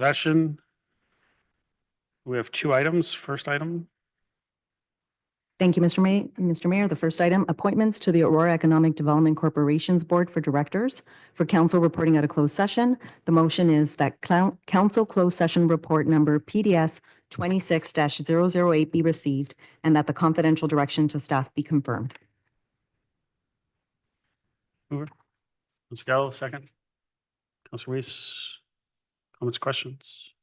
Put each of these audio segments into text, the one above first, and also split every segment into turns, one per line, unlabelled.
session. We have two items. First item.
Thank you, Mr. Mayor. The first item, appointments to the Aurora Economic Development Corporation's Board for Directors for council reporting at a closed session. The motion is that council closed session report number PDS 26-008 be received and that the confidential direction to staff be confirmed.
Mover. Councillor Gallo, second. Councillor Weiss, comments, questions?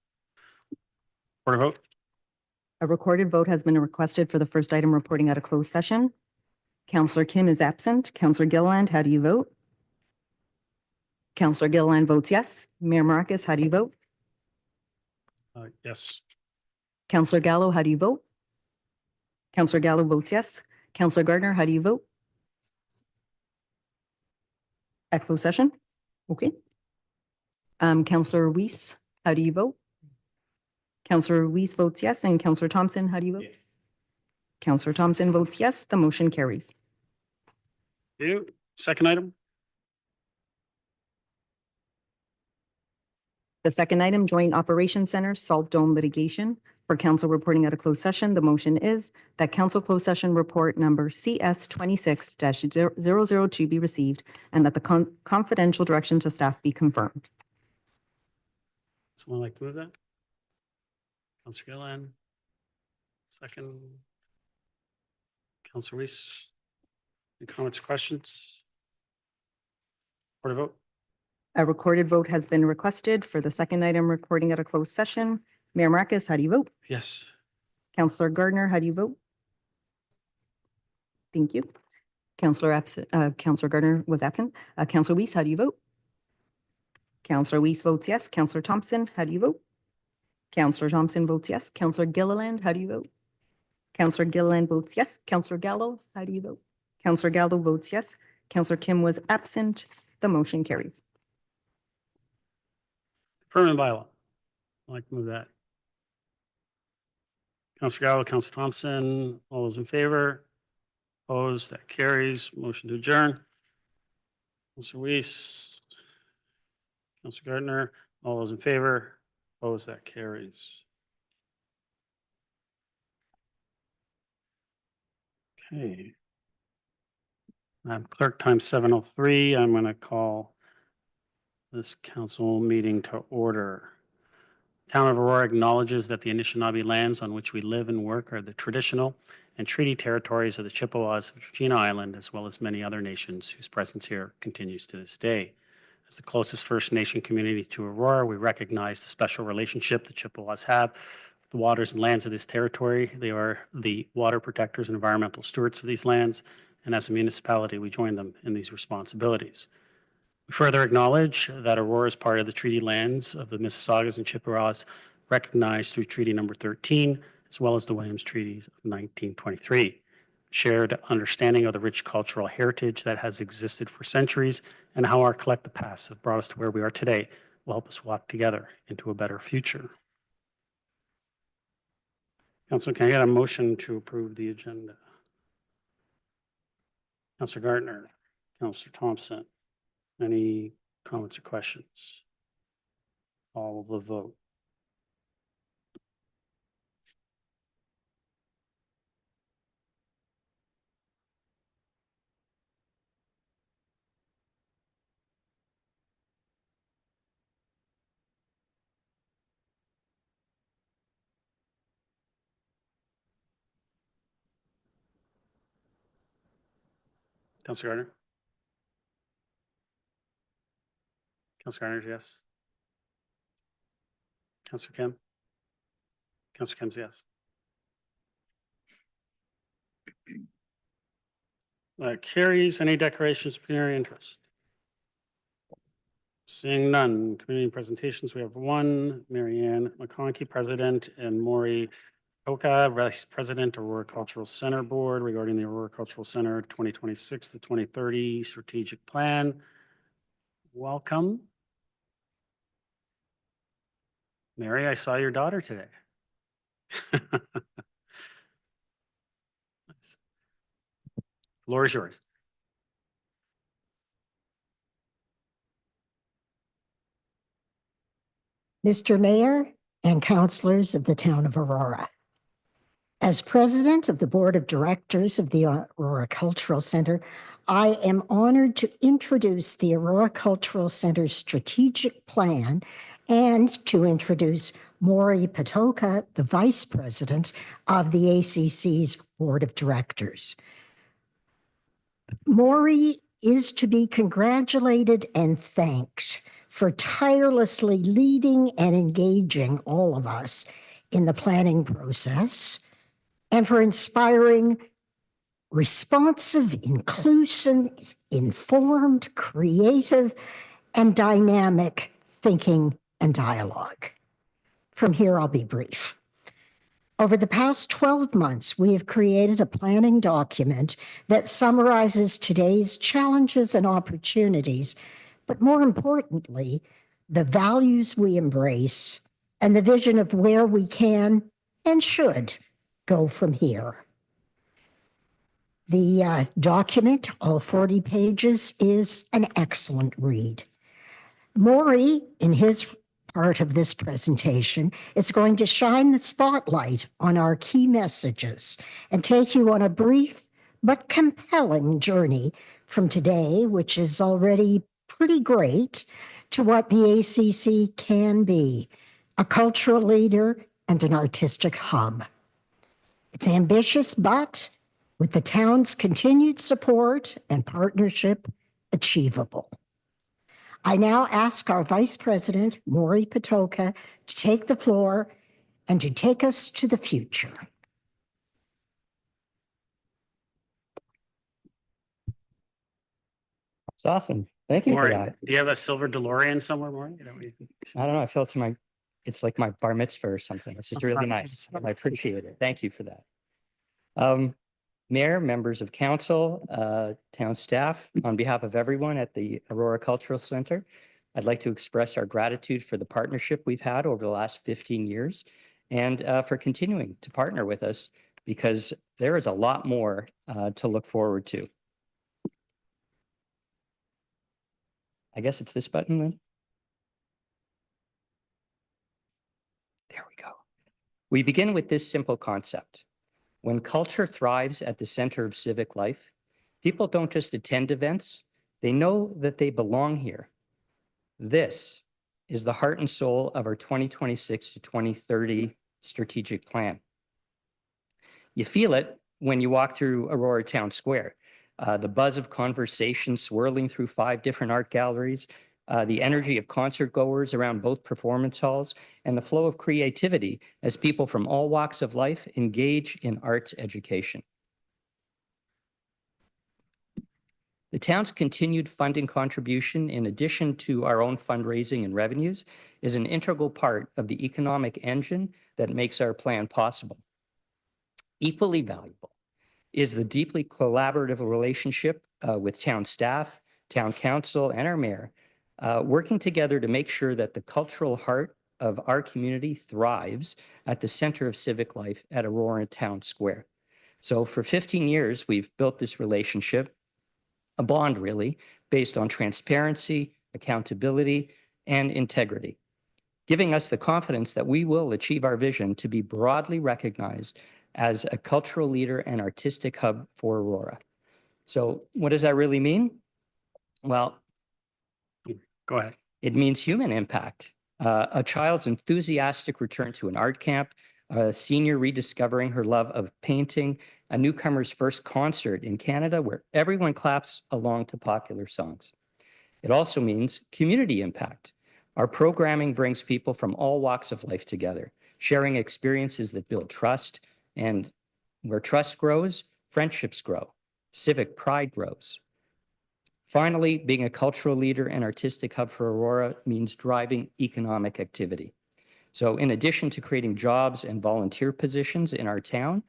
Board vote.
A recorded vote has been requested for the first item reporting at a closed session. Councillor Kim is absent. Councillor Gilliland, how do you vote? Councillor Gilliland votes yes. Mayor Mrakas, how do you vote?
Yes.
Councillor Gallo, how do you vote? Councillor Gallo votes yes. Councillor Gardner, how do you vote? At closed session? Okay. Councillor Weiss, how do you vote? Councillor Weiss votes yes. And Councillor Thompson, how do you vote?
Yes.
Councillor Thompson votes yes. The motion carries.
Thank you. Second item.
The second item, Joint Operations Center Salt Dome litigation for council reporting at a closed session. The motion is that council closed session report number CS 26-002 be received and that the confidential direction to staff be confirmed.
Someone like to move that? Councillor Gilliland. Second. Councillor Weiss. Any comments, questions? Board vote.
A recorded vote has been requested for the second item reporting at a closed session. Mayor Mrakas, how do you vote?
Yes.
Councillor Gardner, how do you vote? Thank you. Councillor Gardner was absent. Councillor Weiss, how do you vote? Councillor Weiss votes yes. Councillor Thompson, how do you vote? Councillor Thompson votes yes. Councillor Gilliland, how do you vote? Councillor Gilliland votes yes. Councillor Gallo, how do you vote? Councillor Gallo votes yes. Councillor Kim was absent. The motion carries.
Permanent bylaw. I'd like to move that. Councillor Gallo, Councillor Thompson, all those in favor? Opposed? That carries. Motion to adjourn. Councillor Weiss, Councillor Gardner, all those in favor? Opposed? That carries. Okay. Madam Clerk, time 7:03. I'm going to call this council meeting to order. Town of Aurora acknowledges that the Anishinaabe lands on which we live and work are the traditional and treaty territories of the Chippewas of Regina Island, as well as many other nations whose presence here continues to this day. As the closest First Nation community to Aurora, we recognize the special relationship the Chippewas have with the waters and lands of this territory. They are the water protectors and environmental stewards of these lands, and as a municipality, we join them in these responsibilities. We further acknowledge that Aurora is part of the treaty lands of the Mississaugas and Chippewas recognized through Treaty Number 13, as well as the Williams Treaties of 1923. Shared understanding of the rich cultural heritage that has existed for centuries and how our collective paths have brought us to where we are today will help us walk together into a better future. Council, can I get a motion to approve the agenda? Councillor Gardner, Councillor Thompson, any comments or questions? All the vote. Councillor Gardner? Councillor Gardner, yes. Councillor Kim? Councillor Kim's yes. Carries. Any declarations of pecuniary interest? Seeing none. Community presentations, we have one. Marianne McConkey, President, and Morry, Patoka, Vice President, Aurora Cultural Center Board, regarding the Aurora Cultural Center 2026 to 2030 strategic plan. Welcome. Mary, I saw your daughter today. Nice. Floor is yours.
Mr. Mayor and councillors of the town of Aurora. As president of the board of directors of the Aurora Cultural Center, I am honored to introduce the Aurora Cultural Center's strategic plan and to introduce Morry Patoka, the vice president of the ACC's board of directors. Morry is to be congratulated and thanked for tirelessly leading and engaging all of us in the planning process, and for inspiring responsive, inclusive, informed, creative, and dynamic thinking and dialogue. From here, I'll be brief. Over the past 12 months, we have created a planning document that summarizes today's challenges and opportunities, but more importantly, the values we embrace and the vision of where we can and should go from here. The document, all 40 pages, is an excellent read. Morry, in his part of this presentation, is going to shine the spotlight on our key messages and take you on a brief but compelling journey from today, which is already pretty great, to what the ACC can be, a cultural leader and an artistic hub. It's ambitious, but with the town's continued support and partnership, achievable. I now ask our Vice President, Morry Patoka, to take the floor and to take us to the future.
It's awesome. Thank you
Morry,
for that.
do you have a silver DeLorean somewhere, Morry?
I don't know. I feel it's like my bar mitzvah or something. This is really nice. I appreciate it. Thank you for that. Mayor, members of council, town staff, on behalf of everyone at the Aurora Cultural Center, I'd like to express our gratitude for the partnership we've had over the last 15 years and for continuing to partner with us, because there is a lot more to look forward to. I guess it's this button then. There we go. We begin with this simple concept. When culture thrives at the center of civic life, people don't just attend events, they know that they belong here. This is the heart and soul of our 2026 to 2030 strategic plan. You feel it when you walk through Aurora Town Square. The buzz of conversation swirling through 5 different art galleries, the energy of concert goers around both performance halls, and the flow of creativity as people from all walks of life engage in arts education. The town's continued funding contribution, in addition to our own fundraising and revenues, is an integral part of the economic engine that makes our plan possible. Equally valuable is the deeply collaborative relationship with town staff, town council, and our mayor, working together to make sure that the cultural heart of our community thrives at the center of civic life at Aurora Town Square. So for 15 years, we've built this relationship, a bond really, based on transparency, accountability, and integrity, giving us the confidence that we will achieve our vision to be broadly recognized as a cultural leader and artistic hub for Aurora. So what does that really mean? Well,
Go ahead.
it means human impact. A child's enthusiastic return to an art camp, a senior rediscovering her love of painting, a newcomer's first concert in Canada where everyone claps along to popular songs. It also means community impact. Our programming brings people from all walks of life together, sharing experiences that build trust, and where trust grows, friendships grow, civic pride grows. Finally, being a cultural leader and artistic hub for Aurora means driving economic activity. So in addition to creating jobs and volunteer positions in our town,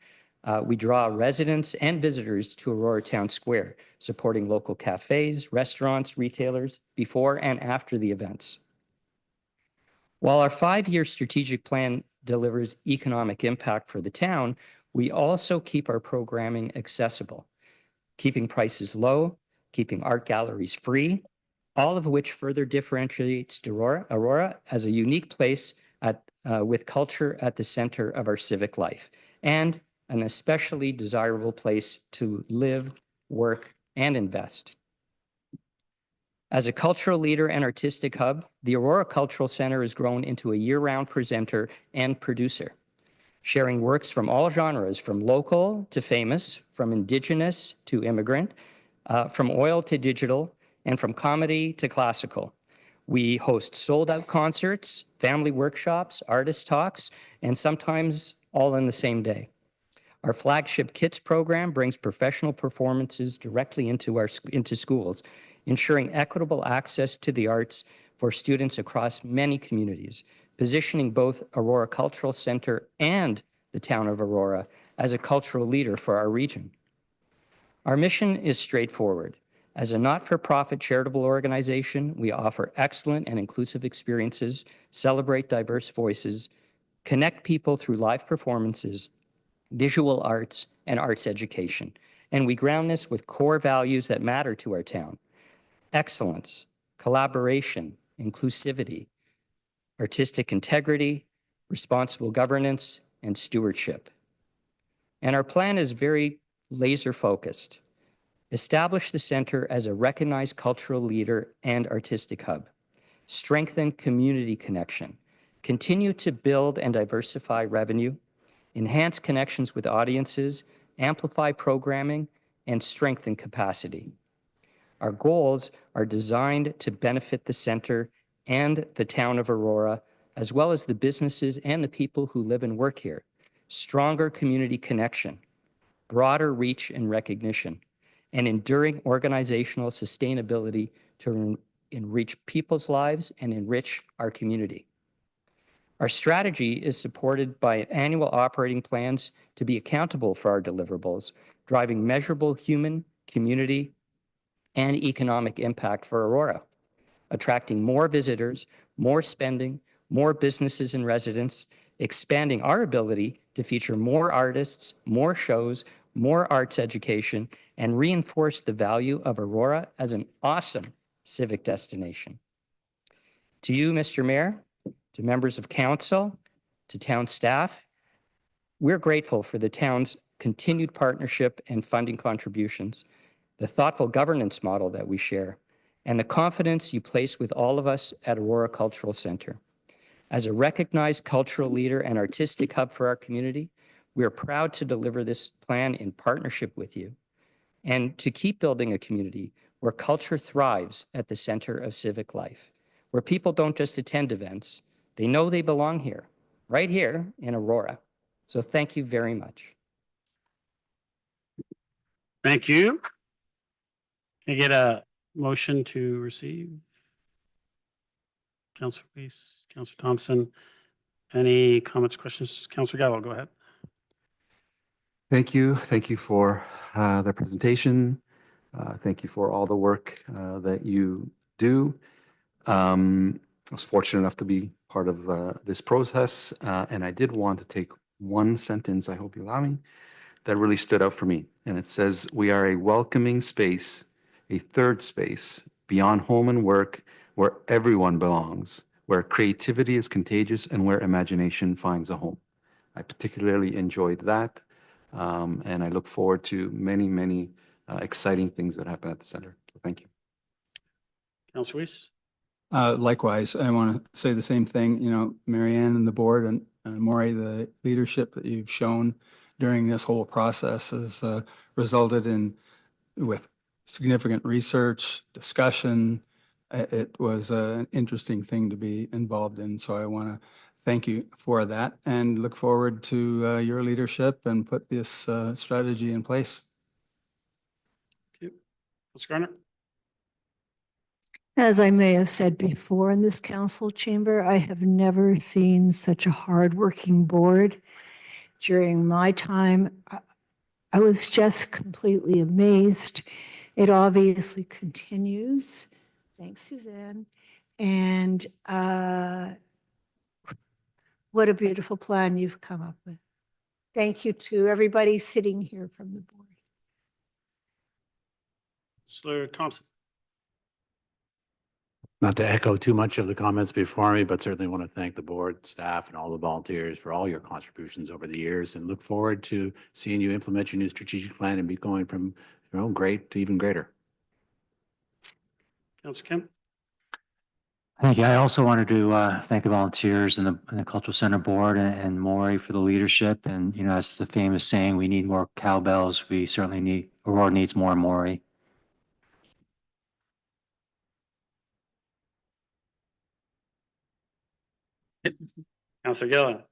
we draw residents and visitors to Aurora Town Square, supporting local cafes, restaurants, retailers before and after the events. While our 5-year strategic plan delivers economic impact for the town, we also keep our programming accessible, keeping prices low, keeping art galleries free, all of which further differentiates Aurora as a unique place with culture at the center of our civic life, and an especially desirable place to live, work, and invest. As a cultural leader and artistic hub, the Aurora Cultural Center has grown into a year-round presenter and producer, sharing works from all genres, from local to famous, from Indigenous to immigrant, from oil to digital, and from comedy to classical. We host sold-out concerts, family workshops, artist talks, and sometimes all in the same day. Our flagship KITS program brings professional performances directly into schools, ensuring equitable access to the arts for students across many communities, positioning both Aurora Cultural Center and the town of Aurora as a cultural leader for our region. Our mission is straightforward. As a not-for-profit charitable organization, we offer excellent and inclusive experiences, celebrate diverse voices, connect people through live performances, visual arts, and arts education. And we ground this with core values that matter to our town: excellence, collaboration, inclusivity, artistic integrity, responsible governance, and stewardship. And our plan is very laser-focused. Establish the center as a recognized cultural leader and artistic hub. Strengthen community connection. Continue to build and diversify revenue. Enhance connections with audiences. Amplify programming, and strengthen capacity. Our goals are designed to benefit the center and the town of Aurora, as well as the businesses and the people who live and work here. Stronger community connection, broader reach and recognition, and enduring organizational sustainability to enrich people's lives and enrich our community. Our strategy is supported by annual operating plans to be accountable for our deliverables, driving measurable human, community, and economic impact for Aurora, attracting more visitors, more spending, more businesses and residents, expanding our ability to feature more artists, more shows, more arts education, and reinforce the value of Aurora as an awesome civic destination. To you, Mr. Mayor, to members of council, to town staff, we're grateful for the town's continued partnership and funding contributions, the thoughtful governance model that we share, and the confidence you place with all of us at Aurora Cultural Center. As a recognized cultural leader and artistic hub for our community, we are proud to deliver this plan in partnership with you and to keep building a community where culture thrives at the center of civic life, where people don't just attend events, they know they belong here, right here in Aurora. So thank you very much.
Thank you. Can I get a motion to receive? Councillor Weiss, Councillor Thompson, any comments, questions? Councillor Gallo, go ahead.
Thank you. Thank you for the presentation. Thank you for all the work that you do. I was fortunate enough to be part of this process, and I did want to take one sentence, I hope you allow me, that really stood out for me. And it says, "We are a welcoming space, a third space beyond home and work, where everyone belongs, where creativity is contagious, and where imagination finds a home." I particularly enjoyed that. And I look forward to many, many exciting things that happen at the center. So thank you.
Councillor Weiss?
Likewise, I want to say the same thing, Marianne and the board and Morry, the leadership that you've shown during this whole process has resulted with significant research, discussion. It was an interesting thing to be involved in. So I want to thank you for that and look forward to your leadership and put this strategy in place.
Thank you. Councillor Garner?
As I may have said before in this council chamber, I have never seen such a hardworking board. During my time, I was just completely amazed. It obviously continues. Thanks, Suzanne. And what a beautiful plan you've come up with. Thank you to everybody sitting here from the board.
Councillor Thompson?
Not to echo too much of the comments before me, but certainly want to thank the board, staff, and all the volunteers for all your contributions over the years, and look forward to seeing you implement your new strategic plan and be going from great to even greater.
Councillor Kim?
Thank you. I also wanted to thank the volunteers and the Cultural Center Board and Morry for the leadership. And, as the famous saying, we need more cowbells. We certainly need, Aurora needs more Morry.
Councillor Gallo?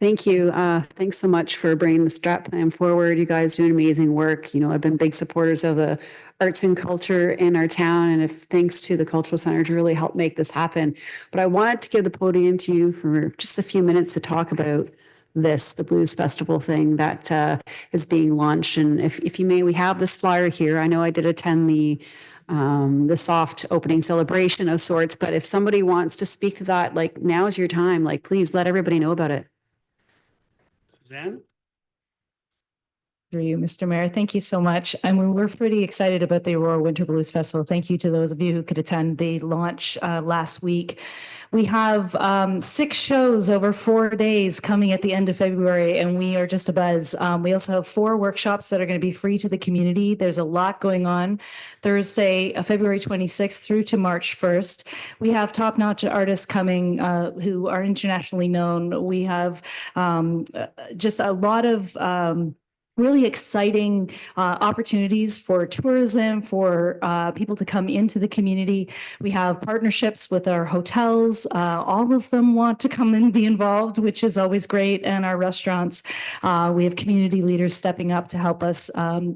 Thank you. Thanks so much for bringing the strat plan forward. You guys doing amazing work. I've been big supporters of the arts and culture in our town, and thanks to the Cultural Center to really help make this happen. But I wanted to give the podium to you for just a few minutes to talk about the Blues Festival thing that is being launched. And if you may, we have this flyer here. I know I did attend the soft opening celebration of sorts, but if somebody wants to speak to that, now is your time. Please let everybody know about it.
Suzanne?
Through you, Mr. Mayor. Thank you so much. I mean, we're pretty excited about the Aurora Winter Blues Festival. Thank you to those of you who could attend the launch last week. We have 6 shows over 4 days coming at the end of February, and we are just abuzz. We also have 4 workshops that are going to be free to the community. There's a lot going on. Thursday, February 26th through to March 1st. We have top-notch artists coming who are internationally known. We have just a lot of really exciting opportunities for tourism, for people to come into the community. We have partnerships with our hotels. All of them want to come and be involved, which is always great. And our restaurants. We have community leaders stepping up to help us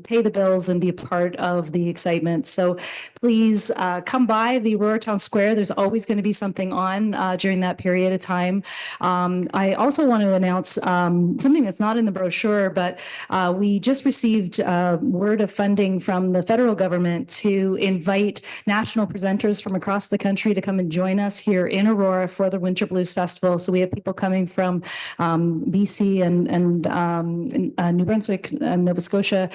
pay the bills and be a part of the excitement. So please come by the Aurora Town Square. There's always going to be something on during that period of time. I also want to announce something that's not in the brochure, but we just received word of funding from the federal government to invite national presenters from across the country to come and join us here in Aurora for the Winter Blues Festival. So we have people coming from BC and New Brunswick and Nova Scotia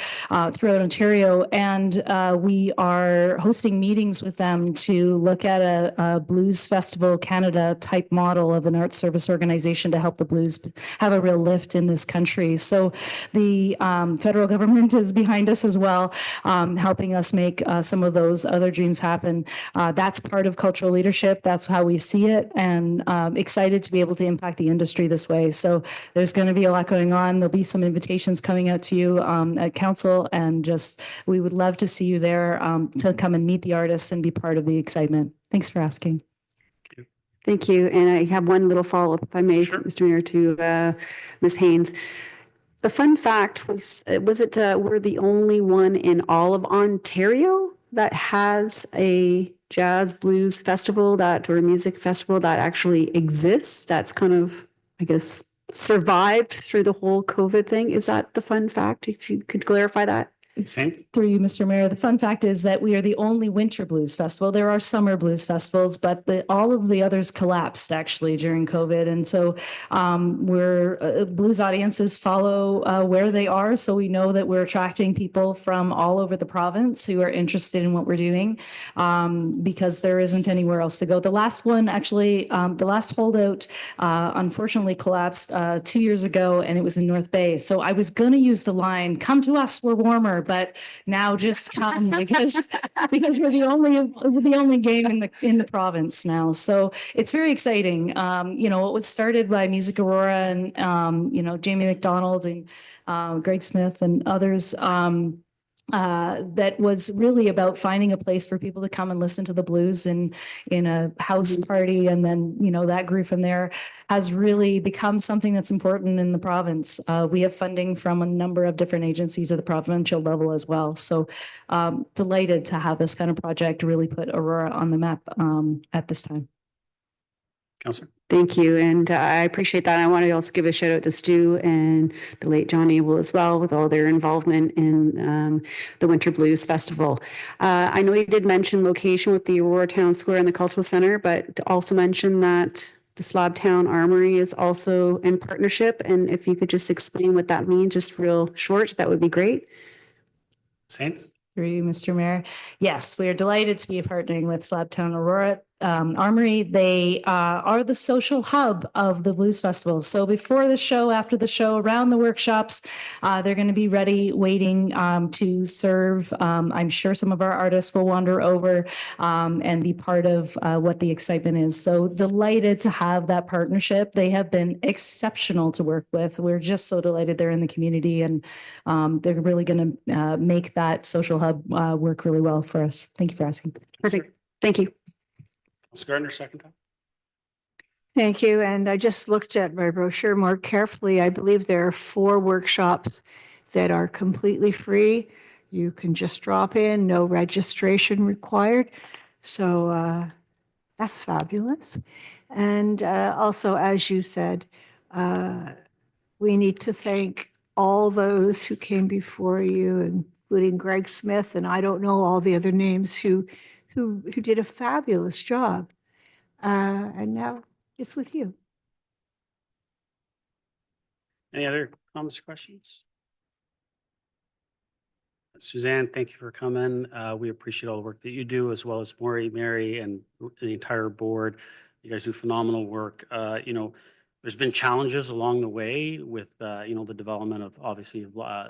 throughout Ontario. And we are hosting meetings with them to look at a Blues Festival Canada type model of an arts service organization to help the blues have a real lift in this country. So the federal government is behind us as well, helping us make some of those other dreams happen. That's part of cultural leadership. That's how we see it, and excited to be able to impact the industry this way. So there's going to be a lot going on. There'll be some invitations coming out to you at council, and we would love to see you there to come and meet the artists and be part of the excitement. Thanks for asking.
Thank you. And I have one little follow-up, if I may, sure. Mr. Mayor, to Ms. Haynes. The fun fact was it we're the only one in all of Ontario that has a jazz blues festival or a music festival that actually exists. That's kind of, I guess, survived through the whole COVID thing. Is that the fun fact? If you could clarify that.
Through you, Mr. Mayor, the fun fact is that we are the only winter blues festival. There are summer blues festivals, but all of the others collapsed actually during COVID. And so blues audiences follow where they are. So we know that we're attracting people from all over the province who are interested in what we're doing because there isn't anywhere else to go. The last one, actually, the last holdout unfortunately collapsed 2 years ago, and it was in North Bay. So I was going to use the line, "Come to us, we're warmer," but now just come because we're the only game in the province now. So it's very exciting. It was started by Music Aurora and Jamie McDonald and Greg Smith and others. That was really about finding a place for people to come and listen to the blues in a house party. And then, that grew from there, has really become something that's important in the province. We have funding from a number of different agencies at the provincial level as well. So delighted to have this kind of project really put Aurora on the map at this time.
Councillor.
Thank you. And I appreciate that. I want to also give a shout out to Stu and the late John Abel as well with all their involvement in the Winter Blues Festival. I know you did mention location with the Aurora Town Square and the Cultural Center, but to also mention that the Slabtown Armory is also in partnership. And if you could just explain what that means, just real short, that would be great.
Saints?
Through you, Mr. Mayor. Yes, we are delighted to be partnering with Slabtown Aurora Armory. They are the social hub of the Blues Festival. So before the show, after the show, around the workshops, they're going to be ready, waiting to serve. I'm sure some of our artists will wander over and be part of what the excitement is. So delighted to have that partnership. They have been exceptional to work with. We're just so delighted they're in the community, and they're really going to make that social hub work really well for us. Thank you for asking.
Perfect. Thank you.
Councillor Gardner, second time.
Thank you. And I just looked at my brochure more carefully. I believe there are 4 workshops that are completely free. You can just drop in, no registration required. So that's fabulous. And also, as you said, we need to thank all those who came before you, including Greg Smith, and I don't know all the other names who did a fabulous job. And now it's with you.
Any other comments or questions? Suzanne, thank you for coming. We appreciate all the work that you do, as well as Morry, Mary, and the entire board. You guys do phenomenal work. You know, there's been challenges along the way with, you know, the development of obviously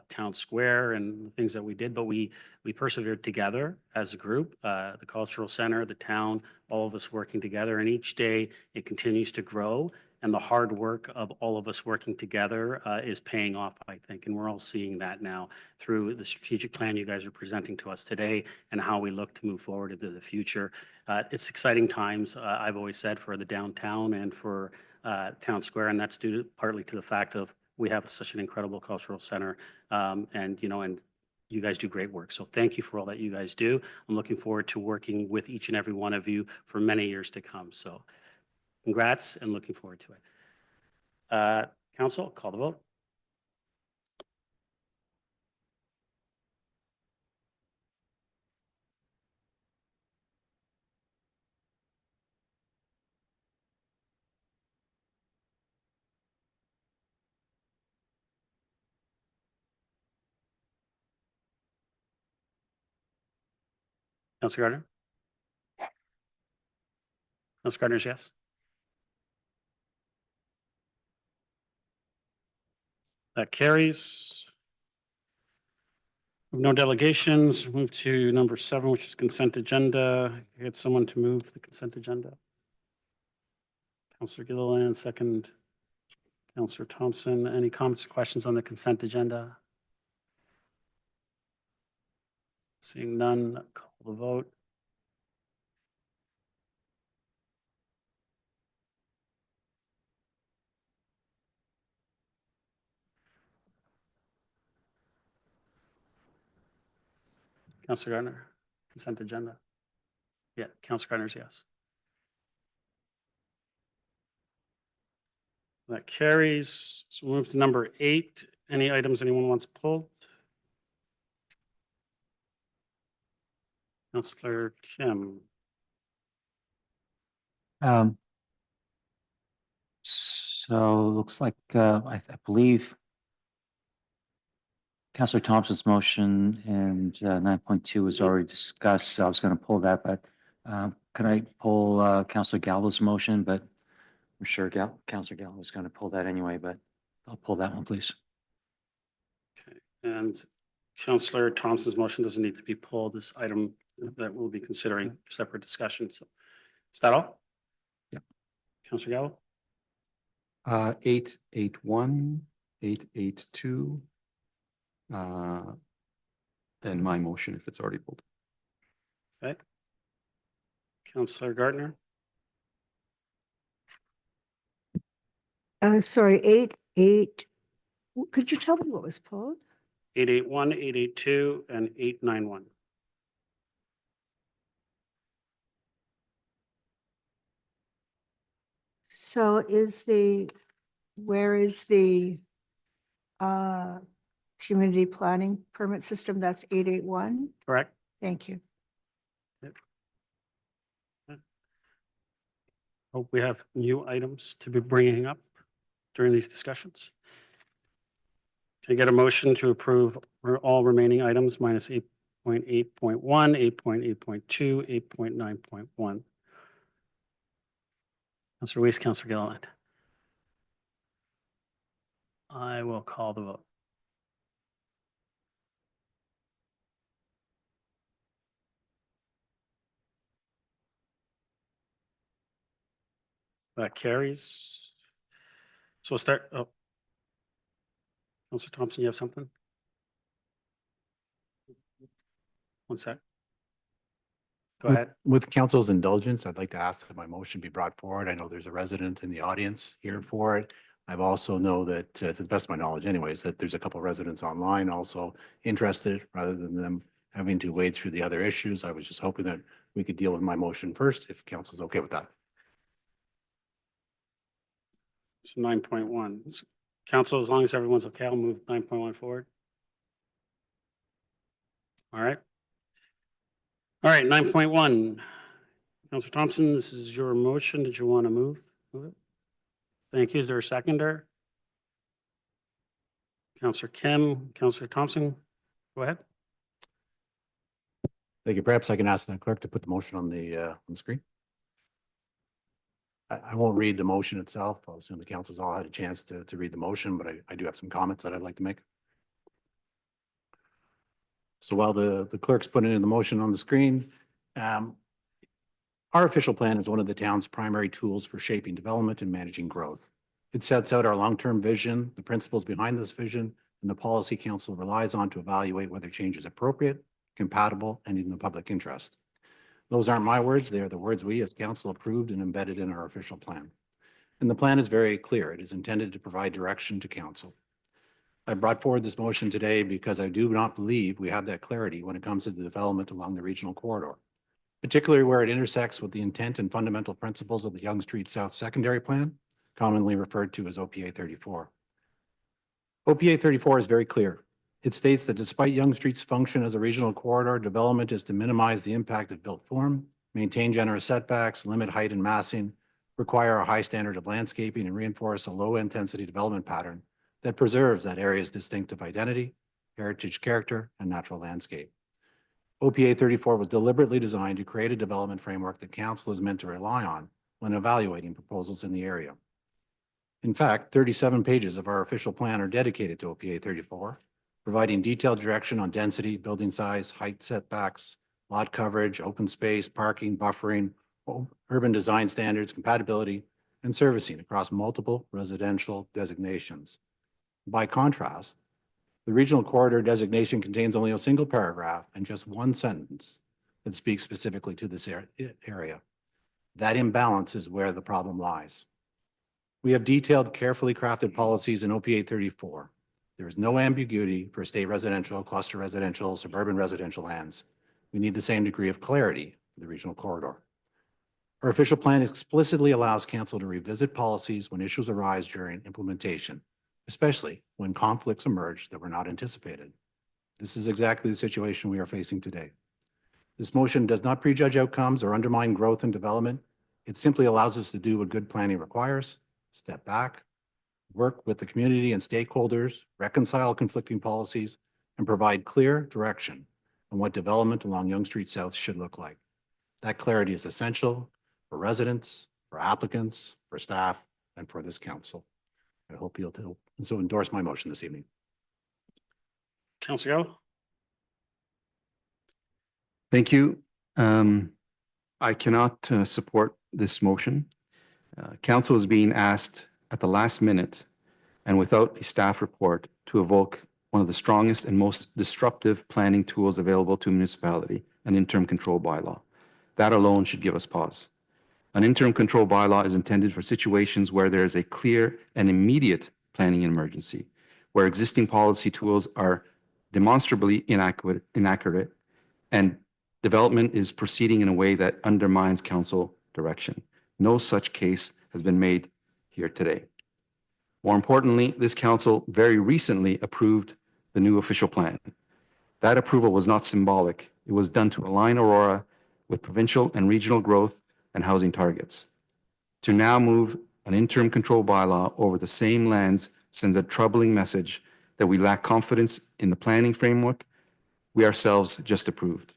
Town Square and the things that we did, but we persevered together as a group, the cultural center, the town, all of us working together. And each day it continues to grow. And the hard work of all of us working together is paying off, I think. And we're all seeing that now through the strategic plan you guys are presenting to us today and how we look to move forward into the future. It's exciting times, I've always said, for the downtown and for Town Square. And that's due partly to the fact of we have such an incredible cultural center. And, you know, and you guys do great work. So thank you for all that you guys do. I'm looking forward to working with each and every one of you for many years to come. So congrats and looking forward to it. Council, call the vote. Councillor Gardner? Councillor Gardner's yes. That carries. No delegations. Move to number 7, which is consent agenda. Get someone to move the consent agenda. Councillor Gilliland, second. Councillor Thompson. Any comments or questions on the consent agenda? Seeing none, call the vote. Councillor Gardner, consent agenda. Yeah, Councillor Gardner's yes. That carries. So we'll move to number 8. Any items anyone wants pulled? Councillor Kim.
So looks like, I believe Councillor Thompson's motion and 9.2 was already discussed, so I was going to pull that, but can I pull Councillor Gallo's motion? But I'm sure Councillor Gallo is going to pull that anyway, but I'll pull that one, please.
Okay, and Councillor Thompson's motion doesn't need to be pulled. This item that we'll be considering separate discussion. So is that all?
Yeah.
Councillor Gallo?
881, 882. And my motion, if it's already pulled.
Okay. Councillor Gardner?
Sorry, 88. Could you tell me what was pulled?
881, 882, and 891.
So where is the community planning permit system? That's 881?
Correct?
Thank you.
Hope we have new items to be bringing up during these discussions. Can I get a motion to approve all remaining items minus 8.8.1, 8.8.2, 8.9.1. Councillor Weiss, Councillor Gallant. I will call the vote. That carries. So we'll start. Oh. Councillor Thompson, you have something? One sec. Go ahead.
With council's indulgence, I'd like to ask that my motion be brought forward. I know there's a resident in the audience here for it. I've also know that, to the best of my knowledge anyways, that there's a couple of residents online also interested, rather than them having to wade through the other issues. I was just hoping that we could deal with my motion first, if council's okay with that.
So 9.1. Council, as long as everyone's okay, I'll move 9.1 forward. All right. All right, 9.1. Councillor Thompson, this is your motion. Did you want to move it? Thank you. Is there a seconder? Councillor Kim, Councillor Thompson, go ahead.
Thank you. Perhaps I can ask the clerk to put the motion on the screen. I won't read the motion itself. I'll assume the council's all had a chance to read the motion, but I do have some comments that I'd like to make. So while the clerk's putting in the motion on the screen, our official plan is one of the town's primary tools for shaping development and managing growth. It sets out our long-term vision, the principles behind this vision, and the policy council relies on to evaluate whether change is appropriate, compatible, and in the public interest. Those aren't my words. They are the words we as council approved and embedded in our official plan. And the plan is very clear. It is intended to provide direction to council. I brought forward this motion today because I do not believe we have that clarity when it comes to the development along the regional corridor, particularly where it intersects with the intent and fundamental principles of the Yonge Street South Secondary Plan, commonly referred to as OPA 34. OPA 34 is very clear. It states that despite Yonge Street's function as a regional corridor, development is to minimize the impact of built form, maintain generous setbacks, limit height and massing, require a high standard of landscaping, and reinforce a low-intensity development pattern that preserves that area's distinctive identity, heritage character, and natural landscape. OPA 34 was deliberately designed to create a development framework that council is meant to rely on when evaluating proposals in the area. In fact, 37 pages of our official plan are dedicated to OPA 34, providing detailed direction on density, building size, height setbacks, lot coverage, open space, parking, buffering, urban design standards, compatibility, and servicing across multiple residential designations. By contrast, the regional corridor designation contains only a single paragraph and just one sentence that speaks specifically to this area. That imbalance is where the problem lies. We have detailed, carefully crafted policies in OPA 34. There is no ambiguity for state residential, cluster residential, suburban residential lands. We need the same degree of clarity for the regional corridor. Our official plan explicitly allows council to revisit policies when issues arise during implementation, especially when conflicts emerge that were not anticipated. This is exactly the situation we are facing today. This motion does not prejudge outcomes or undermine growth and development. It simply allows us to do what good planning requires: step back, work with the community and stakeholders, reconcile conflicting policies, and provide clear direction on what development along Yonge Street South should look like. That clarity is essential for residents, for applicants, for staff, and for this council. I hope you'll so endorse my motion this evening.
Councillor Gallo.
Thank you. I cannot support this motion. Council is being asked at the last minute and without a staff report to evoke one of the strongest and most disruptive planning tools available to a municipality, an interim control bylaw. That alone should give us pause. An interim control bylaw is intended for situations where there is a clear and immediate planning emergency, where existing policy tools are demonstrably inaccurate, and development is proceeding in a way that undermines council direction. No such case has been made here today. More importantly, this council very recently approved the new official plan. That approval was not symbolic. It was done to align Aurora with provincial and regional growth and housing targets. To now move an interim control bylaw over the same lands sends a troubling message that we lack confidence in the planning framework we ourselves just approved.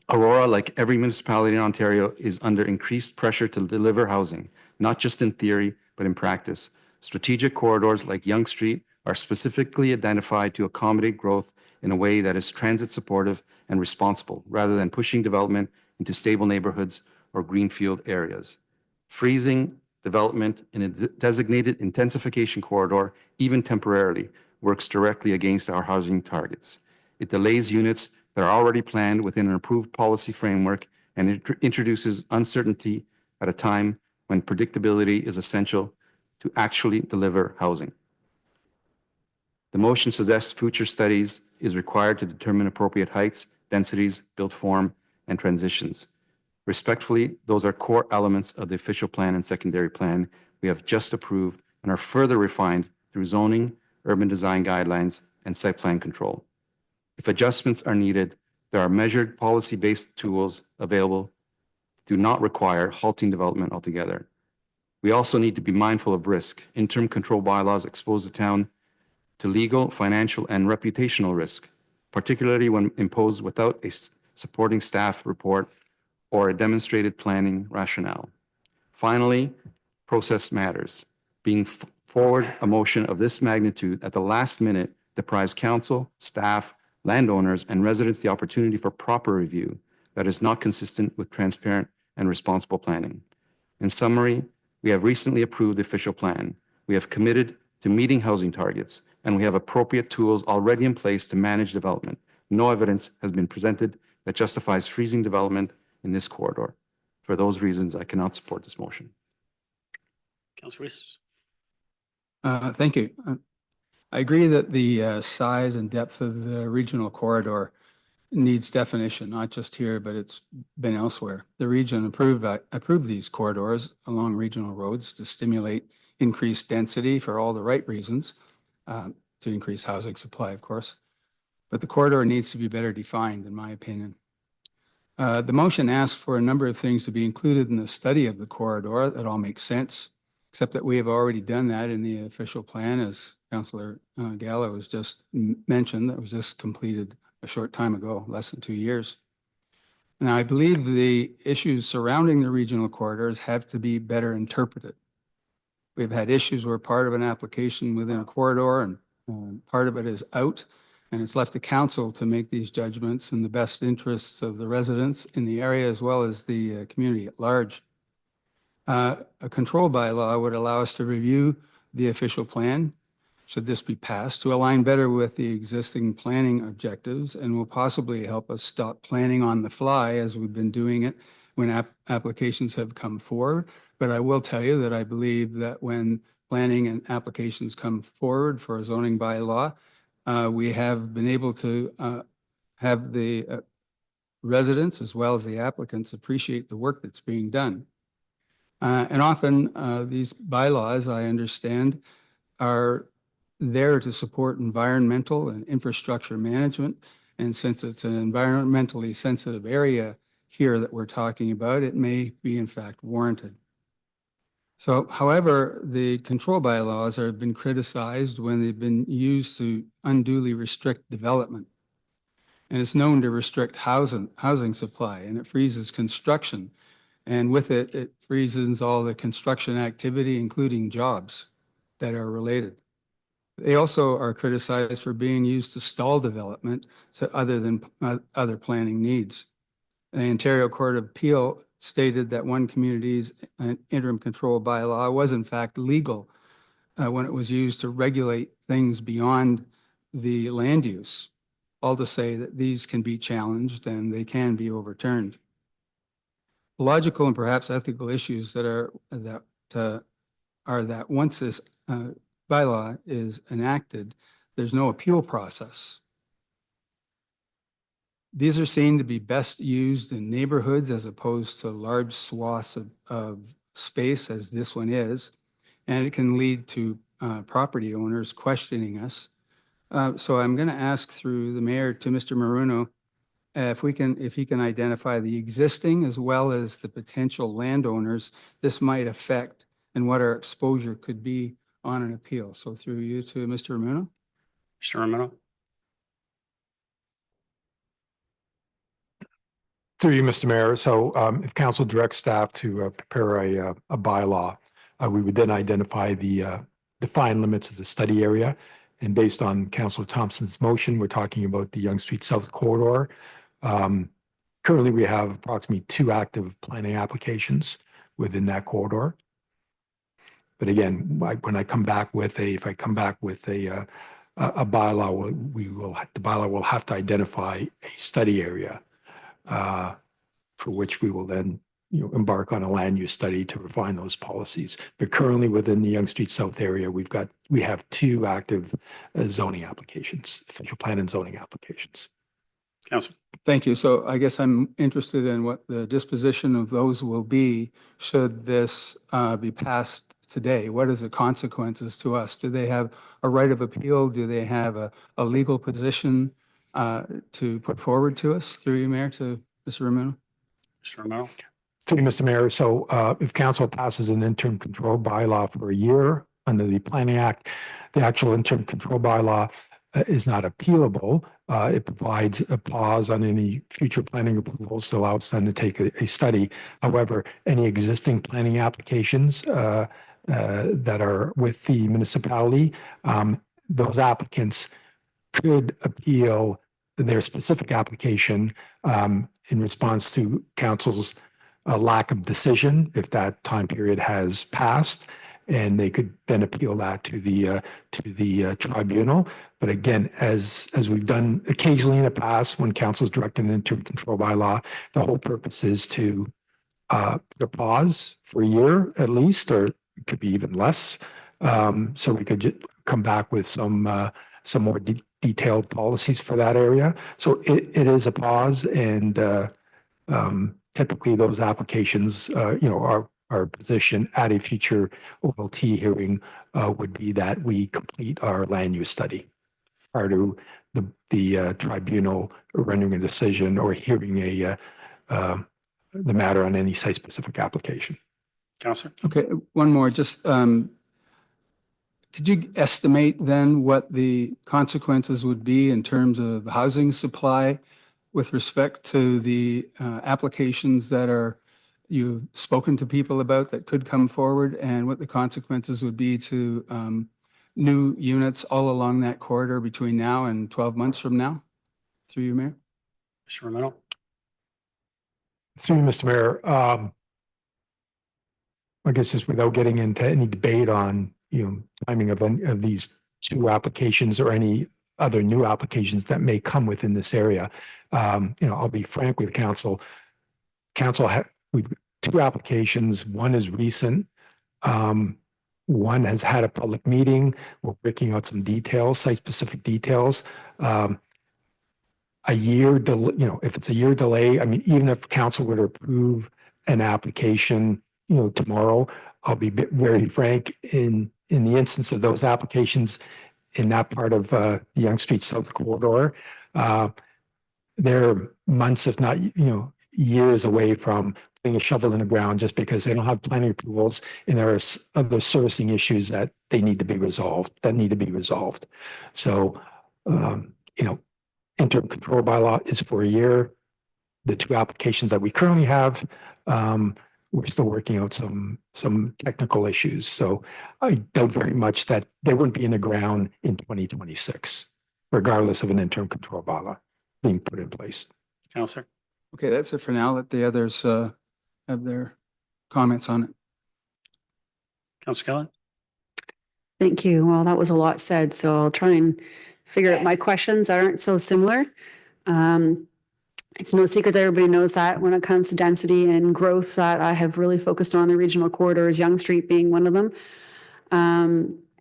Aurora, like every municipality in Ontario, is under increased pressure to deliver housing, not just in theory, but in practice. Strategic corridors like Yonge Street are specifically identified to accommodate growth in a way that is transit supportive and responsible, rather than pushing development into stable neighborhoods or greenfield areas. Freezing development in a designated intensification corridor, even temporarily, works directly against our housing targets. It delays units that are already planned within an approved policy framework and introduces uncertainty at a time when predictability is essential to actually deliver housing. The motion suggests future studies is required to determine appropriate heights, densities, built form, and transitions. Respectfully, those are core elements of the official plan and secondary plan we have just approved and are further refined through zoning, urban design guidelines, and site plan control. If adjustments are needed, there are measured policy-based tools available do not require halting development altogether. We also need to be mindful of risk. Interim control bylaws expose the town to legal, financial, and reputational risk, particularly when imposed without a supporting staff report or a demonstrated planning rationale. Finally, process matters. Being forward a motion of this magnitude at the last minute deprives council, staff, landowners, and residents the opportunity for proper review that is not consistent with transparent and responsible planning. In summary, we have recently approved the official plan. We have committed to meeting housing targets, and we have appropriate tools already in place to manage development. No evidence has been presented that justifies freezing development in this corridor. For those reasons, I cannot support this motion.
Councillor Weiss.
Thank you. I agree that the size and depth of the regional corridor needs definition, not just here, but it's been elsewhere. The region approved these corridors along regional roads to stimulate increased density for all the right reasons, to increase housing supply, of course. But the corridor needs to be better defined, in my opinion. The motion asks for a number of things to be included in the study of the corridor that all makes sense, except that we have already done that in the official plan, as Councillor Gallo has just mentioned, that was just completed a short time ago, less than 2 years. Now, I believe the issues surrounding the regional corridors have to be better interpreted. We've had issues where part of an application within a corridor and part of it is out, and it's left to council to make these judgments in the best interests of the residents in the area as well as the community at large. A control bylaw would allow us to review the official plan, should this be passed, to align better with the existing planning objectives, and will possibly help us stop planning on the fly as we've been doing it when applications have come forward. But I will tell you that I believe that when planning and applications come forward for a zoning bylaw, we have been able to have the residents as well as the applicants appreciate the work that's being done. And often these bylaws, I understand, are there to support environmental and infrastructure management. And since it's an environmentally sensitive area here that we're talking about, it may be in fact warranted. So, however, the control bylaws have been criticized when they've been used to unduly restrict development. And it's known to restrict housing supply, and it freezes construction. And with it, it freezes all the construction activity, including jobs that are related. They also are criticized for being used to stall development to other planning needs. The Ontario Court of Appeal stated that one community's interim control bylaw was in fact legal when it was used to regulate things beyond the land use. All to say that these can be challenged and they can be overturned. Logical and perhaps ethical issues that are that once this bylaw is enacted, there's no appeal process. These are seen to be best used in neighborhoods as opposed to large swaths of space as this one is, and it can lead to property owners questioning us. So I'm going to ask through the mayor to Mr. Maruno if he can identify the existing as well as the potential landowners this might affect and what our exposure could be on an appeal. So through you to Mr. Maruno.
Mr. Romano.
Through you, Mr. Mayor. So if council directs staff to prepare a bylaw, we would then identify the defined limits of the study area. And based on Councillor Thompson's motion, we're talking about the Yonge Street South corridor. Currently, we have approximately 2 active planning applications within that corridor. But again, when I come back with a bylaw, the bylaw will have to identify a study area for which we will then embark on a land use study to refine those policies. But currently within the Yonge Street South area, we have 2 active zoning applications, official plan and zoning applications.
Councillor.
Thank you. So I guess I'm interested in what the disposition of those will be should this be passed today. What is the consequences to us? Do they have a right of appeal? Do they have a legal position to put forward to us through you, Mayor, to Mr. Romano?
Mr. Romano.
Through you, Mr. Mayor. So if council passes an interim control bylaw for a year under the Planning Act, the actual interim control bylaw is not appealable. It provides a pause on any future planning approvals, allows them to take a study. However, any existing planning applications that are with the municipality, those applicants could appeal their specific application in response to council's lack of decision if that time period has passed, and they could then appeal that to the tribunal. But again, as we've done occasionally in the past when council's directed an interim control bylaw, the whole purpose is to put a pause for a year at least, or it could be even less, so we could come back with some more detailed policies for that area. So it is a pause, and typically those applications, our position at a future OLT hearing would be that we complete our land use study prior to the tribunal rendering a decision or hearing the matter on any site-specific application.
Councillor.
Okay, one more. Just could you estimate then what the consequences would be in terms of housing supply with respect to the applications that you've spoken to people about that could come forward, and what the consequences would be to new units all along that corridor between now and 12 months from now? Through you, Mayor.
Mr. Romano.
Through you, Mr. Mayor. I guess just without getting into any debate on timing of these 2 applications or any other new applications that may come within this area, I'll be frank with council. We've 2 applications. One is recent. One has had a public meeting. We're working out some details, site-specific details. A year delay, if it's a year delay, I mean, even if council were to approve an application, tomorrow, I'll be very frank, in the instance of those applications in that part of the Yonge Street South corridor, they're months, if not, years away from putting a shovel in the ground just because they don't have planning approvals and there are other servicing issues that need to be resolved. So, interim control bylaw is for a year. The 2 applications that we currently have, we're still working out some technical issues. So I doubt very much that they wouldn't be in the ground in 2026, regardless of an interim control bylaw being put in place.
Councillor.
Okay, that's it for now. Let the others have their comments on it.
Councillor Gallo.
Thank you. Well, that was a lot said, so I'll try and figure out my questions that aren't so similar. It's no secret that everybody knows that when it comes to density and growth, that I have really focused on the regional corridors, Yonge Street being one of them.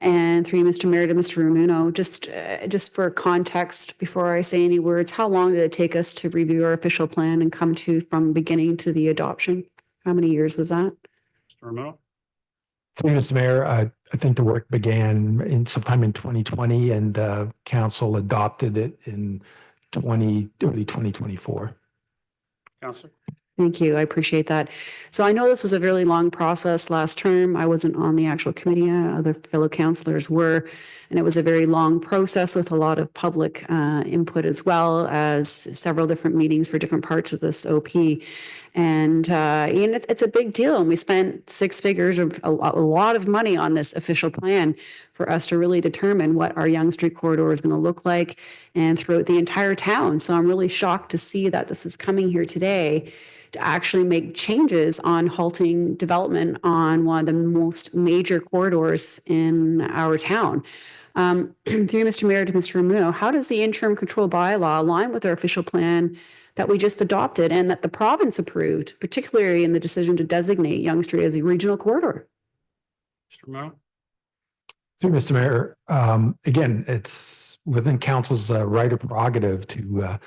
And through Mr. Mayor to Mr. Romano, just for context, before I say any words, how long did it take us to review our official plan and come to from beginning to the adoption? How many years was that?
Mr. Romano.
Through Mr. Mayor, I think the work began sometime in 2020, and council adopted it in early 2024.
Councillor.
Thank you. I appreciate that. So I know this was a really long process last term. I wasn't on the actual committee. Other fellow councillors were, and it was a very long process with a lot of public input as well as several different meetings for different parts of this OP. And it's a big deal. And we spent six figures of a lot of money on this official plan for us to really determine what our Yonge Street corridor is going to look like and throughout the entire town. So I'm really shocked to see that this is coming here today to actually make changes on halting development on one of the most major corridors in our town. Through Mr. Mayor to Mr. Ramuno, how does the interim control bylaw align with our official plan that we just adopted and that the province approved, particularly in the decision to designate Yonge Street as a regional corridor?
Mr. Ramuno?
Through Mr. Mayor, again, it's within council's right or prerogative to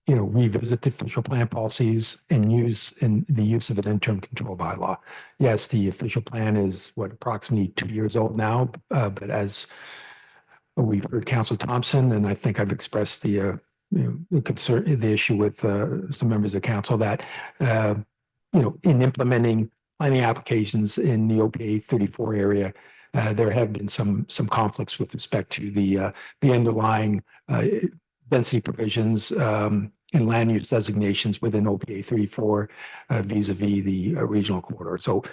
revisit the official plan policies and use the use of an interim control bylaw. Yes, the official plan is approximately 2 years old now, but as we've heard Councillor Thompson, and I think I've expressed the concern, the issue with some members of council that in implementing planning applications in the OPA 34 area, there have been some conflicts with respect to the underlying density provisions and land use designations within OPA 34 vis-a-vis the regional corridor. So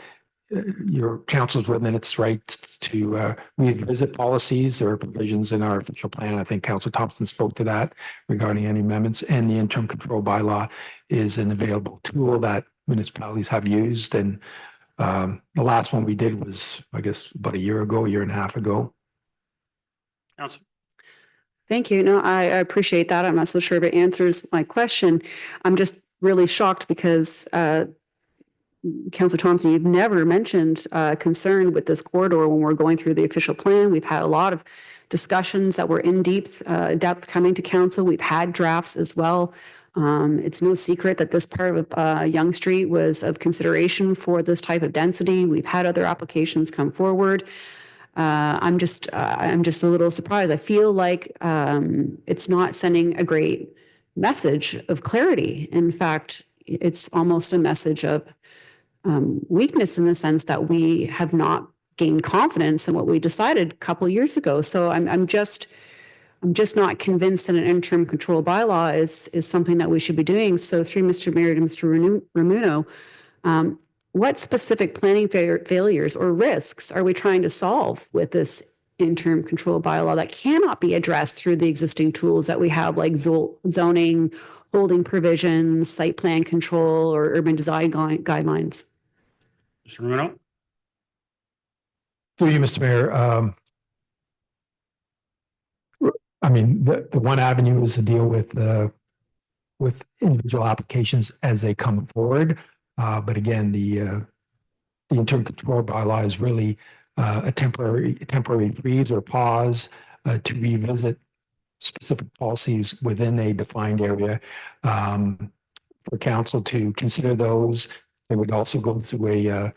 your council's within its right to revisit policies or provisions in our official plan. I think Councillor Thompson spoke to that regarding any amendments, and the interim control bylaw is an available tool that municipalities have used. And the last one we did was, I guess, about a year and a half ago.
Councillor.
Thank you. No, I appreciate that. I'm not so sure if it answers my question. I'm just really shocked because Councillor Thompson, you've never mentioned concern with this corridor when we're going through the official plan. We've had a lot of discussions that were in depth coming to council. We've had drafts as well. It's no secret that this part of Yonge Street was of consideration for this type of density. We've had other applications come forward. I'm just a little surprised. I feel like it's not sending a great message of clarity. In fact, it's almost a message of weakness in the sense that we have not gained confidence in what we decided a couple of years ago. So I'm just not convinced that an interim control bylaw is something that we should be doing. So through Mr. Mayor to Mr. Ramuno, what specific planning failures or risks are we trying to solve with this interim control bylaw that cannot be addressed through the existing tools that we have, like zoning, holding provisions, site plan control, or urban design guidelines?
Mr. Ramuno?
Through you, Mr. Mayor, I mean, the one avenue is to deal with individual applications as they come forward. But again, the interim control bylaw is really a temporary freeze or pause to revisit specific policies within a defined area for council to consider those. They would also go through a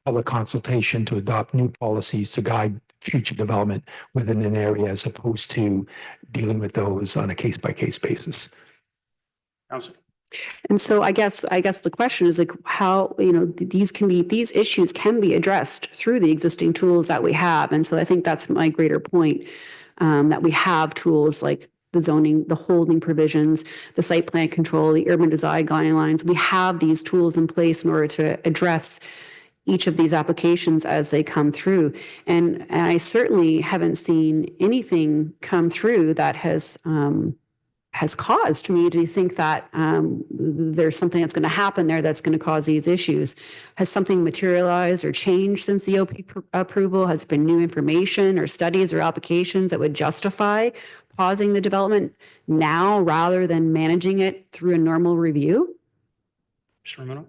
public consultation to adopt new policies to guide future development within an area, as opposed to dealing with those on a case-by-case basis.
Councillor.
And so I guess the question is like how, these issues can be addressed through the existing tools that we have. And so I think that's my greater point, that we have tools like the zoning, the holding provisions, the site plan control, the urban design guidelines. We have these tools in place in order to address each of these applications as they come through. And I certainly haven't seen anything come through that has caused me to think that there's something that's going to happen there that's going to cause these issues. Has something materialized or changed since the OP approval? Has been new information or studies or applications that would justify pausing the development now rather than managing it through a normal review?
Mr. Ramuno?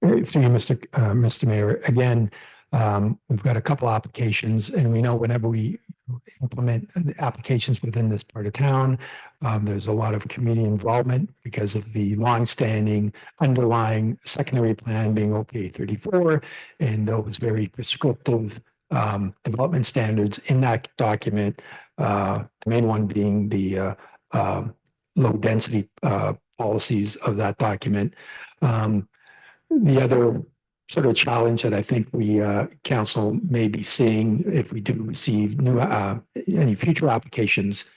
Through you, Mr. Mayor, again, we've got a couple applications, and we know whenever we implement applications within this part of town, there's a lot of community involvement because of the longstanding underlying secondary plan being OPA 34 and those very prescriptive development standards in that document. The main one being the low density policies of that document. The other sort of challenge that I think we council may be seeing if we do receive new any future applications,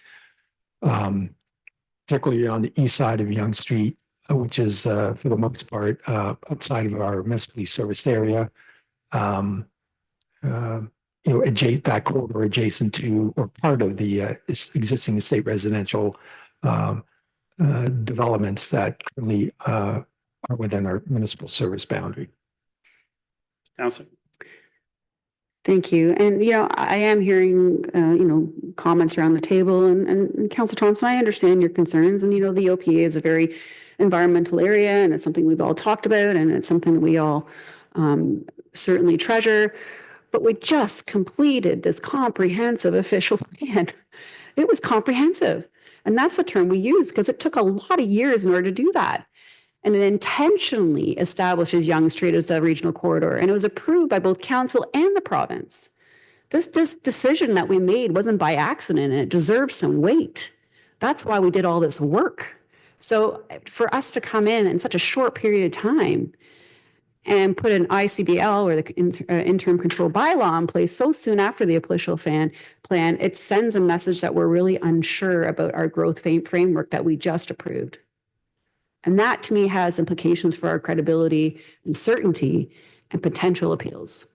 particularly on the east side of Yonge Street, which is for the most part outside of our municipally serviced area. Adjacent that corridor adjacent to or part of the existing estate residential developments that currently are within our municipal service boundary.
Councillor.
Thank you. And, I am hearing, comments around the table and Councillor Thompson, I understand your concerns and, the OPA is a very environmental area and it's something we've all talked about and it's something that we all certainly treasure. But we just completed this comprehensive official plan. It was comprehensive. And that's the term we use because it took a lot of years in order to do that. And it intentionally establishes Yonge Street as a regional corridor. And it was approved by both council and the province. This decision that we made wasn't by accident and it deserves some weight. That's why we did all this work. So for us to come in such a short period of time and put an ICBL or the interim control bylaw in place so soon after the official plan, it sends a message that we're really unsure about our growth framework that we just approved. And that to me has implications for our credibility and certainty and potential appeals.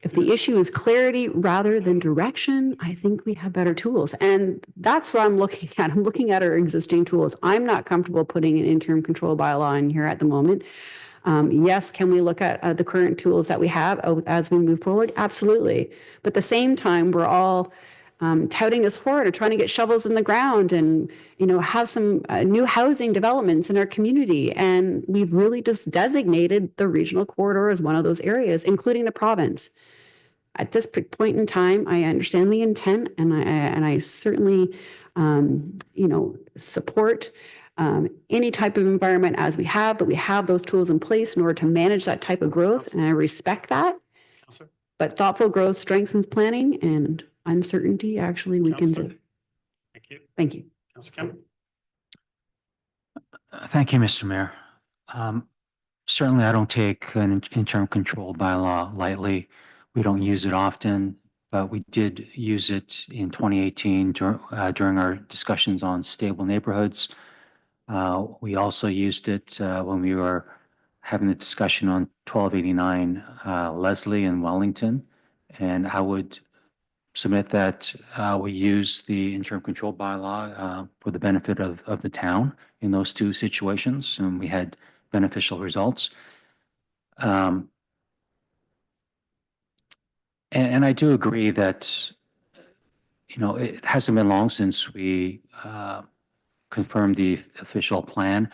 If the issue is clarity rather than direction, I think we have better tools. And that's what I'm looking at. I'm looking at our existing tools. I'm not comfortable putting an interim control bylaw in here at the moment. Yes, can we look at the current tools that we have as we move forward? Absolutely. But at the same time, we're all touting this forward or trying to get shovels in the ground and, have some new housing developments in our community. And we've really just designated the regional corridor as one of those areas, including the province. At this point in time, I understand the intent and I certainly, support any type of environment as we have, but we have those tools in place in order to manage that type of growth. And I respect that.
Councillor.
But thoughtful growth strengthens planning and uncertainty actually weakens it.
Thank you.
Thank you.
Councillor Kemp.
Thank you, Mr. Mayor. Certainly, I don't take an interim control bylaw lightly. We don't use it often, but we did use it in 2018 during our discussions on stable neighborhoods. We also used it when we were having the discussion on 1289 Leslie and Wellington. And I would submit that we use the interim control bylaw for the benefit of the town in those two situations, and we had beneficial results. And I do agree that, it hasn't been long since we confirmed the official plan,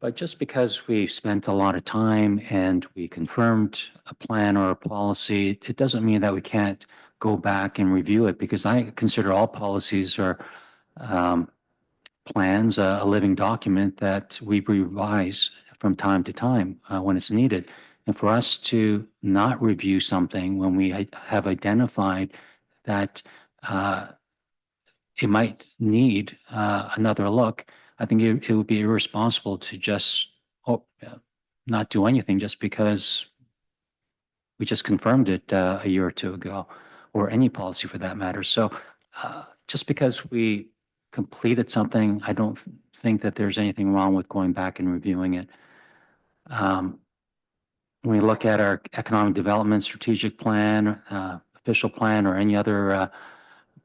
but just because we spent a lot of time and we confirmed a plan or a policy, it doesn't mean that we can't go back and review it, because I consider all policies or plans a living document that we revise from time to time when it's needed. And for us to not review something when we have identified that it might need another look, I think it would be irresponsible to just not do anything just because we just confirmed it a year or two ago, or any policy for that matter. So just because we completed something, I don't think that there's anything wrong with going back and reviewing it. When we look at our economic development strategic plan, official plan, or any other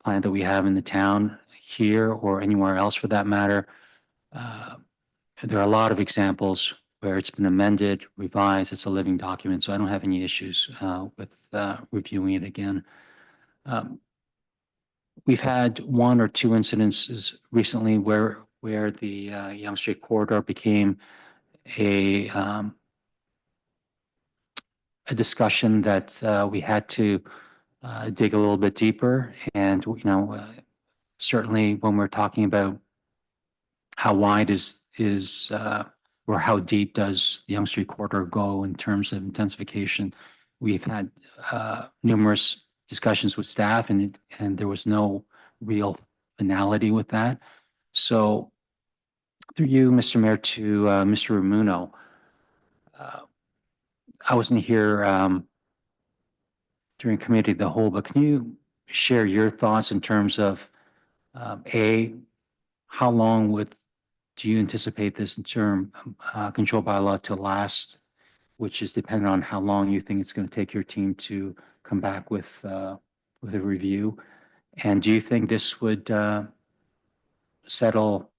plan that we have in the town here or anywhere else for that matter, there are a lot of examples where it's been amended, revised, it's a living document, so I don't have any issues with reviewing it again. We've had one or two incidences recently where the Yonge Street corridor became a discussion that we had to dig a little bit deeper. And, certainly when we're talking about how wide is or how deep does the Yonge Street corridor go in terms of intensification, we've had numerous discussions with staff and there was no real finality with that. So through you, Mr. Mayor, to Mr. Ramuno, I wasn't here during committee of the whole, but can you share your thoughts in terms of how long do you anticipate this interim control bylaw to last, which is dependent on how long you think it's going to take your team to come back with a review? And do you think this would settle,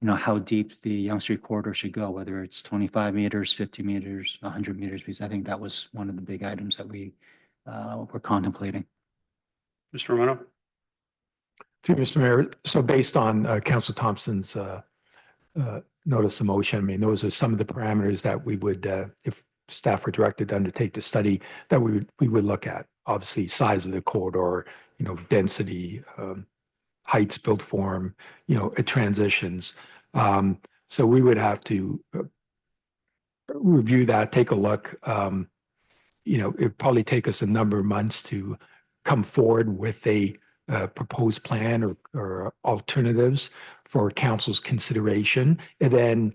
how deep the Yonge Street corridor should go, whether it's 25 meters, 50 meters, 100 meters? Because I think that was one of the big items that we were contemplating.
Mr. Romano?
To Mr. Mayor, so based on Councilor Thompson's notice of motion, I mean, those are some of the parameters that we would, if staff were directed to undertake the study, that we would look at. Obviously, size of the corridor, density, heights, built form, it transitions. So we would have to review that, take a look. It'd probably take us a number of months to come forward with a proposed plan or alternatives for council's consideration. And then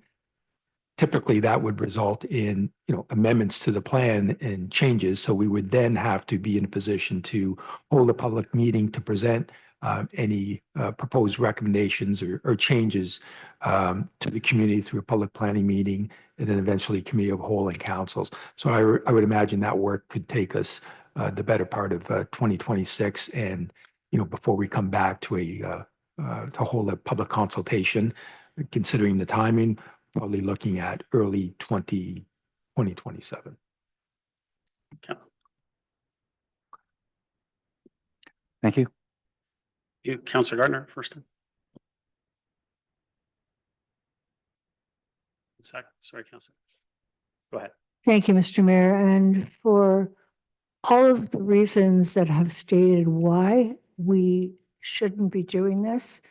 typically that would result in, amendments to the plan and changes. So we would then have to be in a position to hold a public meeting to present any proposed recommendations or changes to the community through a public planning meeting, and then eventually committee of whole and councils. So I would imagine that work could take us the better part of 2026, and before we come back to to hold a public consultation, considering the timing, probably looking at early 2027.
Okay.
Thank you.
Councillor Gardner, first time. Sorry, Councillor. Go ahead.
Thank you, Mr. Mayor. And for all of the reasons that have stated why we shouldn't be doing this,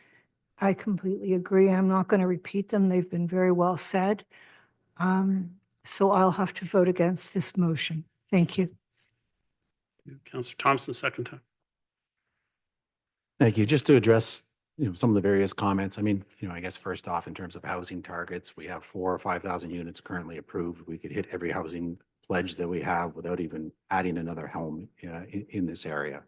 I completely agree. I'm not going to repeat them. They've been very well said. So I'll have to vote against this motion. Thank you.
Councillor Thompson, second time.
Thank you. Just to address, some of the various comments. I mean, I guess first off, in terms of housing targets, we have 4,000 or 5,000 units currently approved. We could hit every housing pledge that we have without even adding another home in this area.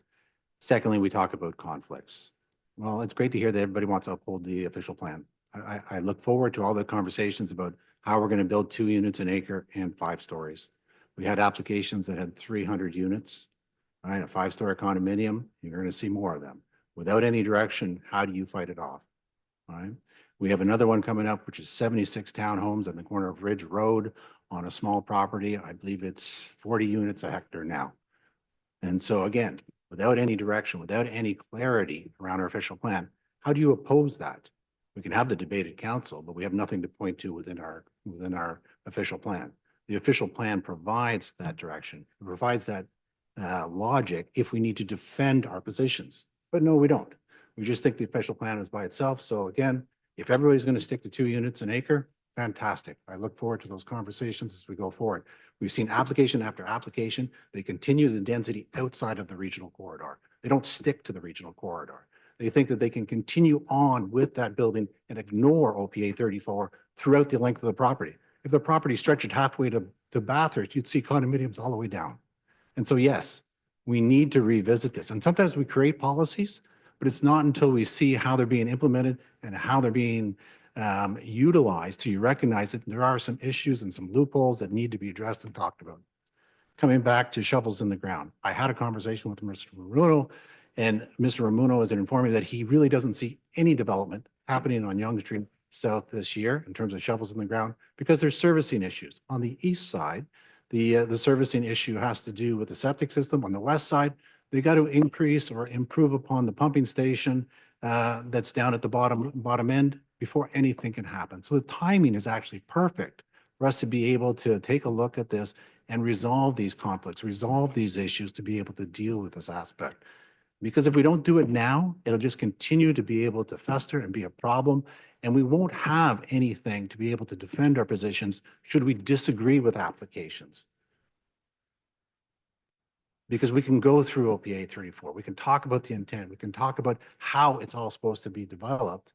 Secondly, we talk about conflicts. Well, it's great to hear that everybody wants to uphold the official plan. I look forward to all the conversations about how we're going to build 2 units an acre and 5 stories. We had applications that had 300 units, right? A 5-story condominium, you're going to see more of them. Without any direction, how do you fight it off? All right. We have another one coming up, which is 76 townhomes on the corner of Ridge Road on a small property. I believe it's 40 units a hectare now. And so again, without any direction, without any clarity around our official plan, how do you oppose that? We can have the debate at council, but we have nothing to point to within our official plan. The official plan provides that direction. It provides that logic if we need to defend our positions. But no, we don't. We just think the official plan is by itself. So again, if everybody's going to stick to 2 units an acre, fantastic. I look forward to those conversations as we go forward. We've seen application after application. They continue the density outside of the regional corridor. They don't stick to the regional corridor. They think that they can continue on with that building and ignore OPA 34 throughout the length of the property. If the property stretched halfway to Bathurst, you'd see condominiums all the way down. And so, yes, we need to revisit this. And sometimes we create policies, but it's not until we see how they're being implemented and how they're being utilized till you recognize that there are some issues and some loopholes that need to be addressed and talked about. Coming back to shovels in the ground, I had a conversation with Mr. Ramuno, and Mr. Ramuno has informed me that he really doesn't see any development happening on Yonge Street South this year in terms of shovels in the ground because there's servicing issues. On the east side, the servicing issue has to do with the septic system. On the west side, they got to increase or improve upon the pumping station that's down at the bottom end before anything can happen. So the timing is actually perfect for us to be able to take a look at this and resolve these conflicts, resolve these issues to be able to deal with this aspect. Because if we don't do it now, it'll just continue to be able to fester and be a problem. And we won't have anything to be able to defend our positions should we disagree with applications. because we can go through OPA 34. We can talk about the intent. We can talk about how it's all supposed to be developed,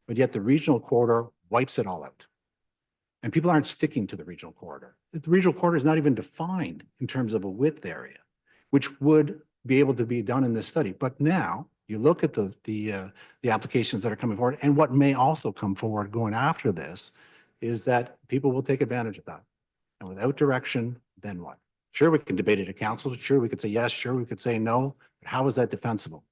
but yet the regional corridor wipes it all out. And people aren't sticking to the regional corridor. The regional corridor is not even defined in terms of a width area, which would be able to be done in this study. But now you look at the applications that are coming forward, and what may also come forward going after this is that people will take advantage of that. And without direction, then what? Sure, we can debate it at council. Sure, we could say yes. Sure, we could say no. But how is that defensible?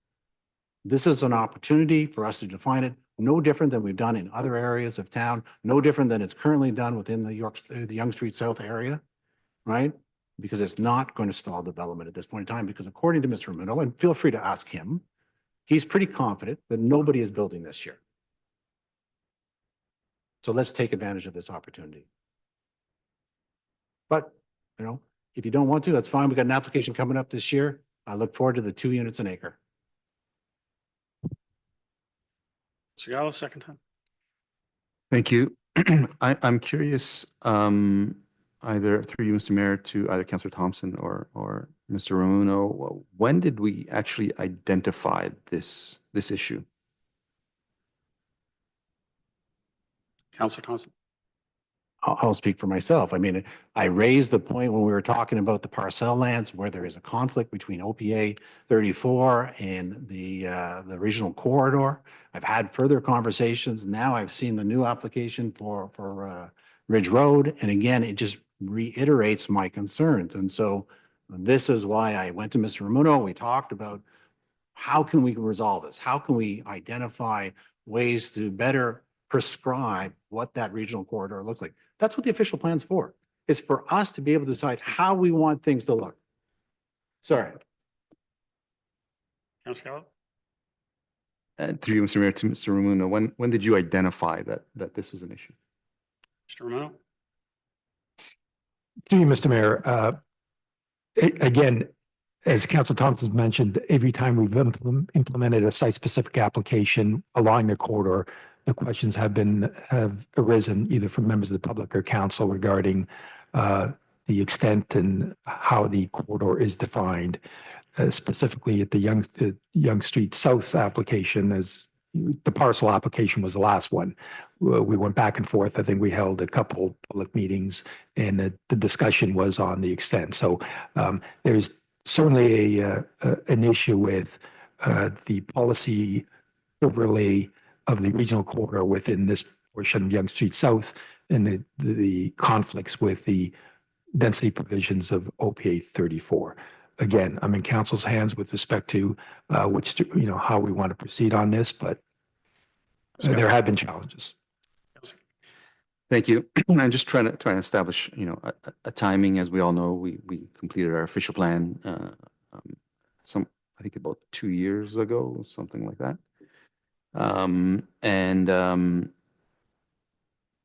This is an opportunity for us to define it, no different than we've done in other areas of town, no different than it's currently done within the Yonge Street South area, right? Because it's not going to stall development at this point in time, because according to Mr. Ramuno, and feel free to ask him, he's pretty confident that nobody is building this year. So let's take advantage of this opportunity. But, you know, if you don't want to, that's fine. We got an application coming up this year. I look forward to the 2 units an acre.
Mr. Gallo, second time.
Thank you. I'm curious, either through you, Mr. Mayor, to either Councillor Thompson or Mr. Ramuno, when did we actually identify this issue?
Councillor Thompson.
I'll speak for myself. I mean, I raised the point when we were talking about the parcel lands where there is a conflict between OPA 34 and the regional corridor. I've had further conversations. Now I've seen the new application for Ridge Road. And again, it just reiterates my concerns. And so this is why I went to Mr. Ramuno. We talked about how can we resolve this? How can we identify ways to better prescribe what that regional corridor looks like? That's what the official plan's for. It's for us to be able to decide how we want things to look. Sorry.
Councillor Gallo.
Through you, Mr. Mayor, to Mr. Ramuno, when did you identify that this was an issue?
Mr. Ramuno.
Through you, Mr. Mayor, again, as Councilor Thompson mentioned, every time we've implemented a site-specific application along the corridor, the questions have arisen either from members of the public or council regarding the extent and how the corridor is defined. Specifically at the Yonge Street South application, as the parcel application was the last one. We went back and forth. I think we held a couple public meetings, and the discussion was on the extent. So there's certainly an issue with the policy overlay of the regional corridor within this portion of Yonge Street South, and the conflicts with the density provisions of OPA 34. Again, I'm in council's hands with respect to how we want to proceed on this, but there have been challenges.
Thank you. I'm just trying to establish, a timing. As we all know, we completed our official plan, I think about 2 years ago, something like that.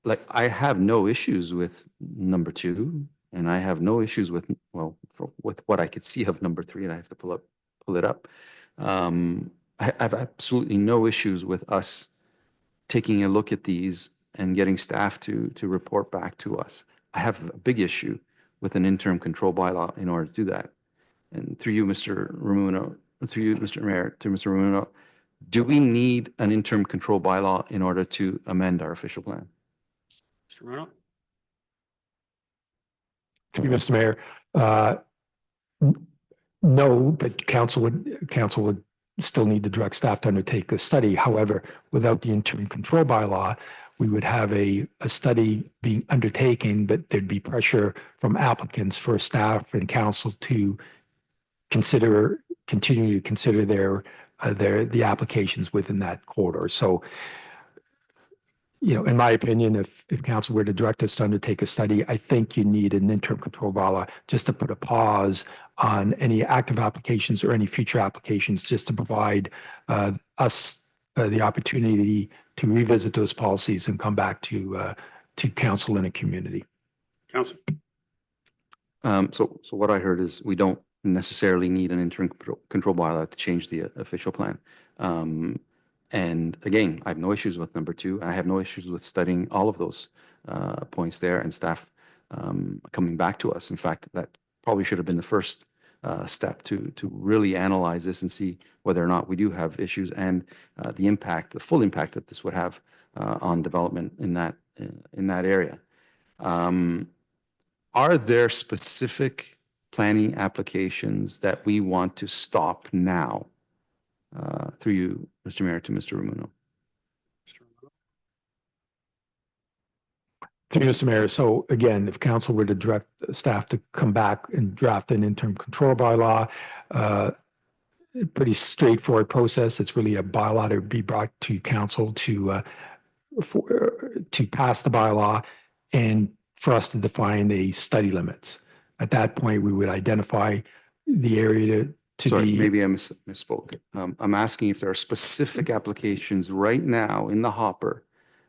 Like, I have no issues with number 2, and I have no issues with what I could see of number 3, and I have to pull it up. I have absolutely no issues with us taking a look at these and getting staff to report back to us. I have a big issue with an interim control bylaw in order to do that. And through you, Mr. Ramuno, through you, Mr. Mayor, to Mr. Ramuno, do we need an interim control bylaw in order to amend our official plan?
Mr. Ramuno.
To you, Mr. Mayor, no, but council would still need to direct staff to undertake a study. However, without the interim control bylaw, we would have a study being undertaken, but there'd be pressure from applicants for staff and council to continue to consider the applications within that corridor. So, in my opinion, if council were to direct us to undertake a study, I think you need an interim control bylaw just to put a pause on any active applications or any future applications, just to provide us the opportunity to revisit those policies and come back to council and a community.
Councillor.
So what I heard is we don't necessarily need an interim control bylaw to change the official plan. And again, I have no issues with number 2. I have no issues with studying all of those points there and staff coming back to us. In fact, that probably should have been the first step to really analyze this and see whether or not we do have issues and the impact, the full impact that this would have on development in that area. Are there specific planning applications that we want to stop now? Through you, Mr. Mayor, to Mr. Ramuno.
Through you, Mr. Mayor. So again, if council were to direct staff to come back and draft an interim control bylaw, pretty straightforward process. It's really a bylaw that would be brought to council to pass the bylaw and for us to define the study limits. At that point, we would identify the area to
Sorry,
be.
maybe I misspoke. I'm asking if there are specific applications right now in the hopper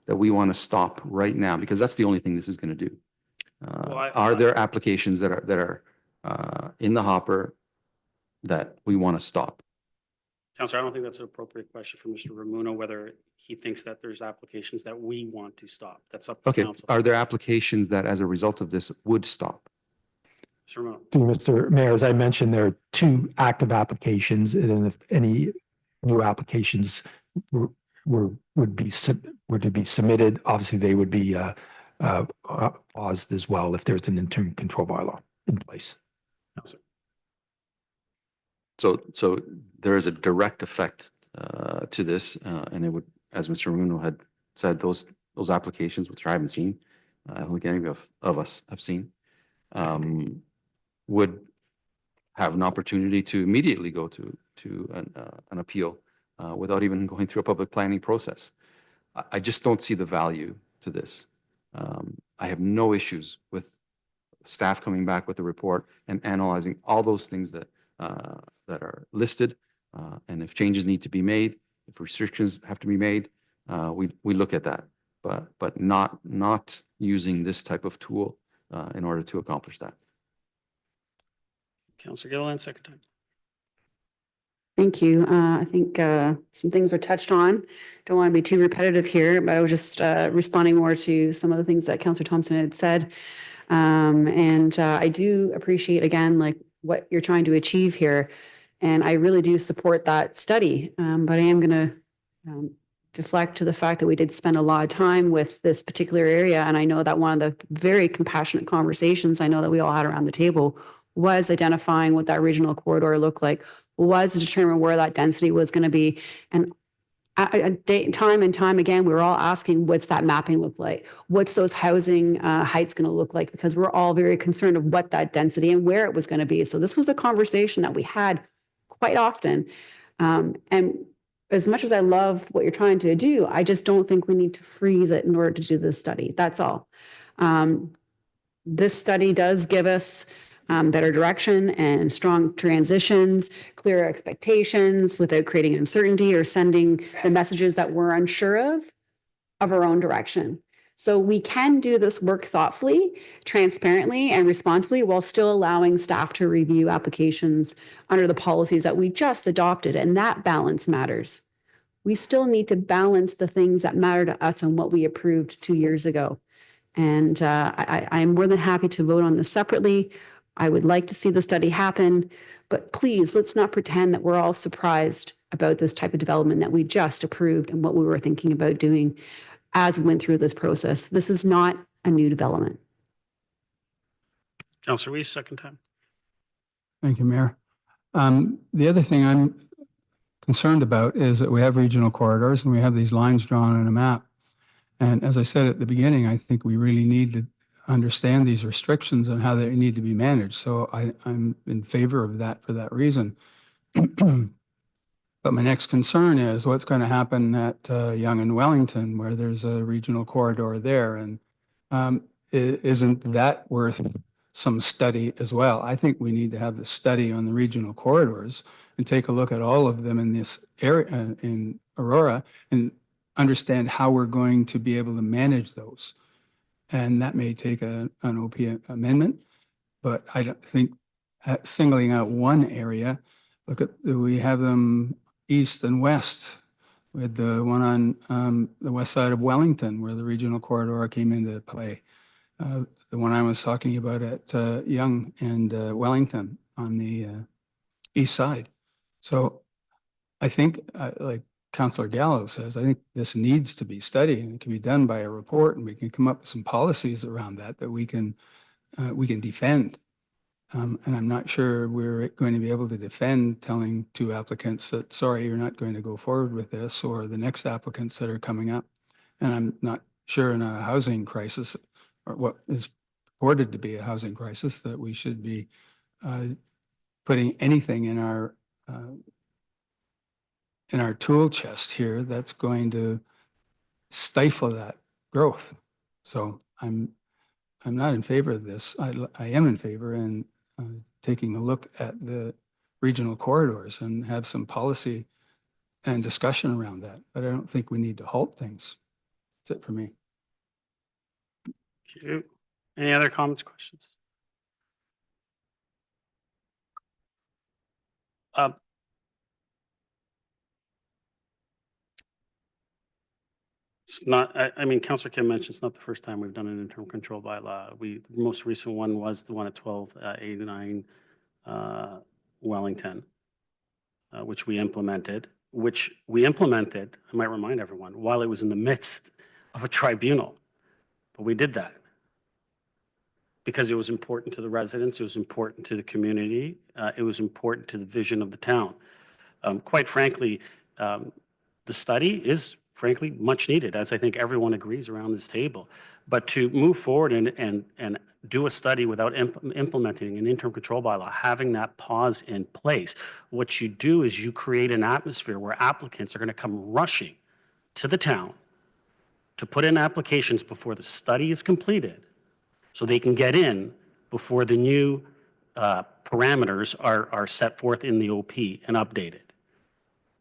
that we want to stop right now, because that's the only thing this is going to do. Are there applications that are in the hopper that we want to stop?
Councillor, I don't think that's an appropriate question for Mr. Ramuno, whether he thinks that there's applications that we want to stop. That's up to
Okay.
council.
Are there applications that as a result of this would stop?
Mr. Ramuno.
Through Mr. Mayor, as I mentioned, there are 2 active applications, and then if any new applications were to be submitted, obviously they would be paused as well if there's an interim control bylaw in place.
Councillor.
So there is a direct effect to this, and it would, as Mr. Ramuno had said, those applications, which I haven't seen, I don't think any of us have seen, would have an opportunity to immediately go to an appeal without even going through a public planning process. I just don't see the value to this. I have no issues with staff coming back with a report and analyzing all those things that are listed. And if changes need to be made, if restrictions have to be made, we look at that, but not using this type of tool in order to accomplish that.
Councillor Gilliland, second time.
Thank you. I think some things were touched on. Don't want to be too repetitive here, but I was just responding more to some of the things that Councillor Thompson had said. And I do appreciate, again, like what you're trying to achieve here. And I really do support that study. But I am going to deflect to the fact that we did spend a lot of time with this particular area. And I know that one of the very compassionate conversations I know that we all had around the table was identifying what that regional corridor looked like, was to determine where that density was going to be. And time and time again, we were all asking, what's that mapping look like? What's those housing heights going to look like? Because we're all very concerned of what that density and where it was going to be. So this was a conversation that we had quite often. And as much as I love what you're trying to do, I just don't think we need to freeze it in order to do this study. That's all. This study does give us better direction and strong transitions, clearer expectations without creating uncertainty or sending the messages that we're unsure of our own direction. So we can do this work thoughtfully, transparently, and responsibly while still allowing staff to review applications under the policies that we just adopted. And that balance matters. We still need to balance the things that matter to us and what we approved 2 years ago. And I'm more than happy to vote on this separately. I would like to see the study happen, but please, let's not pretend that we're all surprised about this type of development that we just approved and what we were thinking about doing as we went through this process. This is not a new development.
Councillor Weiss, second time.
Thank you, Mayor. The other thing I'm concerned about is that we have regional corridors and we have these lines drawn on a map. And as I said at the beginning, I think we really need to understand these restrictions and how they need to be managed. So I'm in favor of that for that reason. But my next concern is what's going to happen at Yonge and Wellington, where there's a regional corridor there. And isn't that worth some study as well? I think we need to have the study on the regional corridors and take a look at all of them in this area in Aurora and understand how we're going to be able to manage those. And that may take an OP amendment, but I don't think singling out one area, we have them east and west, with the one on the west side of Wellington where the regional corridor came into play. The one I was talking about at Yonge and Wellington. on the east side. So I think, like Councillor Gallo says, I think this needs to be studied, and it can be done by a report, and we can come up with some policies around that we can defend. And I'm not sure we're going to be able to defend telling two applicants that, sorry, you're not going to go forward with this, or the next applicants that are coming up. And I'm not sure in a housing crisis, or what is purported to be a housing crisis, that we should be putting anything in our tool chest here that's going to stifle that growth. So I'm not in favor of this. I am in favor in taking a look at the regional corridors and have some policy and discussion around that. But I don't think we need to halt things. That's it for me.
Thank you. Any other comments, questions? It's not, I mean, Councillor Kim mentioned it's not the first time we've done an interim control bylaw. The most recent one was the one at 1289 Wellington, which we implemented, I might remind everyone, while it was in the midst of a tribunal. But we did that because it was important to the residents, it was important to the community, it was important to the vision of the town. Quite frankly, the study is frankly much needed, as I think everyone agrees around this table. But to move forward and do a study without implementing an interim control bylaw, having that pause in place, what you do is you create an atmosphere where applicants are going to come rushing to the town to put in applications before the study is completed, so they can get in before the new parameters are set forth in the OP and updated.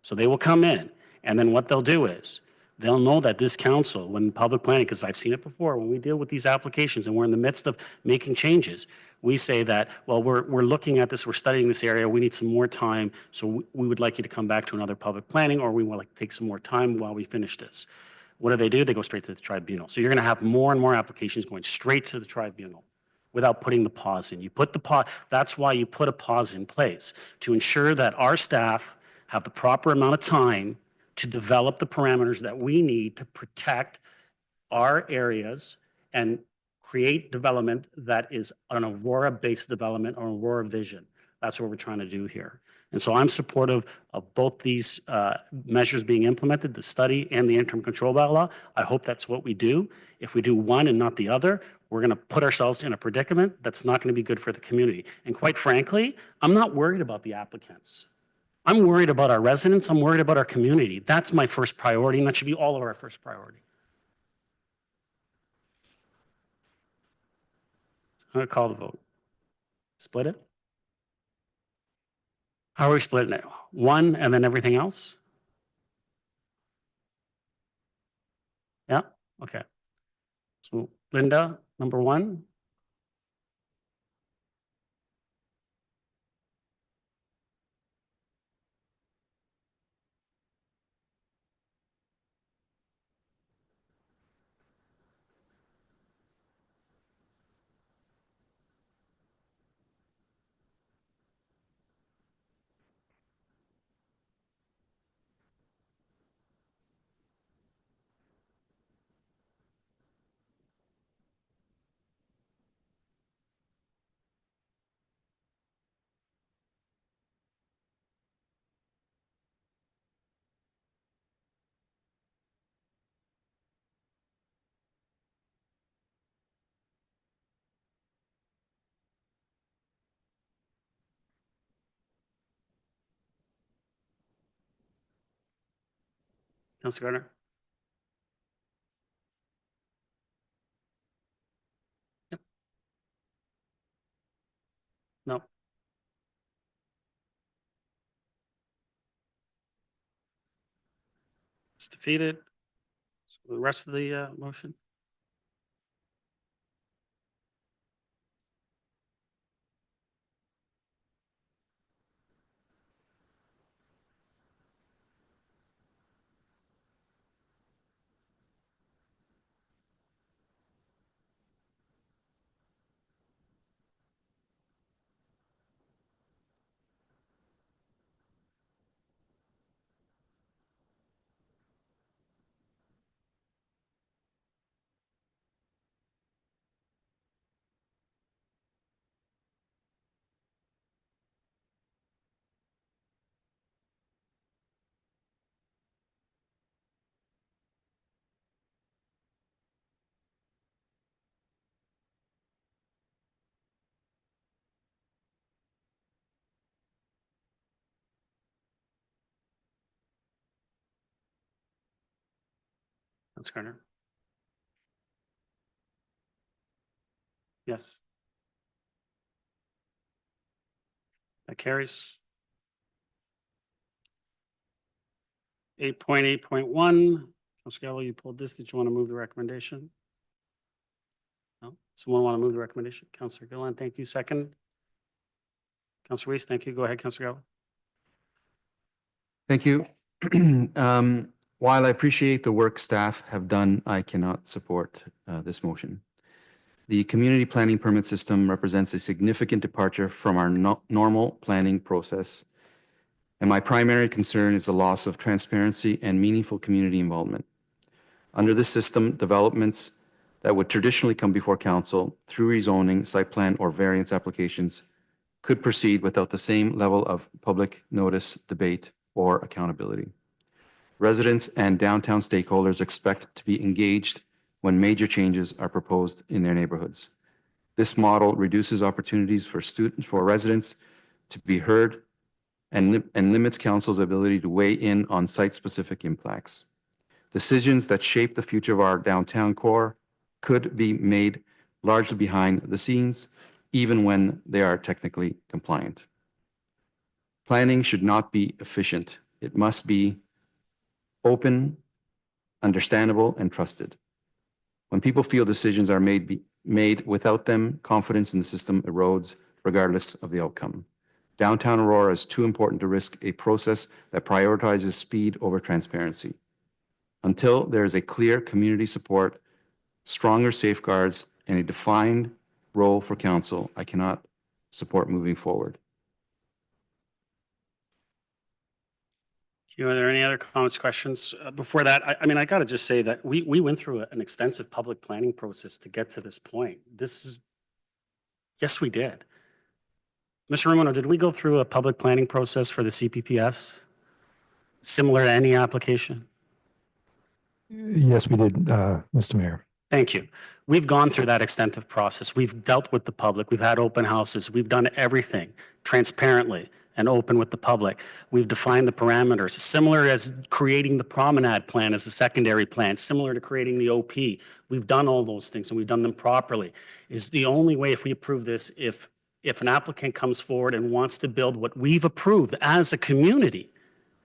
So they will come in, and then what they'll do is they'll know that this council, when public planning, because I've seen it before, when we deal with these applications and we're in the midst of making changes, we say that, well, we're looking at this, we're studying this area, we need some more time, so we would like you to come back to another public planning, or we want to take some more time while we finish this. What do? They go straight to the tribunal. So you're going to have more and more applications going straight to the tribunal without putting the pause in. You put the pause, that's why you put a pause in place, to ensure that our staff have the proper amount of time to develop the parameters that we need to protect our areas and create development that is an Aurora-based development or Aurora vision. That's what we're trying to do here. And so I'm supportive of both these measures being implemented, the study and the interim control bylaw. I hope that's what we do. If we do one and not the other, we're going to put ourselves in a predicament that's not going to be good for the community. And quite frankly, I'm not worried about the applicants. I'm worried about our residents. I'm worried about our community. That's my first priority, and that should be all of our first priority. I'm going to call the vote. Split it? How are we splitting it? One and then everything else? Yeah? Okay. So Linda, number one. Councillor Gardner? Yep. No. It's defeated. So the rest of the motion? Councillor Gardner. Yes. That carries. 8.8.1, Councillor Gallo, you pulled this. Did you want to move the recommendation? No? Someone want to move the recommendation? Councillor Gillen, thank you. Second. Councillor Weiss, thank you. Go ahead, Councillor Gallo.
Thank you. While I appreciate the work staff have done, I cannot support this motion. The community planning permit system represents a significant departure from our normal planning process, and my primary concern is the loss of transparency and meaningful community involvement. Under this system, developments that would traditionally come before council through rezoning, site plan, or variance applications could proceed without the same level of public notice, debate, or accountability. Residents and downtown stakeholders expect to be engaged when major changes are proposed in their neighborhoods. This model reduces opportunities for residents to be heard and limits council's ability to weigh in on site-specific impacts. Decisions that shape the future of our downtown core could be made largely behind the scenes, even when they are technically compliant. Planning should not be efficient. It must be open, understandable, and trusted. When people feel decisions are made without them, confidence in the system erodes regardless of the outcome. Downtown Aurora is too important to risk a process that prioritizes speed over transparency. Until there is a clear community support, stronger safeguards, and a defined role for council, I cannot support moving forward.
Are there any other comments, questions? Before that, I mean, I got to just say that we went through an extensive public planning process to get to this point. Yes, we did. Mr. Romano, did we go through a public planning process for the CPPS? Similar to any application?
Yes, we did, Mr. Mayor.
Thank you. We've gone through that extensive process. We've dealt with the public. We've had open houses. We've done everything transparently and open with the public. We've defined the parameters, similar as creating the promenade plan as a secondary plan, similar to creating the OP. We've done all those things and we've done them properly. Is the only way, if we approve this, if an applicant comes forward and wants to build what we've approved as a community,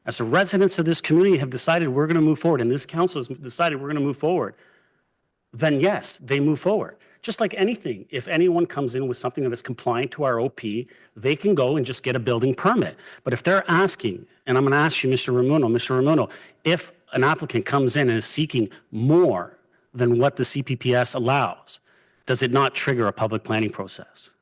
as the residents of this community have decided we're going to move forward, and this council has decided we're going to move forward, then yes, they move forward. Just like anything, if anyone comes in with something that is compliant to our OP, they can go and just get a building permit. But if they're asking, and I'm going to ask you, Mr. Ramuno, if an applicant comes in and is seeking more than what the CPPS allows, does it not trigger a public planning process?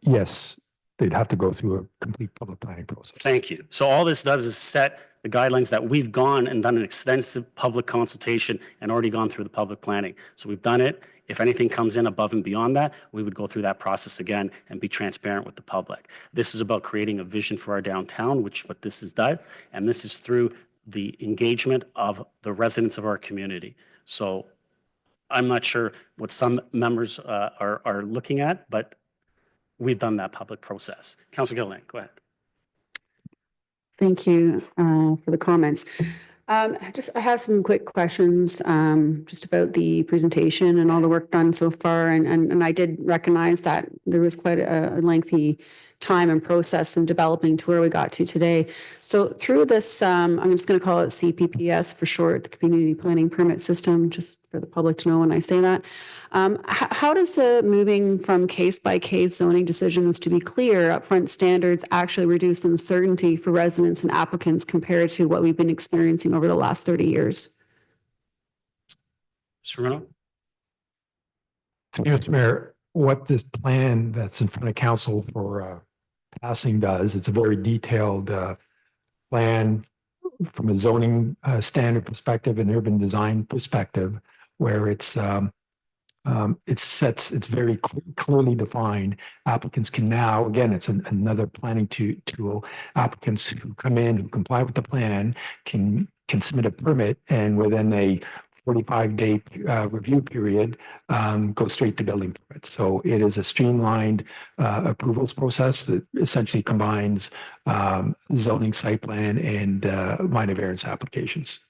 Yes, they'd have to go through a complete public planning process.
Thank you. So all this does is set the guidelines that we've gone and done an extensive public consultation and already gone through the public planning. So we've done it. If anything comes in above and beyond that, we would go through that process again and be transparent with the public. This is about creating a vision for our downtown, which what this has done, and this is through the engagement of the residents of our community. So I'm not sure what some members are looking at, but we've done that public process. Councillor Gillen, go ahead.
Thank you for the comments. I have some quick questions just about the presentation and all the work done so far. And I did recognize that there was quite a lengthy time and process in developing to where we got to today. So through this, I'm just going to call it CPPS for short, the Community Planning Permit System, just for the public to know when I say that. How does moving from case-by-case zoning decisions to be clear upfront standards actually reduce uncertainty for residents and applicants compared to what we've been experiencing over the last 30 years?
Mr. Renaud?
To me, Mr. Mayor, what this plan that's in front of council for passing does, it's a very detailed plan from a zoning standard perspective and urban design perspective, where it's very clearly defined. Applicants can now, again, it's another planning tool. Applicants who come in, who comply with the plan, can submit a permit, and within a 45-day review period, go straight to building permits. So it is a streamlined approvals process that essentially combines zoning, site plan, and minor variance applications.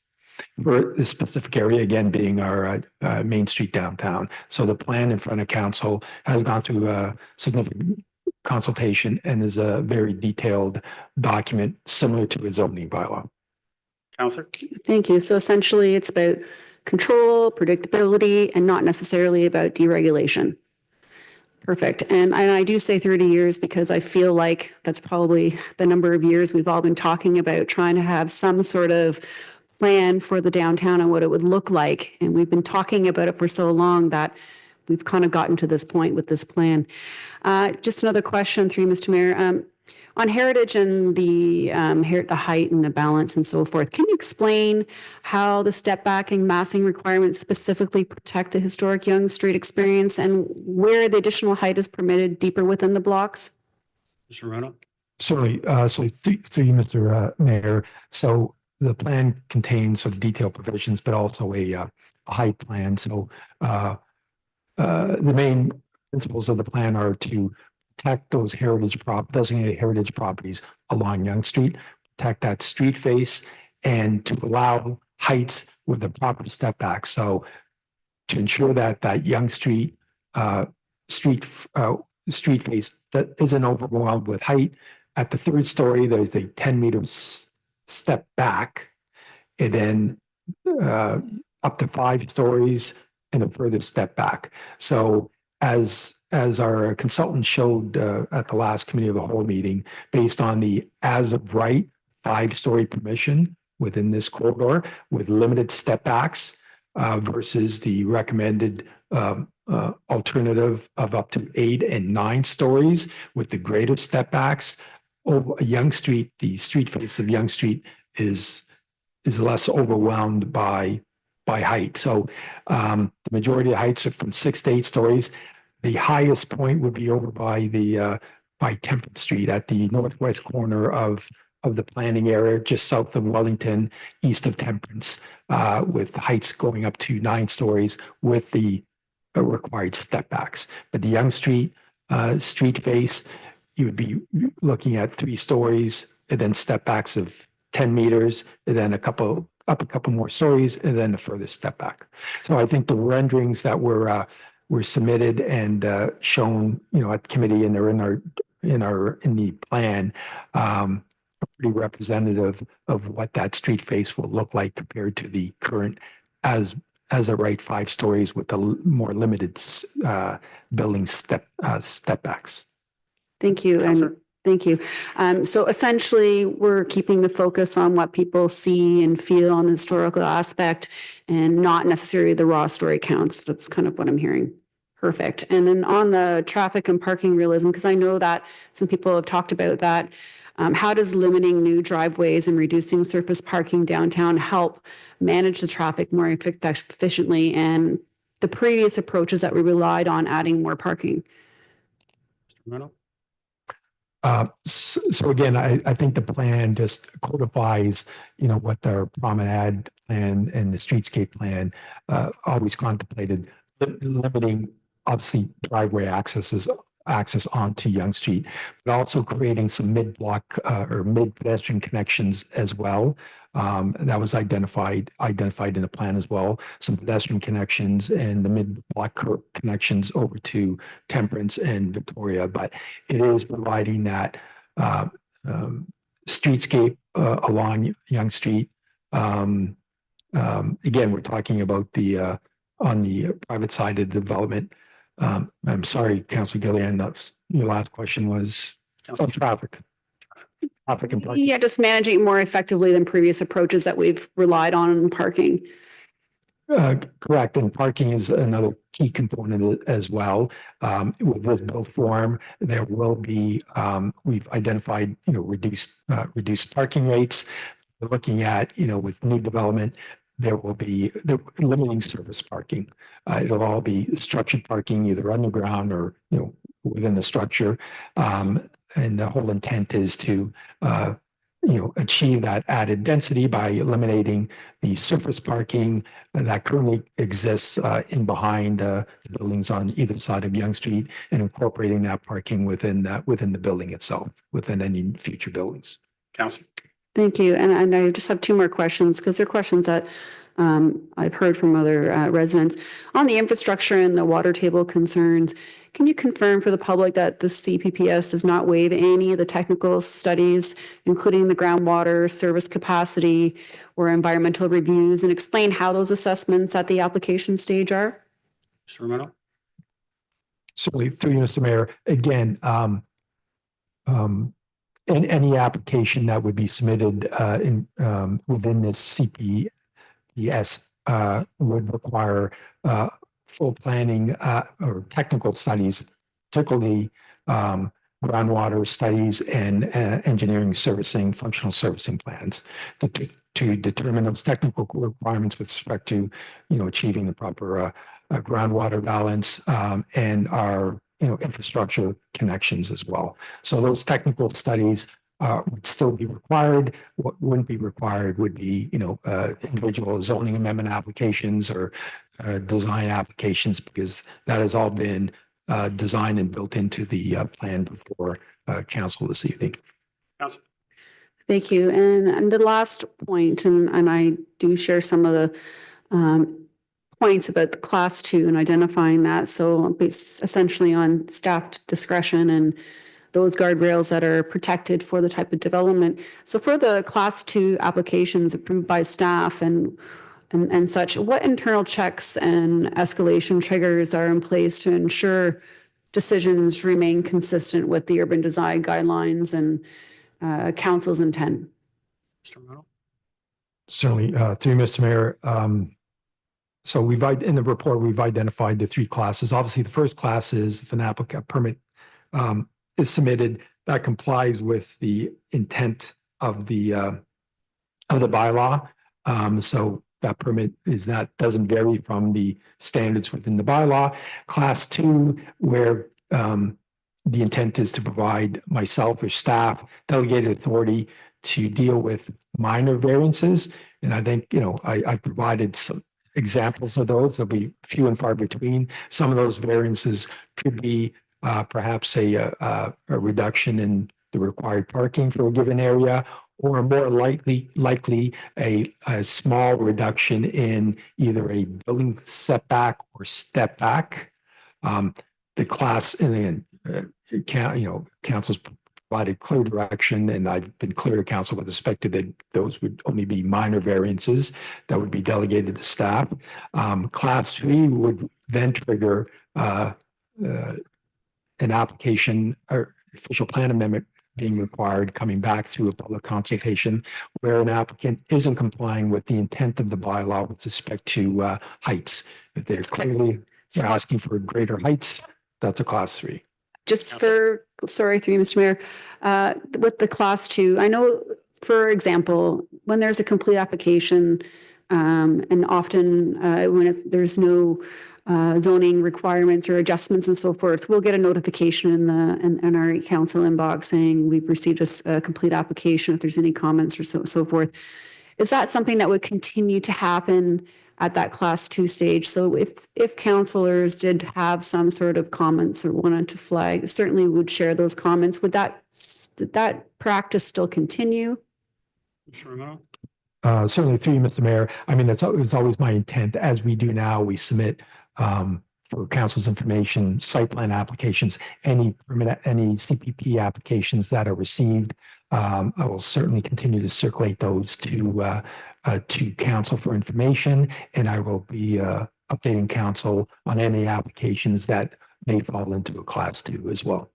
for this specific area, again, being our Main Street downtown. So the plan in front of council has gone through a significant consultation and is a very detailed document similar to a zoning bylaw.
Councillor?
Thank you. So essentially it's about control, predictability, and not necessarily about deregulation. Perfect. And I do say 30 years because I feel like that's probably the number of years we've all been talking about trying to have some sort of plan for the downtown and what it would look like. And we've been talking about it for so long that we've kind of gotten to this point with this plan. Just another question through Mr. Mayor. On heritage and the height and the balance and so forth, can you explain how the step back and massing requirements specifically protect the historic Yonge Street experience and where the additional height is permitted deeper within the blocks?
Mr. Rono?
Certainly. So through you, Mr. Mayor. So the plan contains some detailed provisions, but also a height plan. So the main principles of the plan are to protect those designated heritage properties along Yonge Street, protect that street face, and to allow heights with the proper step back. So to ensure that that Yonge Street street face that isn't overwhelmed with height. At the third story, there's a 10-meter step back, and then up to 5 stories and a further step back. So as our consultant showed at the last committee of the whole meeting, based on the as of right 5-story permission within this corridor with limited step backs versus the recommended alternative of up to 8 and 9 stories with the greater step backs. Over Yonge Street, the street face of Yonge Street is less overwhelmed by height. So the majority of heights are from 6 to 8 stories. The highest point would be over by Temperance Street at the northwest corner of the planning area, just south of Wellington, east of Temperance, with heights going up to 9 stories with the required step backs. But the Yonge Street street face, you would be looking at 3 stories and then step backs of 10 meters, and then a couple more stories, and then a further step back. So I think the renderings that were submitted and shown, at the committee, and they're in the plan, are pretty representative of what that street face will look like compared to the current as a right 5 stories with the more limited building step backs.
Thank you. And thank you. So essentially, we're keeping the focus on what people see and feel on the historical aspect and not necessarily the raw story counts. That's kind of what I'm hearing. Perfect. And then on the traffic and parking realism, because I know that some people have talked about that, how does limiting new driveways and reducing surface parking downtown help manage the traffic more efficiently and the previous approaches that we relied on adding more parking?
So again, I think the plan just codifies, what the promenade plan and the streetscape plan always contemplated, limiting obviously driveway access onto Yonge Street, but also creating some mid-block or mid-pedestrian connections as well. That was identified in the plan as well. Some pedestrian connections and the mid-block connections over to Temperance and Victoria, but it is providing that streetscape along Yonge Street. Again, we're talking about the on the private side of the development. I'm sorry, Councillor Gillian, your last question was traffic. Traffic and parking.
Yeah, just managing it more effectively than previous approaches that we've relied on in parking.
Correct. And parking is another key component as well. With this build form, there will be, we've identified, reduced parking rates. We're looking at, with new development, there will be limiting surface parking. It'll all be structured parking, either underground or, within the structure. And the whole intent is to, achieve that added density by eliminating the surface parking that currently exists in behind the buildings on either side of Yonge Street and incorporating that parking within the building itself, within any future buildings.
Councillor.
Thank you. And I just have two more questions because they're questions that I've heard from other residents. On the infrastructure and the water table concerns, can you confirm for the public that the CPPS does not waive any of the technical studies, including the groundwater service capacity or environmental reviews, and explain how those assessments at the application stage are?
Mr. Romero?
Certainly, through you, Mr. Mayor, again, in any application that would be submitted within this CPPS would require full planning or technical studies, particularly groundwater studies and engineering servicing, functional servicing plans to determine those technical requirements with respect to, achieving the proper groundwater balance and our, infrastructure connections as well. So those technical studies would still be required. What wouldn't be required would be, individual zoning amendment applications or design applications, because that has all been designed and built into the plan before council this evening.
Council.
Thank you. And the last point, and I do share some of the points about the class 2 and identifying that. So it's essentially on staff discretion and those guardrails that are protected for the type of development. So for the class 2 applications approved by staff and such, what internal checks and escalation triggers are in place to ensure decisions remain consistent with the urban design guidelines and council's intent?
Mr. Romero?
Certainly, through Mr. Mayor. So in the report, we've identified the 3 classes. Obviously, the first class is if an applicant permit is submitted that complies with the intent of the bylaw. So that permit doesn't vary from the standards within the bylaw. Class 2, where the intent is to provide myself or staff delegated authority to deal with minor variances. And I think, I provided some examples of those. There'll be few and far between. Some of those variances could be perhaps a reduction in the required parking for a given area, or more likely a small reduction in either a building setback or step back. The class, and then council's provided clear direction, and I've been clear to council with respect to that those would only be minor variances that would be delegated to staff. Class 3 would then trigger an application or official plan amendment being required, coming back through a public consultation where an applicant isn't complying with the intent of the bylaw with respect to heights. If they're clearly asking for greater heights, that's a class 3.
Just for, sorry, through you, Mr. Mayor, with the class 2, I know, for example, when there's a complete application, and often when there's no zoning requirements or adjustments and so forth, we'll get a notification in our council inbox saying we've received a complete application if there's any comments or so forth. Is that something that would continue to happen at that class 2 stage? So if councillors did have some sort of comments or wanted to flag, certainly would share those comments. Would that practice still continue?
Mr. Romero?
Certainly through you, Mr. Mayor. I mean, it's always my intent, as we do now, we submit for council's information, site plan applications, any CPP applications that are received. I will certainly continue to circulate those to council for information, and I will be updating council on any applications that may fall into a class 2 as well.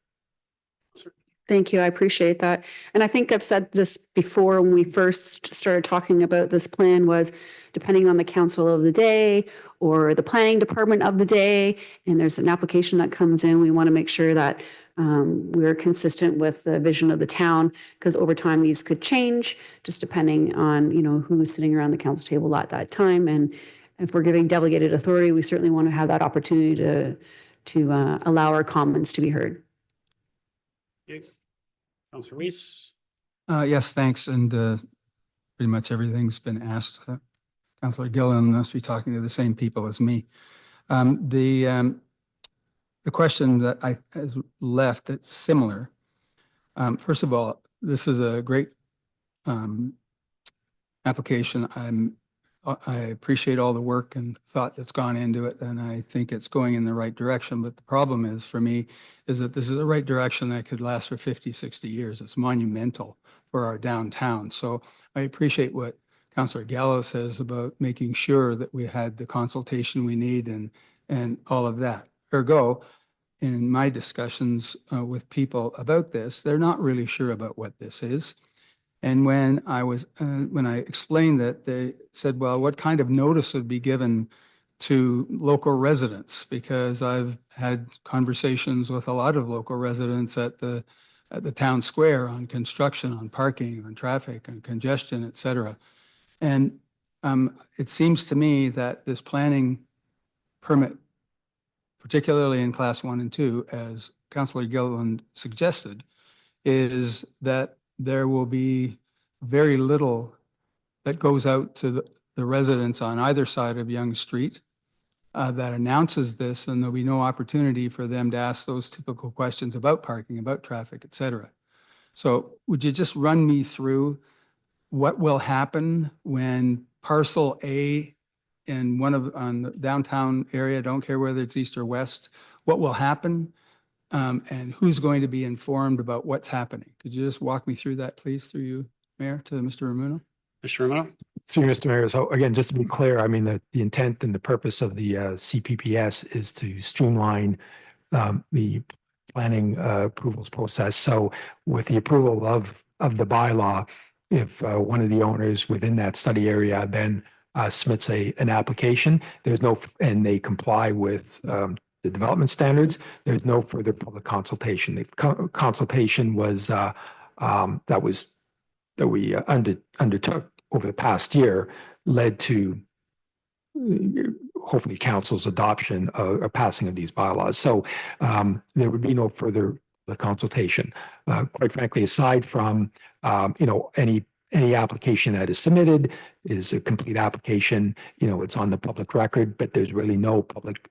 Thank you. I appreciate that. And I think I've said this before when we first started talking about this plan, was depending on the council of the day or the planning department of the day, and there's an application that comes in, we want to make sure that we're consistent with the vision of the town, because over time these could change just depending on, who's sitting around the council table at that time. And if we're giving delegated authority, we certainly want to have that opportunity to allow our comments to be heard.
Councillor Weiss?
Yes, thanks. And pretty much everything's been asked. Councillor Gillen must be talking to the same people as me. The question that has left that's similar. First of all, this is a great application. I appreciate all the work and thought that's gone into it, and I think it's going in the right direction. But the problem is, for me, is that this is the right direction that could last for 50, 60 years. It's monumental for our downtown. So I appreciate what Councillor Gallo says about making sure that we had the consultation we need and all of that. Ergo, in my discussions with people about this, they're not really sure about what this is. And when I explained that, they said, well, what kind of notice would be given to local residents? Because I've had conversations with a lot of local residents at the town square on construction, on parking, on traffic, on congestion, et cetera. And it seems to me that this planning permit, particularly in class 1 and 2, as Councillor Gilliland suggested, is that there will be very little that goes out to the residents on either side of Yonge Street that announces this, and there'll be no opportunity for them to ask those typical questions about parking, about traffic, et cetera. So would you just run me through what will happen when parcel A in on the downtown area, don't care whether it's east or west, what will happen? And who's going to be informed about what's happening? Could you just walk me through that, please, through you, Mayor, to Mr. Ramuno?
Mr. Romano?
Through you, Mr. Mayor. So again, just to be clear, I mean, the intent and the purpose of the CPPS is to streamline the planning approvals process. So with the approval of the bylaw, if one of the owners within that study area then submits an application, and they comply with the development standards, there's no further public consultation. The consultation was that we undertook over the past year led to hopefully council's adoption or passing of these bylaws. So there would be no further consultation. Quite frankly, aside from any application that is submitted is a complete application. It's on the public record, but there's really no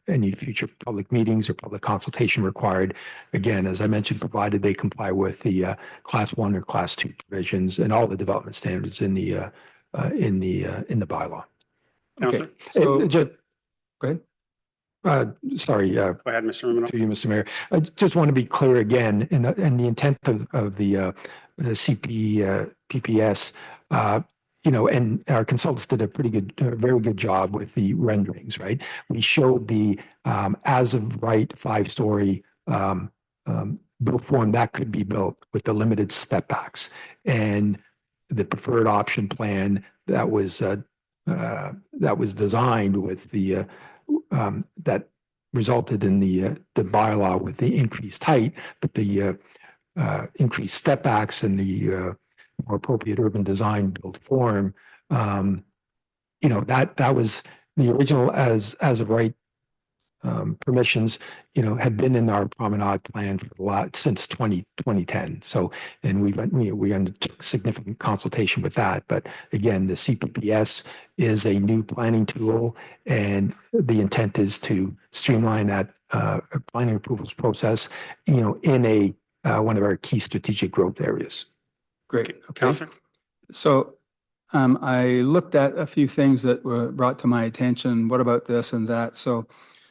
any future public meetings or public consultation required. Again, as I mentioned, provided they comply with the class 1 or class 2 provisions and all the development standards in the bylaw.
Councillor?
Okay, so
just
go ahead.
Sorry.
Go ahead, Mr. Romano.
To you, Mr. Mayor. I just want to be clear again, in the intent of the PPS, and our consultants did a very good job with the renderings, right? We showed the as of right 5-story built form that could be built with the limited step backs, and the preferred option plan that was designed with the that resulted in the bylaw with the increased height, but the increased step backs and the more appropriate urban design built form. That was the original as of right permissions, had been in our promenade plan for since 2010. So, and we undertook significant consultation with that. But again, the CPPS is a new planning tool, and the intent is to streamline that planning approvals process, in one of our key strategic growth areas.
Great. Okay.
Councillor?
So I looked at a few things that were brought to my attention. What about this and that? So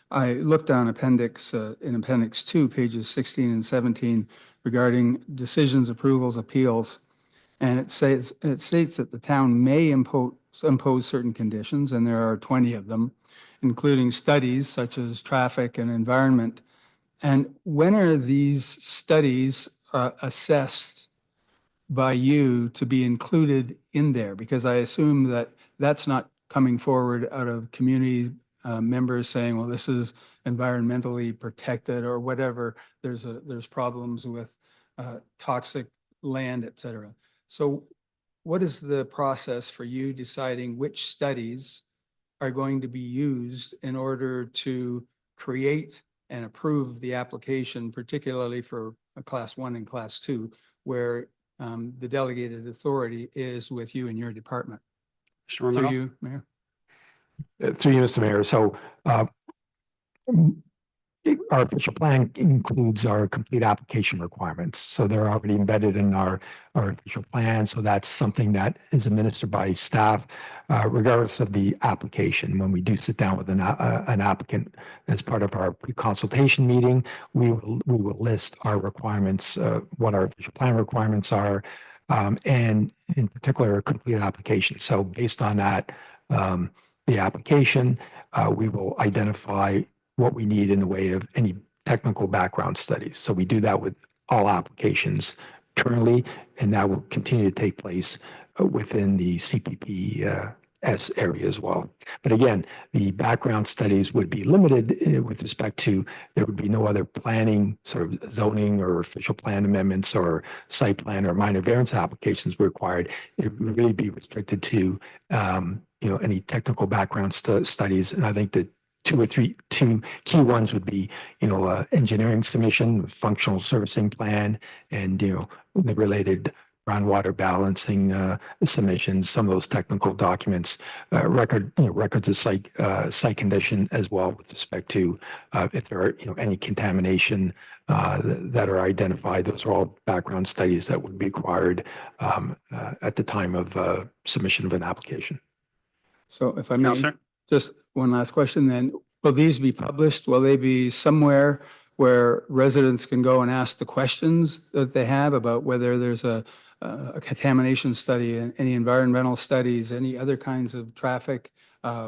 I looked on Appendix 2, pages 16 and 17, regarding decisions, approvals, appeals. And it states that the town may impose certain conditions, and there are 20 of them, including studies such as traffic and environment. And when are these studies assessed by you to be included in there? Because I assume that that's not coming forward out of community members saying, well, this is environmentally protected or whatever. There's problems with toxic land, et cetera. So what is the process for you deciding which studies are going to be used in order to create and approve the application, particularly for a class 1 and class 2, where the delegated authority is with you and your department?
Mr. Romano?
Through you, Mayor.
Through you, Mr. Mayor. So our official plan includes our complete application requirements. So they're already embedded in our official plan. So that's something that is administered by staff, regardless of the application. When we do sit down with an applicant as part of our pre-consultation meeting, we will list our requirements, what our official plan requirements are, and in particular, a complete application. So based on that, the application, we will identify what we need in the way of any technical background studies. So we do that with all applications currently, and that will continue to take place within the CPP S area as well. But again, the background studies would be limited with respect to, there would be no other planning, sort of zoning or official plan amendments or site plan or minor variance applications required. It would really be restricted to any technical background studies. And I think that two key ones would be, engineering submission, functional servicing plan, and, the related groundwater balancing submissions, some of those technical documents, records of site condition as well with respect to if there are, any contamination that are identified. Those are all background studies that would be required at the time of submission of an application.
So if I may,
Councillor?
just one last question then. Will these be published? Will they be somewhere where residents can go and ask the questions that they have about whether there's a contamination study and any environmental studies, any other kinds of traffic,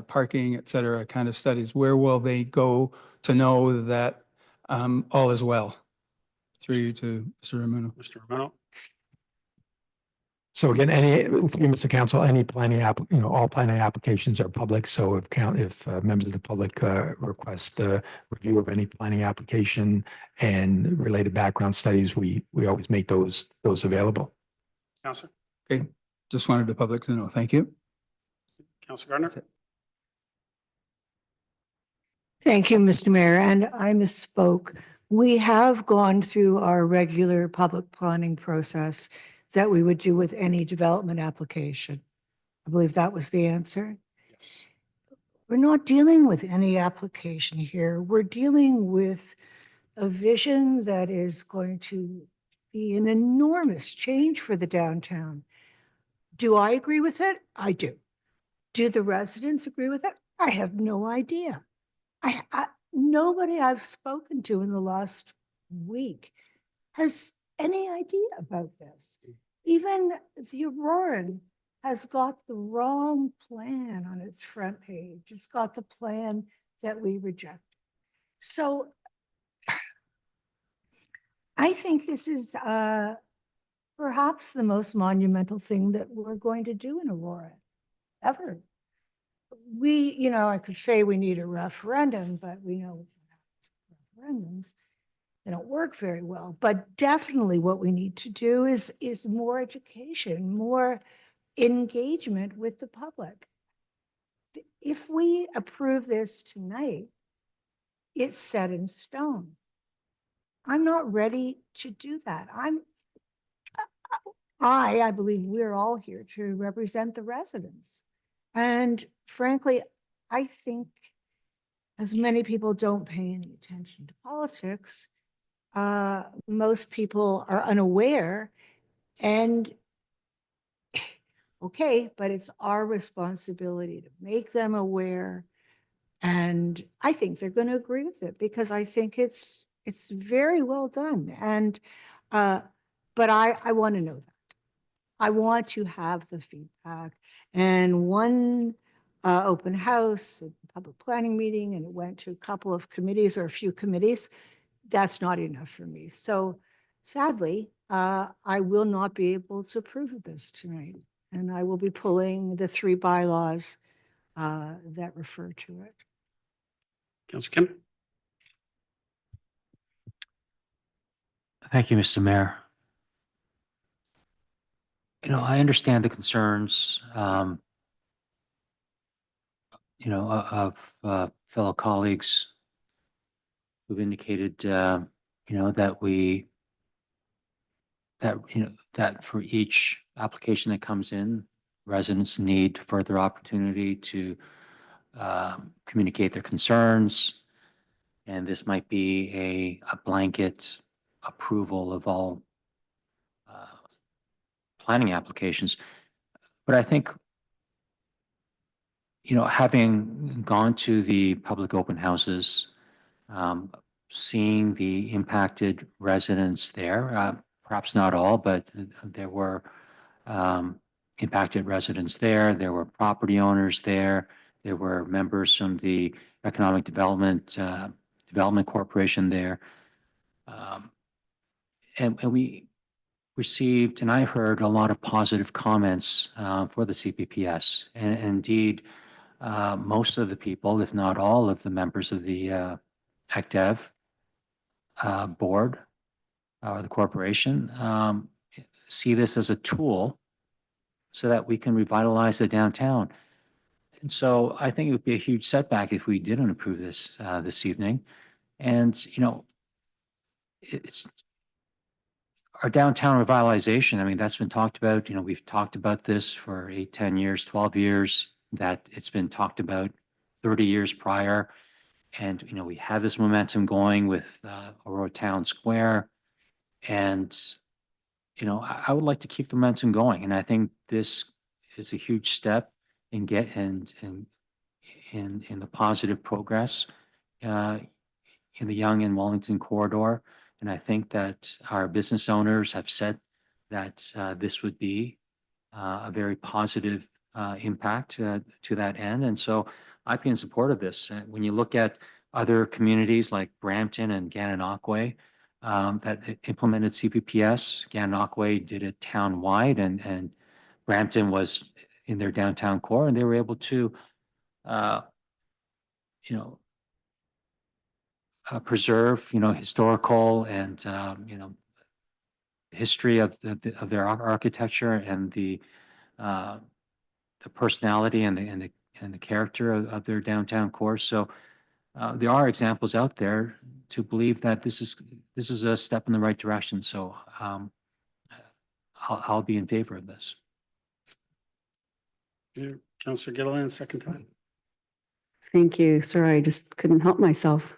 parking, et cetera, kind of studies? Where will they go to know that all is well? Through you to Mr. Ramuno.
Mr. Romano?
So again, through Mr. Council, any planning all planning applications are public. So if members of the public request a review of any planning application and related background studies, we always make those available.
Councillor?
Okay, just wanted the public to know. Thank you.
Councillor Gardner?
Thank you, Mr. Mayor, and I misspoke. We have gone through our regular public planning process that we would do with any development application. I believe that was the answer.
Yes.
We're not dealing with any application here. We're dealing with a vision that is going to be an enormous change for the downtown. Do I agree with it? I do. Do the residents agree with it? I have no idea. Nobody I've spoken to in the last week has any idea about this. Even the Auroran has got the wrong plan on its front page. It's got the plan that we rejected. So I think this is perhaps the most monumental thing that we're going to do in Aurora ever. I could say we need a referendum, but we know referendums, they don't work very well. But definitely what we need to do is more education, more engagement with the public. If we approve this tonight, it's set in stone. I'm not ready to do that. I believe we're all here to represent the residents. And frankly, I think as many people don't pay any attention to politics, most people are unaware, and okay, but it's our responsibility to make them aware. And I think they're going to agree with it because I think it's very well done. And, but I want to know that. I want to have the feedback. And one open house, a public planning meeting, and it went to a couple of committees or a few committees. That's not enough for me. So sadly, I will not be able to approve of this tonight. And I will be pulling the 3 bylaws that refer to it.
Councillor Kim?
Thank you, Mr. Mayor. I understand the concerns, of fellow colleagues who've indicated, that for each application that comes in, residents need further opportunity to communicate their concerns, And this might be a blanket approval of all planning applications. But I think, having gone to the public open houses, seeing the impacted residents there, perhaps not all, but there were impacted residents there. There were property owners there. There were members from the Economic Development Corporation there. And we received, and I heard a lot of positive comments for the CPPS. And indeed, most of the people, if not all of the members of the ECDev board or the corporation, see this as a tool so that we can revitalize the downtown. And so I think it would be a huge setback if we didn't approve this this evening. And, it's our downtown revitalization. I mean, that's been talked about. We've talked about this for 8, 10 years, 12 years, that it's been talked about 30 years prior. And, we have this momentum going with Aurora Town Square. And, I would like to keep the momentum going. And I think this is a huge step in in the positive progress in the Yonge and Wellington corridor. And I think that our business owners have said that this would be a very positive impact to that end. And so I'd be in support of this. And when you look at other communities like Brampton and Gananoque that implemented CPPS, Gananoque did it town-wide, and Brampton was in their downtown core, and they were able to, preserve, historical and, history of their architecture and the personality and the character of their downtown core. So there are examples out there to believe that this is a step in the right direction. So I'll be in favor of this.
Councillor Gilliland, second time.
Thank you. Sorry, I just couldn't help myself.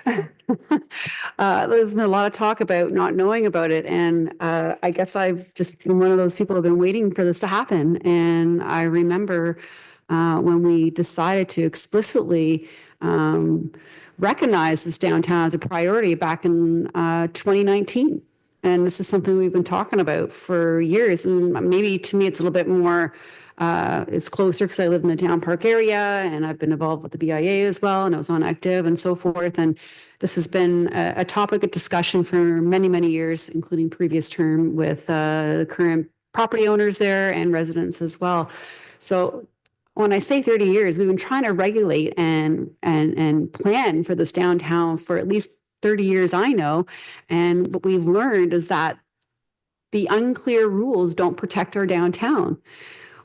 There's been a lot of talk about not knowing about it. And I guess I've just been one of those people who have been waiting for this to happen. And I remember when we decided to explicitly recognize this downtown as a priority back in 2019. And this is something we've been talking about for years. And maybe to me, it's a little bit more it's closer because I live in the town park area and I've been involved with the BIA as well. And I was on Active and so forth. And this has been a topic of discussion for many, many years, including previous term with the current property owners there and residents as well. So when I say 30 years, we've been trying to regulate and plan for this downtown for at least 30 years, I know. And what we've learned is that the unclear rules don't protect our downtown.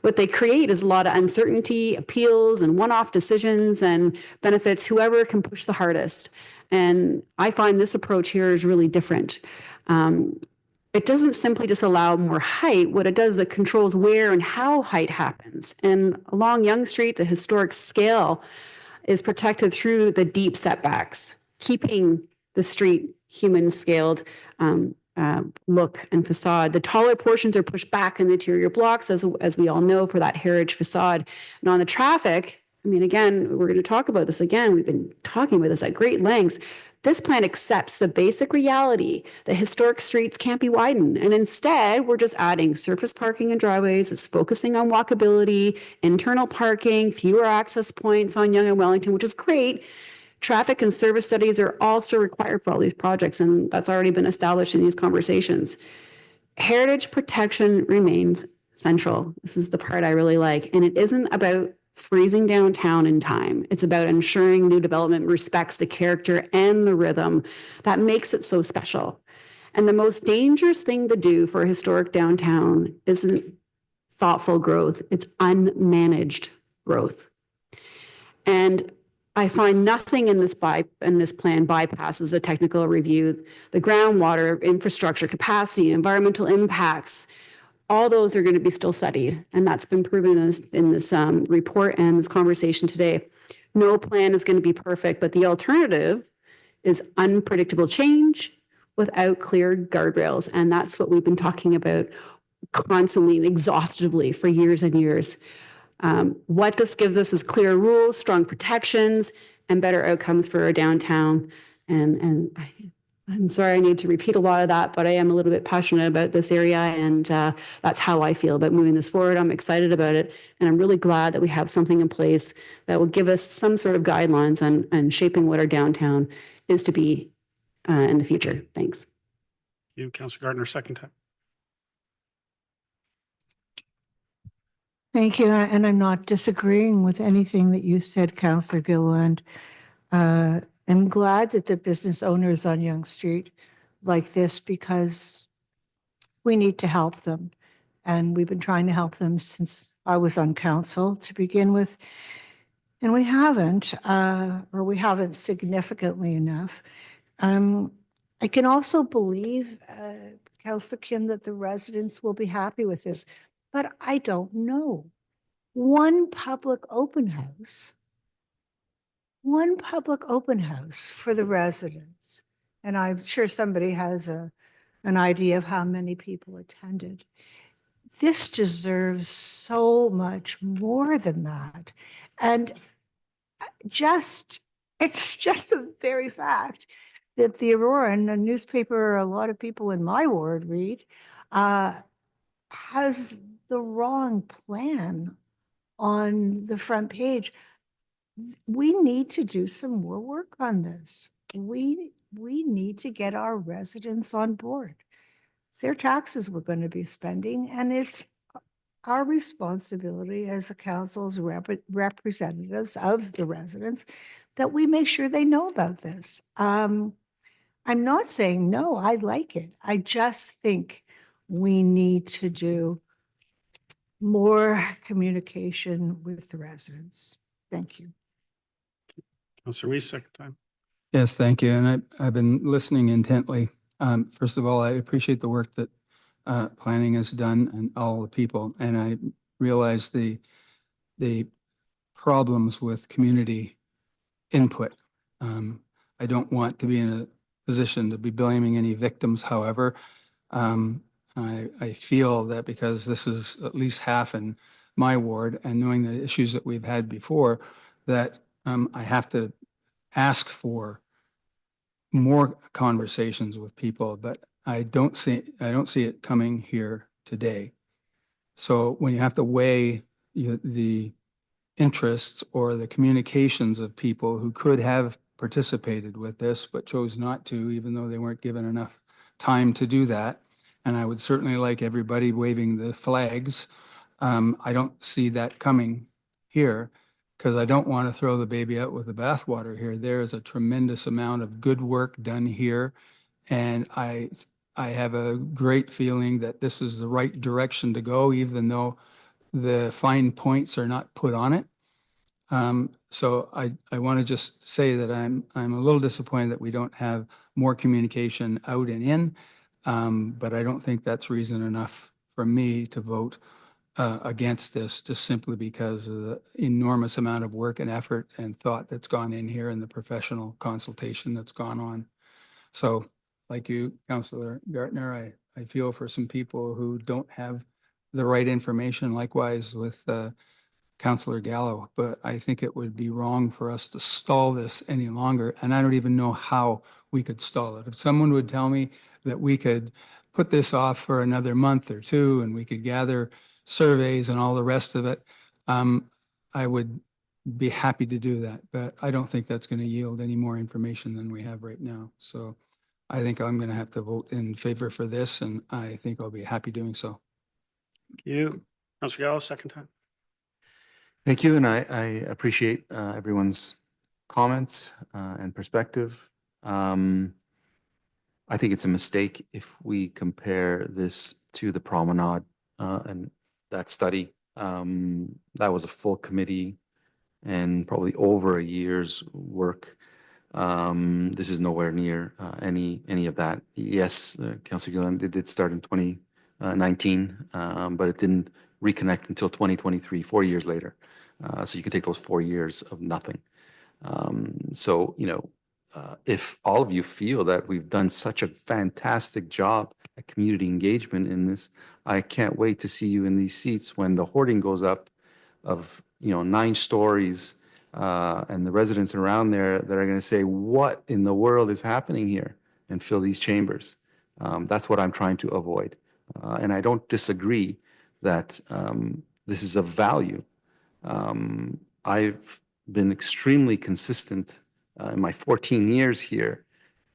What they create is a lot of uncertainty, appeals, and one-off decisions, and benefits whoever can push the hardest. And I find this approach here is really different. It doesn't simply just allow more height. What it does is it controls where and how height happens. And along Yonge Street, the historic scale is protected through the deep setbacks, keeping the street human scaled look and facade. The taller portions are pushed back in the interior blocks, as we all know, for that heritage facade. And on the traffic, I mean, again, we're going to talk about this again. We've been talking about this at great lengths. This plan accepts the basic reality that historic streets can't be widened. And instead, we're just adding surface parking and driveways. It's focusing on walkability, internal parking, fewer access points on Yonge and Wellington, which is great. Traffic and service studies are also required for all these projects, and that's already been established in these conversations. Heritage protection remains central. This is the part I really like. And it isn't about freezing downtown in time. It's about ensuring new development respects the character and the rhythm that makes it so special. And the most dangerous thing to do for a historic downtown isn't thoughtful growth. It's unmanaged growth. And I find nothing in this plan bypasses a technical review. The groundwater, infrastructure, capacity, environmental impacts, all those are going to be still studied. And that's been proven in this report and this conversation today. No plan is going to be perfect, but the alternative is unpredictable change without clear guardrails. And that's what we've been talking about constantly and exhaustively for years and years. What this gives us is clear rules, strong protections, and better outcomes for our downtown. I'm sorry I need to repeat a lot of that, but I am a little bit passionate about this area, and that's how I feel about moving this forward. I'm excited about it, and I'm really glad that we have something in place that will give us some sort of guidelines on shaping what our downtown is to be in the future. Thanks.
You, Councillor Gardner, second time.
Thank you. And I'm not disagreeing with anything that you said, Councillor Gallo. And I'm glad that the business owners on Yonge Street like this, because we need to help them. And we've been trying to help them since I was on council to begin with. And we haven't, or we haven't significantly enough. I can also believe, Councillor Kim, that the residents will be happy with this, but I don't know. One public open house for the residents. And I'm sure somebody has an idea of how many people attended. This deserves so much more than that. And it's just a very fact that the Aurora, and a newspaper a lot of people in my ward read, has the wrong plan on the front page. We need to do some more work on this. We need to get our residents on board. It's their taxes we're going to be spending, and it's our responsibility as the council's representatives of the residents that we make sure they know about this. I'm not saying no, I like it. I just think we need to do more communication with the residents. Thank you.
Councillor Weiss, second time.
Yes, thank you. And I've been listening intently. First of all, I appreciate the work that planning has done and all the people. And I realize the problems with community input. I don't want to be in a position to be blaming any victims. However, I feel that because this is at least half in my ward, and knowing the issues that we've had before, that I have to ask for more conversations with people, but I don't see it coming here today. So when you have to weigh the interests or the communications of people who could have participated with this but chose not to, even though they weren't given enough time to do that, and I would certainly like everybody waving the flags, I don't see that coming here, because I don't want to throw the baby out with the bathwater here. There is a tremendous amount of good work done here, and I have a great feeling that this is the right direction to go, even though the fine points are not put on it. So I want to just say that I'm a little disappointed that we don't have more communication out and in, but I don't think that's reason enough for me to vote against this, just simply because of the enormous amount of work and effort and thought that's gone in here and the professional consultation that's gone on. So like you, Councillor Gardner, I feel for some people who don't have the right information, likewise with Councillor Gallo, but I think it would be wrong for us to stall this any longer. And I don't even know how we could stall it. If someone would tell me that we could put this off for another month or two and we could gather surveys and all the rest of it, I would be happy to do that. But I don't think that's going to yield any more information than we have right now. So I think I'm going to have to vote in favor for this, and I think I'll be happy doing so.
Thank you. Councillor Gallo, second time.
Thank you, and I appreciate everyone's comments and perspective. I think it's a mistake if we compare this to the promenade and that study. That was a full committee and probably over a year's work. This is nowhere near any of that. Yes, Councillor Gillen, it did start in 2019, but it didn't reconnect until 2023, 4 years later. So you can take those 4 years of nothing. So, you know, if all of you feel that we've done such a fantastic job at community engagement in this, I can't wait to see you in these seats when the hoarding goes up of, 9 stories, and the residents around there that are going to say, what in the world is happening here, and fill these chambers. That's what I'm trying to avoid. And I don't disagree that this is of value. I've been extremely consistent in my 14 years here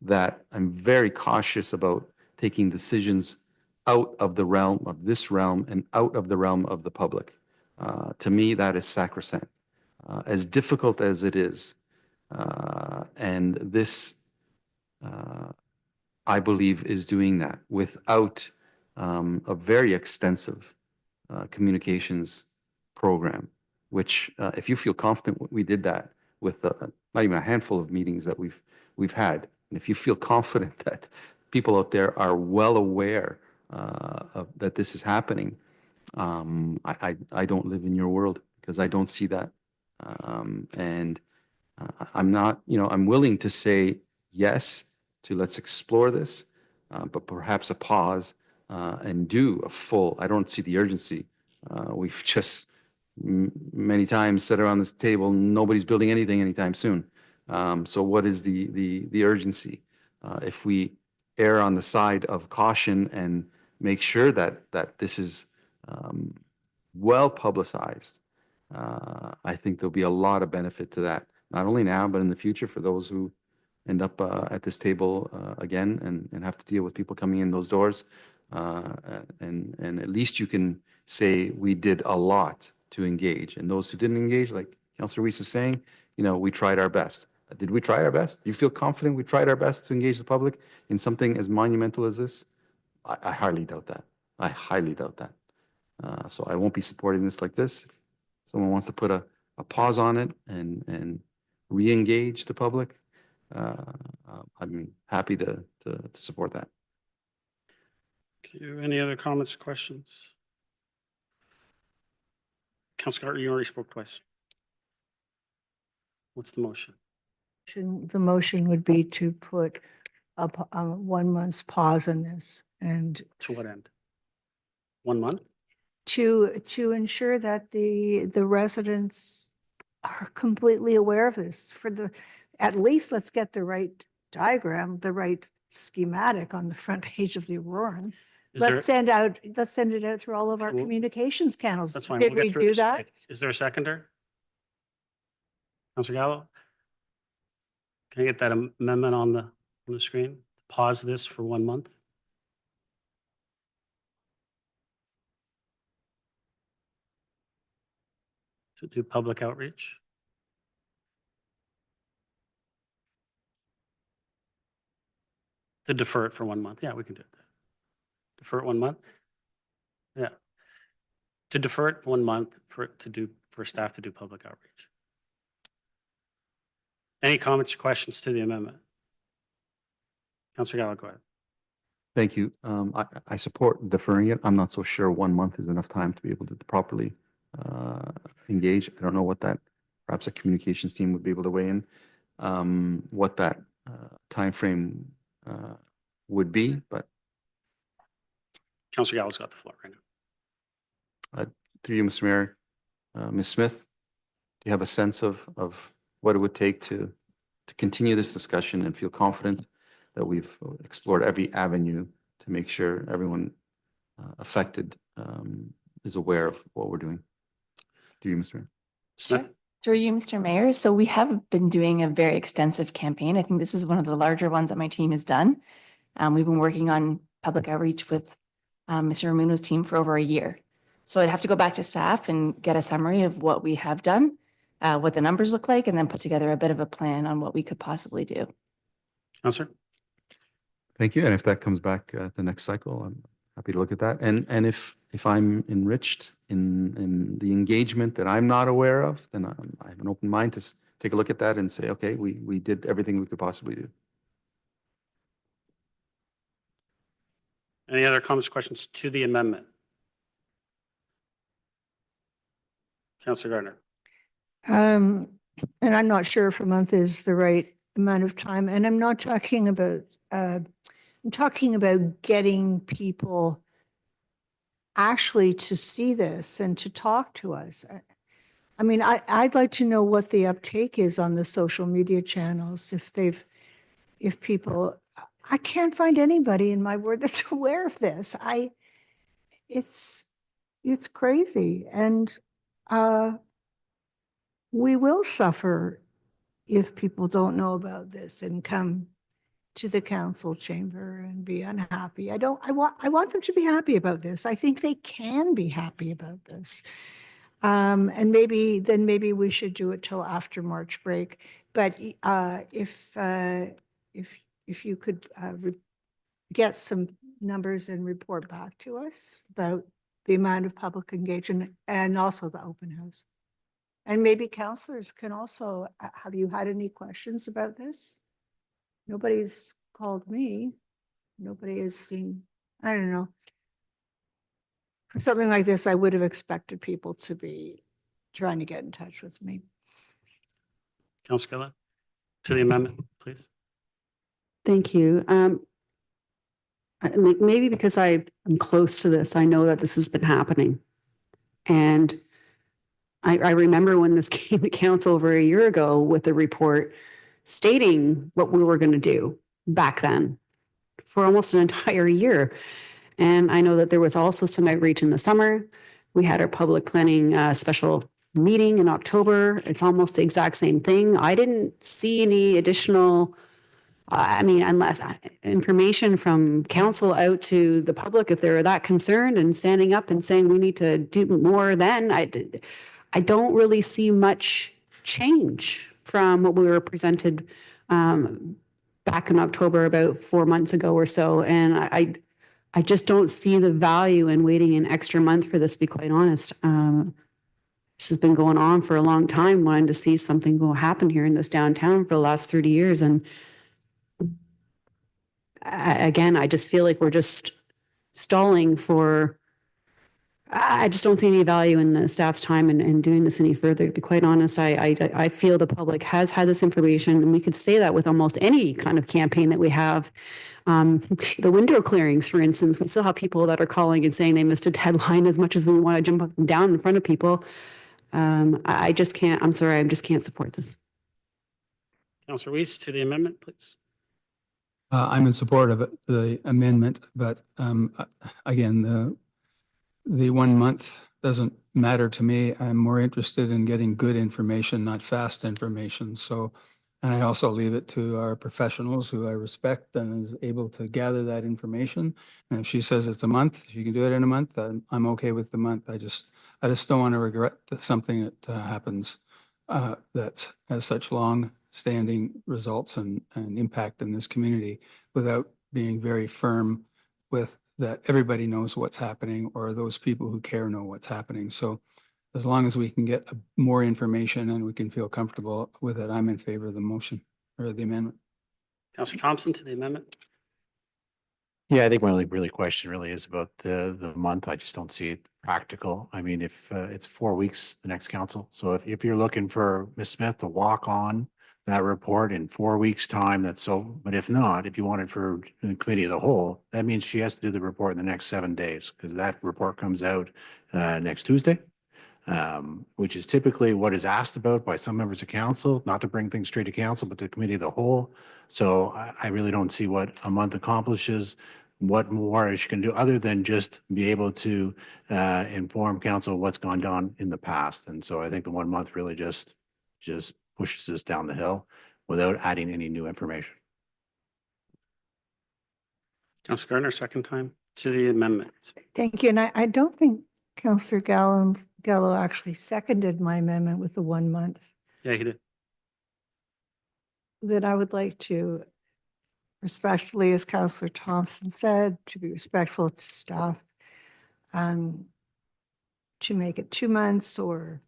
that I'm very cautious about taking decisions out of the realm of this realm and out of the realm of the public. To me, that is sacrosanct. As difficult as it is, and this, I believe, is doing that without a very extensive communications program, which, if you feel confident, we did that with not even a handful of meetings that we've had. And if you feel confident that people out there are well aware that this is happening, I don't live in your world because I don't see that. And I'm not, I'm willing to say yes to let's explore this, but perhaps a pause and do a full, I don't see the urgency. We've just many times sat around this table, nobody's building anything anytime soon. So what is the urgency? If we err on the side of caution and make sure that this is well publicized, I think there'll be a lot of benefit to that, not only now, but in the future for those who end up at this table again and have to deal with people coming in those doors. And at least you can say we did a lot to engage. And those who didn't engage, like Councillor Weiss is saying, we tried our best. Did we try our best? Do you feel confident we tried our best to engage the public in something as monumental as this? I highly doubt that. I highly doubt that. So I won't be supporting this like this. If someone wants to put a pause on it and re-engage the public, I'm happy to support that.
Any other comments or questions? Councillor Carter, you already spoke twice. What's the motion?
The motion would be to put a 1 month's pause on this and
To what end? 1 month?
to ensure that the residents are completely aware of this. At least let's get the right diagram, the right schematic on the front page of the Aurora. Let's send it out through all of our
Well,
communications channels.
That's fine.
Did
We'll
we
get through
do
this.
that?
Is there a seconder? Councillor Gallo? Can I get that amendment on the screen? Pause this for 1 month? To do public outreach? To defer it for 1 month. Yeah, we can do it. Defer it 1 month? Yeah. To defer it 1 month for staff to do public outreach. Any comments or questions to the amendment? Councillor Gallo, go ahead.
Thank you. I support deferring it. I'm not so sure 1 month is enough time to be able to properly engage. I don't know what that, perhaps a communications team would be able to weigh in, what that timeframe would be, but.
Councillor Gallo's got the floor right now.
Through you, Mr. Mayor, Ms. Smith, do you have a sense of what it would take to continue this discussion and feel confident that we've explored every avenue to make sure everyone affected is aware of what we're doing? Do you, Mr. Mayor?
Smith?
Sure. Through you, Mr. Mayor. So we have been doing a very extensive campaign. I think this is one of the larger ones that my team has done. We've been working on public outreach with Mr. Ramuno's team for over a year. So I'd have to go back to staff and get a summary of what we have done, what the numbers look like, and then put together a bit of a plan on what we could possibly do.
Councillor?
Thank you. And if that comes back at the next cycle, I'm happy to look at that. And if I'm enriched in the engagement that I'm not aware of, then I have an open mind to take a look at that and say, okay, we did everything we could possibly do.
Any other comments, questions to the amendment? Councillor Gardner?
And I'm not sure if a month is the right amount of time, and I'm not talking about, I'm talking about getting people actually to see this and to talk to us. I mean, I'd like to know what the uptake is on the social media channels, if people, I can't find anybody in my ward that's aware of this. It's crazy. And we will suffer if people don't know about this and come to the council chamber and be unhappy. I want them to be happy about this. I think they can be happy about this. And maybe we should do it till after March break. But if you could get some numbers and report back to us about the amount of public engagement and also the open house. And maybe councillors can also, have you had any questions about this? Nobody's called me. Nobody has seen, I don't know. For something like this, I would have expected people to be trying to get in touch with me.
Councillor Gallo, to the amendment, please.
Thank you. Maybe because I'm close to this, I know that this has been happening. And I remember when this came to council over a year ago with a report stating what we were going to do back then for almost an entire year. And I know that there was also some outreach in the summer. We had our public planning special meeting in October. It's almost the exact same thing. I didn't see any additional, unless information from council out to the public, if they were that concerned and standing up and saying we need to do more, then I don't really see much change from what we were presented back in October, about 4 months ago or so. And I just don't see the value in waiting an extra month for this, to be quite honest. This has been going on for a long time, wanting to see something go happen here in this downtown for the last 30 years. And again, I just feel like we're just stalling for, I just don't see any value in the staff's time in doing this any further. To be quite honest, I feel the public has had this information, and we could say that with almost any kind of campaign that we have. The window clearings, for instance, we still have people that are calling and saying they missed a deadline, as much as we want to jump up and down in front of people. I just can't, I'm sorry, I just can't support this.
Councillor Weiss, to the amendment, please.
I'm in support of it, the amendment, but again, the 1 month doesn't matter to me. I'm more interested in getting good information, not fast information. So, and I also leave it to our professionals who I respect and is able to gather that information. And if she says it's a month, she can do it in a month, I'm okay with the month. I just don't want to regret something that happens that has such long-standing results and impact in this community without being very firm with that everybody knows what's happening, or those people who care know what's happening. So as long as we can get more information and we can feel comfortable with it, I'm in favor of the motion or the amendment.
Councillor Thompson, to the amendment.
Yeah, I think my only really question really is about the month. I just don't see it practical. I mean, if it's 4 weeks, the next council. So if you're looking for Ms. Smith to walk on that report in 4 weeks' time, that's so, but if not, if you want it for the committee of the whole, that means she has to do the report in the next 7 days, because that report comes out next Tuesday, which is typically what is asked about by some members of council, not to bring things straight to council, but to the committee of the whole. So I really don't see what a month accomplishes. What more she can do other than just be able to inform council what's gone on in the past. And so I think the 1 month really just pushes us down the hill without adding any new information.
Councillor Gardner, second time, to the amendment.
Thank you. And I don't think Councillor Gallo actually seconded my amendment with the 1 month.
Yeah, he did.
That I would like to respectfully, as Councillor Thompson said, to be respectful to staff, to make it 2 months or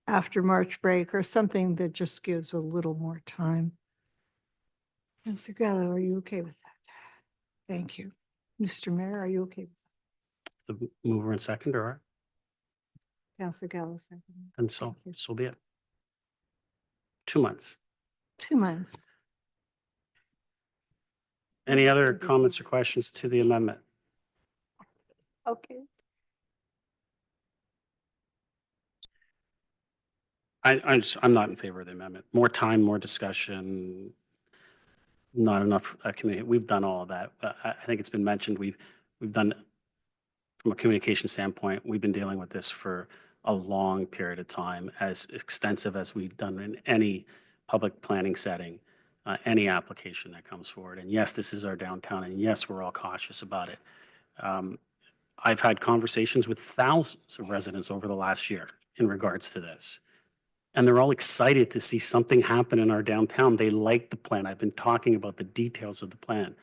after March break or something that just gives a little more time. Councillor Gallo, are you okay with that? Thank you. Mr. Mayor, are you okay with that?
The mover and seconder, all right?
Councillor Gallo, second.
And so be it. 2 months.
2 months.
Any other comments or questions to the amendment?
Okay.
I'm not in favor of the amendment. More time, more discussion, not enough community. We've done all of that. But I think it's been mentioned. We've done, from a communication standpoint, we've been dealing with this for a long period of time, as extensive as we've done in any public planning setting, any application that comes forward. And yes, this is our downtown, and yes, we're all cautious about it. I've had conversations with thousands of residents over the last year in regards to this. And they're all excited to see something happen in our downtown. They like the plan. I've been talking about the details of the plan.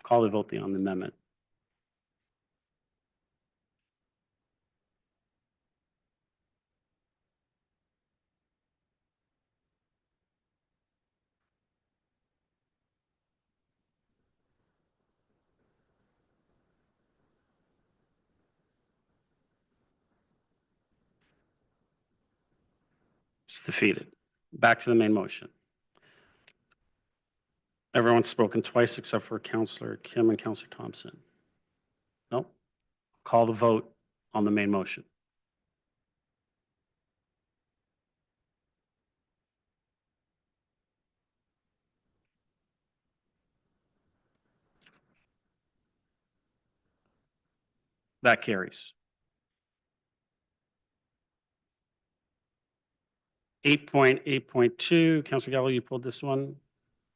Call the vote on the amendment. It's defeated. Back to the main motion. Everyone's spoken twice except for Councillor Kim and Councillor Thompson. No? Call the vote on the main motion. That carries. 8.8.2, Councillor Gallo, you pulled this one.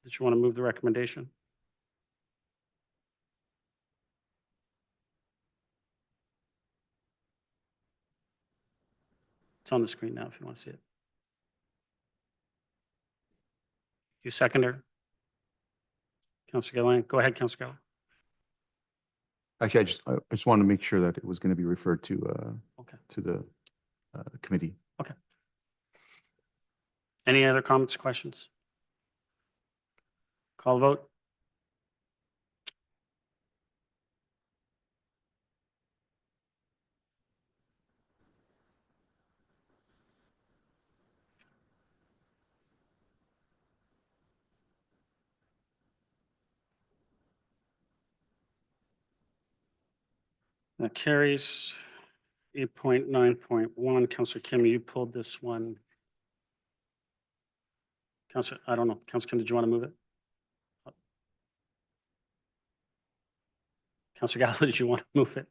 Did you want to move the recommendation? It's on the screen now if you want to see it. You seconder? Councillor Gallo, go ahead, Councillor Gallo.
Actually, I just wanted to make sure that it was going to be referred to
Okay.
to the committee.
Okay. Any other comments, questions? Call the vote. That carries. 8.9.1, Councillor Kim, you pulled this one. Councillor, I don't know. Councillor Kim, did you want to move it? Councillor Gallo, did you want to move it?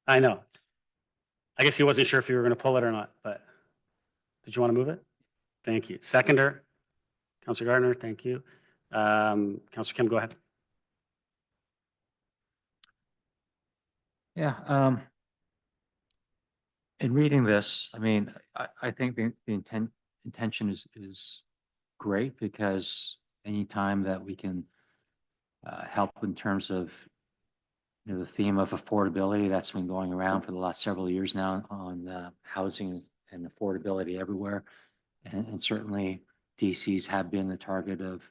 I know. I guess he wasn't sure if you were going to pull it or not, but did you want to move it? Thank you. Seconder, Councillor Gardner, thank you. Councillor Kim, go ahead.
Yeah, in reading this, I mean, I think the intention is great, because anytime that we can help in terms of, you know, the theme of affordability that's been going around for the last several years now on housing and affordability everywhere, and certainly DCs have been the target of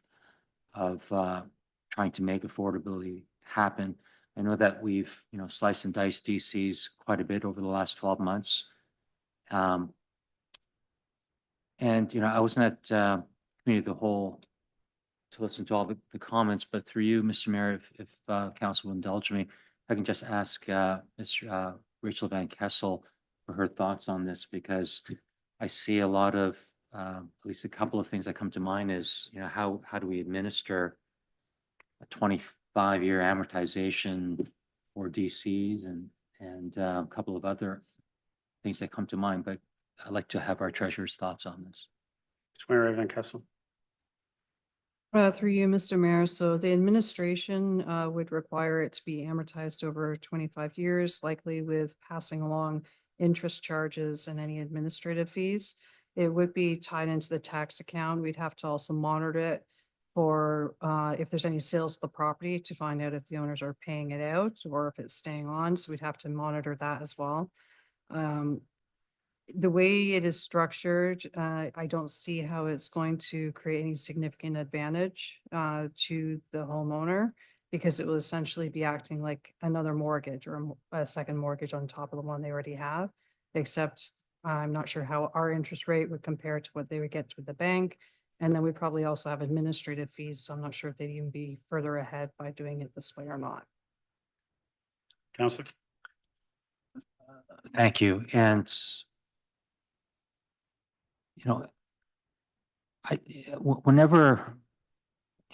trying to make affordability happen. I know that we've, you know, sliced and diced DCs quite a bit over the last 12 months. And, you know, I wasn't at committee the whole to listen to all the comments, but through you, Mr. Mayor, if council will indulge me, I can just ask Rachel Van Kessel for her thoughts on this, because I see a lot of, at least a couple of things that come to mind is, you know, how do we administer a 25-year amortization for DCs and a couple of other things that come to mind, but I'd like to have our treasurer's thoughts on this.
Mayor Van Kessel.
Through you, Mr. Mayor. So the administration would require it to be amortized over 25 years, likely with passing along interest charges and any administrative fees. It would be tied into the tax account. We'd have to also monitor it for if there's any sales of the property to find out if the owners are paying it out or if it's staying on. So we'd have to monitor that as well. The way it is structured, I don't see how it's going to create any significant advantage to the homeowner, because it will essentially be acting like another mortgage or a second mortgage on top of the one they already have, except I'm not sure how our interest rate would compare to what they would get with the bank. And then we probably also have administrative fees. So I'm not sure if they'd even be further ahead by doing it this way or not.
Councillor?
Thank you. And, you know, whenever,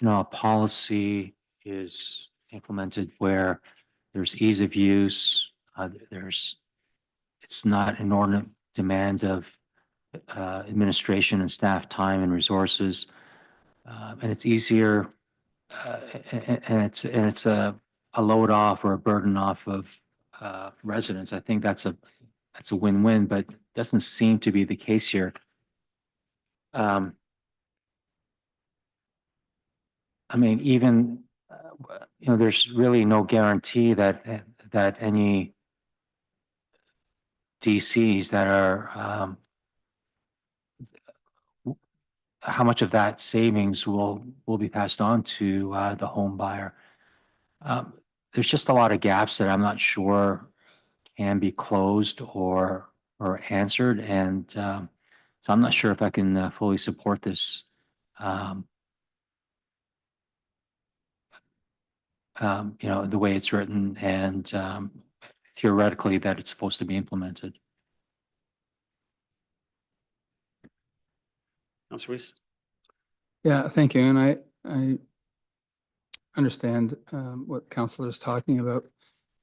a policy is implemented where there's ease of use, it's not inordinate demand of administration and staff time and resources, and it's easier, and it's a load off or a burden off of residents. I think that's a win-win, but doesn't seem to be the case here. I mean, even there's really no guarantee that any DCs that are how much of that savings will be passed on to the home buyer. There's just a lot of gaps that I'm not sure can be closed or answered, and so I'm not sure if I can fully support this. The way it's written and theoretically that it's supposed to be implemented.
Councillor Weiss?
Yeah, thank you. And I understand what the councillor is talking about.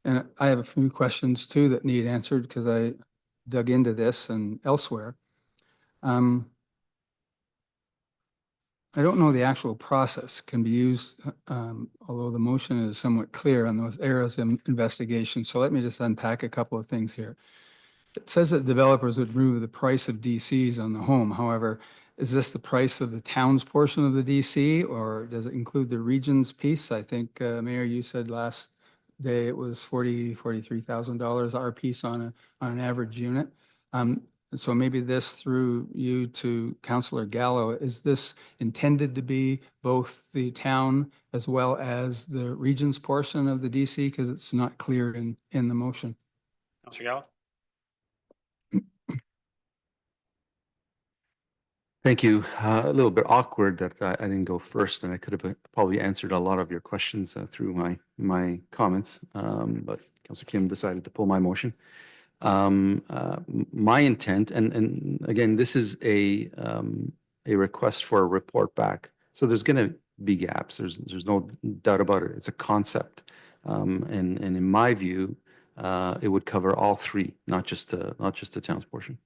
And I have a few questions too that need answered because I dug into this and elsewhere. I don't know the actual process can be used, although the motion is somewhat clear on those areas of investigation. So let me just unpack a couple of things here. It says that developers would remove the price of DCs on the home. However, is this the price of the town's portion of the DC, or does it include the region's piece? I think, Mayor, you said last day it was $43,000 our piece on an average unit. So maybe this through you to Councillor Gallo, is this intended to be both the town as well as the region's portion of the DC? Because it's not clear in the motion.
Councillor Gallo?
Thank you. A little bit awkward that I didn't go first, and I could have probably answered a lot of your questions through my comments, but Councillor Kim decided to pull my motion. My intent, and again, this is a request for a report back. So there's going to be gaps. There's no doubt about it. It's a concept, and in my view, it would cover all three, not just the town's portion.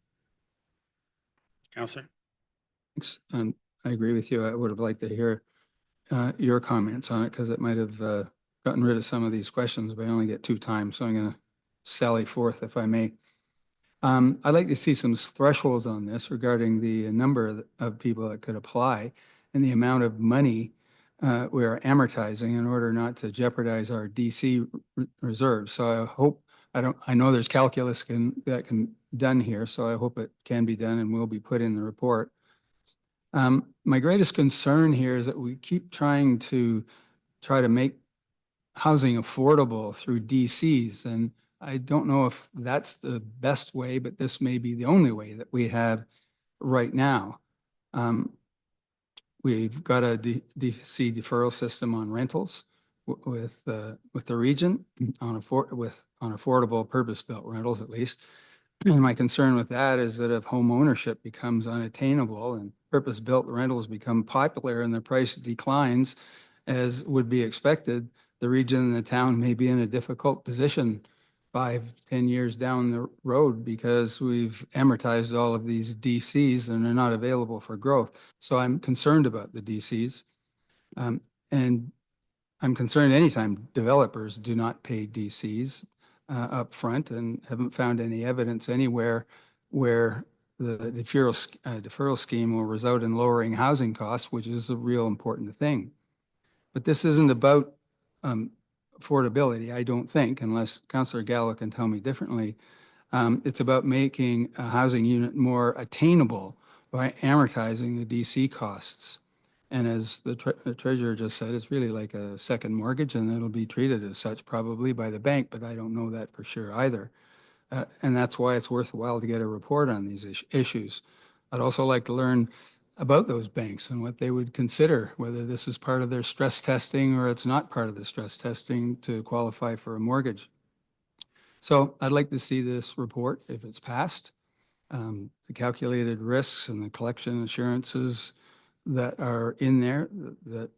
Councillor?
Thanks. And I agree with you. I would have liked to hear your comments on it because it might have gotten rid of some of these questions, but I only get 2 times. So I'm going to sally forth, if I may. I'd like to see some thresholds on this regarding the number of people that could apply and the amount of money we are amortizing in order not to jeopardize our DC reserves. So I hope, I know there's calculus that can be done here, so I hope it can be done and will be put in the report. My greatest concern here is that we keep trying to make housing affordable through DCs, and I don't know if that's the best way, but this may be the only way that we have right now. We've got a DC deferral system on rentals with the region on affordable purpose-built rentals, at least. And my concern with that is that if home ownership becomes unattainable and purpose-built rentals become popular and the price declines, as would be expected, the region and the town may be in a difficult position 5-10 years down the road because we've amortized all of these DCs and they're not available for growth. So I'm concerned about the DCs. And I'm concerned anytime developers do not pay DCs up front, and haven't found any evidence anywhere where the deferral scheme will result in lowering housing costs, which is a real important thing. But this isn't about affordability, I don't think, unless Councillor Gallo can tell me differently. It's about making a housing unit more attainable by amortizing the DC costs. And as the treasurer just said, it's really like a second mortgage, and it'll be treated as such probably by the bank, but I don't know that for sure either. And that's why it's worthwhile to get a report on these issues. I'd also like to learn about those banks and what they would consider, whether this is part of their stress testing or it's not part of the stress testing to qualify for a mortgage. So I'd like to see this report if it's passed, the calculated risks and the collection assurances that are in there that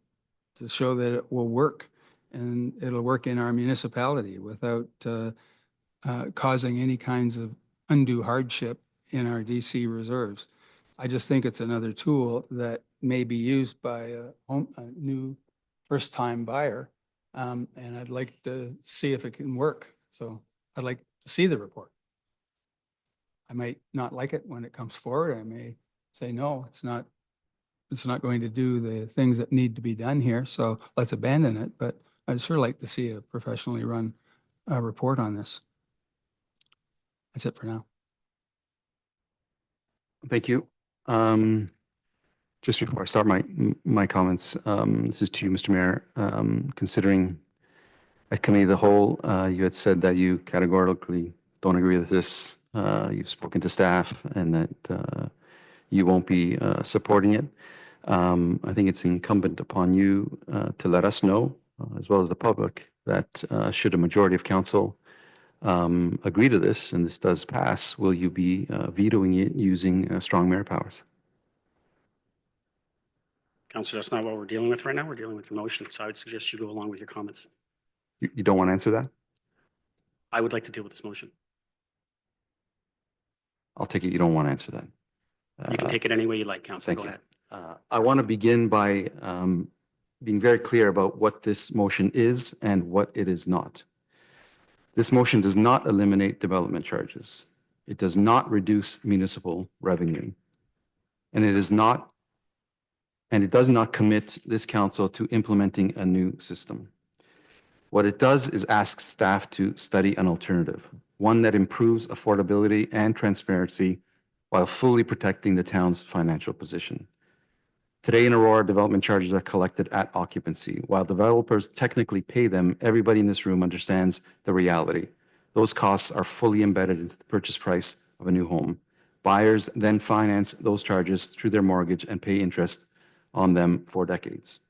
to show that it will work and it'll work in our municipality without causing any kinds of undue hardship in our DC reserves. I just think it's another tool that may be used by a new first-time buyer, and I'd like to see if it can work. So I'd like to see the report. I might not like it when it comes forward. I may say, no, it's not going to do the things that need to be done here, so let's abandon it. But I'd sure like to see a professionally run report on this. That's it for now.
Thank you. Just before I start my comments, this is to you, Mr. Mayor. Considering at committee of the whole, you had said that you categorically don't agree with this. You've spoken to staff and that you won't be supporting it. I think it's incumbent upon you to let us know, as well as the public, that should a majority of council agree to this and this does pass, will you be vetoing it using strong mayor powers?
Councillor, that's not what we're dealing with right now. We're dealing with your motion. So I would suggest you go along with your comments.
You don't want to answer that?
I would like to deal with this motion.
I'll take it you don't want to answer that.
You can take it any way you like, Councillor.
Thank
Go
you.
ahead.
I want to begin by being very clear about what this motion is and what it is not. This motion does not eliminate development charges. It does not reduce municipal revenue. And it does not commit this council to implementing a new system. What it does is ask staff to study an alternative, one that improves affordability and transparency while fully protecting the town's financial position. Today in Aurora, development charges are collected at occupancy. While developers technically pay them, everybody in this room understands the reality. Those costs are fully embedded into the purchase price of a new home. Buyers then finance those charges through their mortgage and pay interest on them for decades.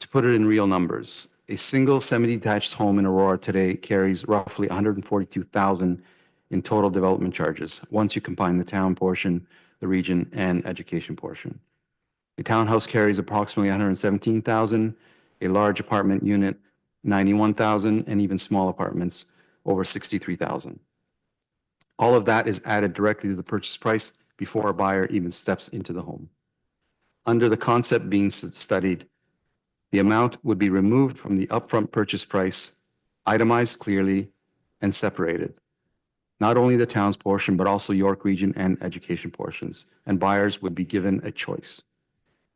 To put it in real numbers, a single semi-detached home in Aurora today carries roughly $142,000 in total development charges, once you combine the town portion, the region, and education portion. A townhouse carries approximately $117,000, a large apartment unit $91,000, and even small apartments over $63,000. All of that is added directly to the purchase price before a buyer even steps into the home. Under the concept being studied, the amount would be removed from the upfront purchase price, itemized clearly, and separated. Not only the town's portion, but also York Region and education portions, and buyers would be given a choice.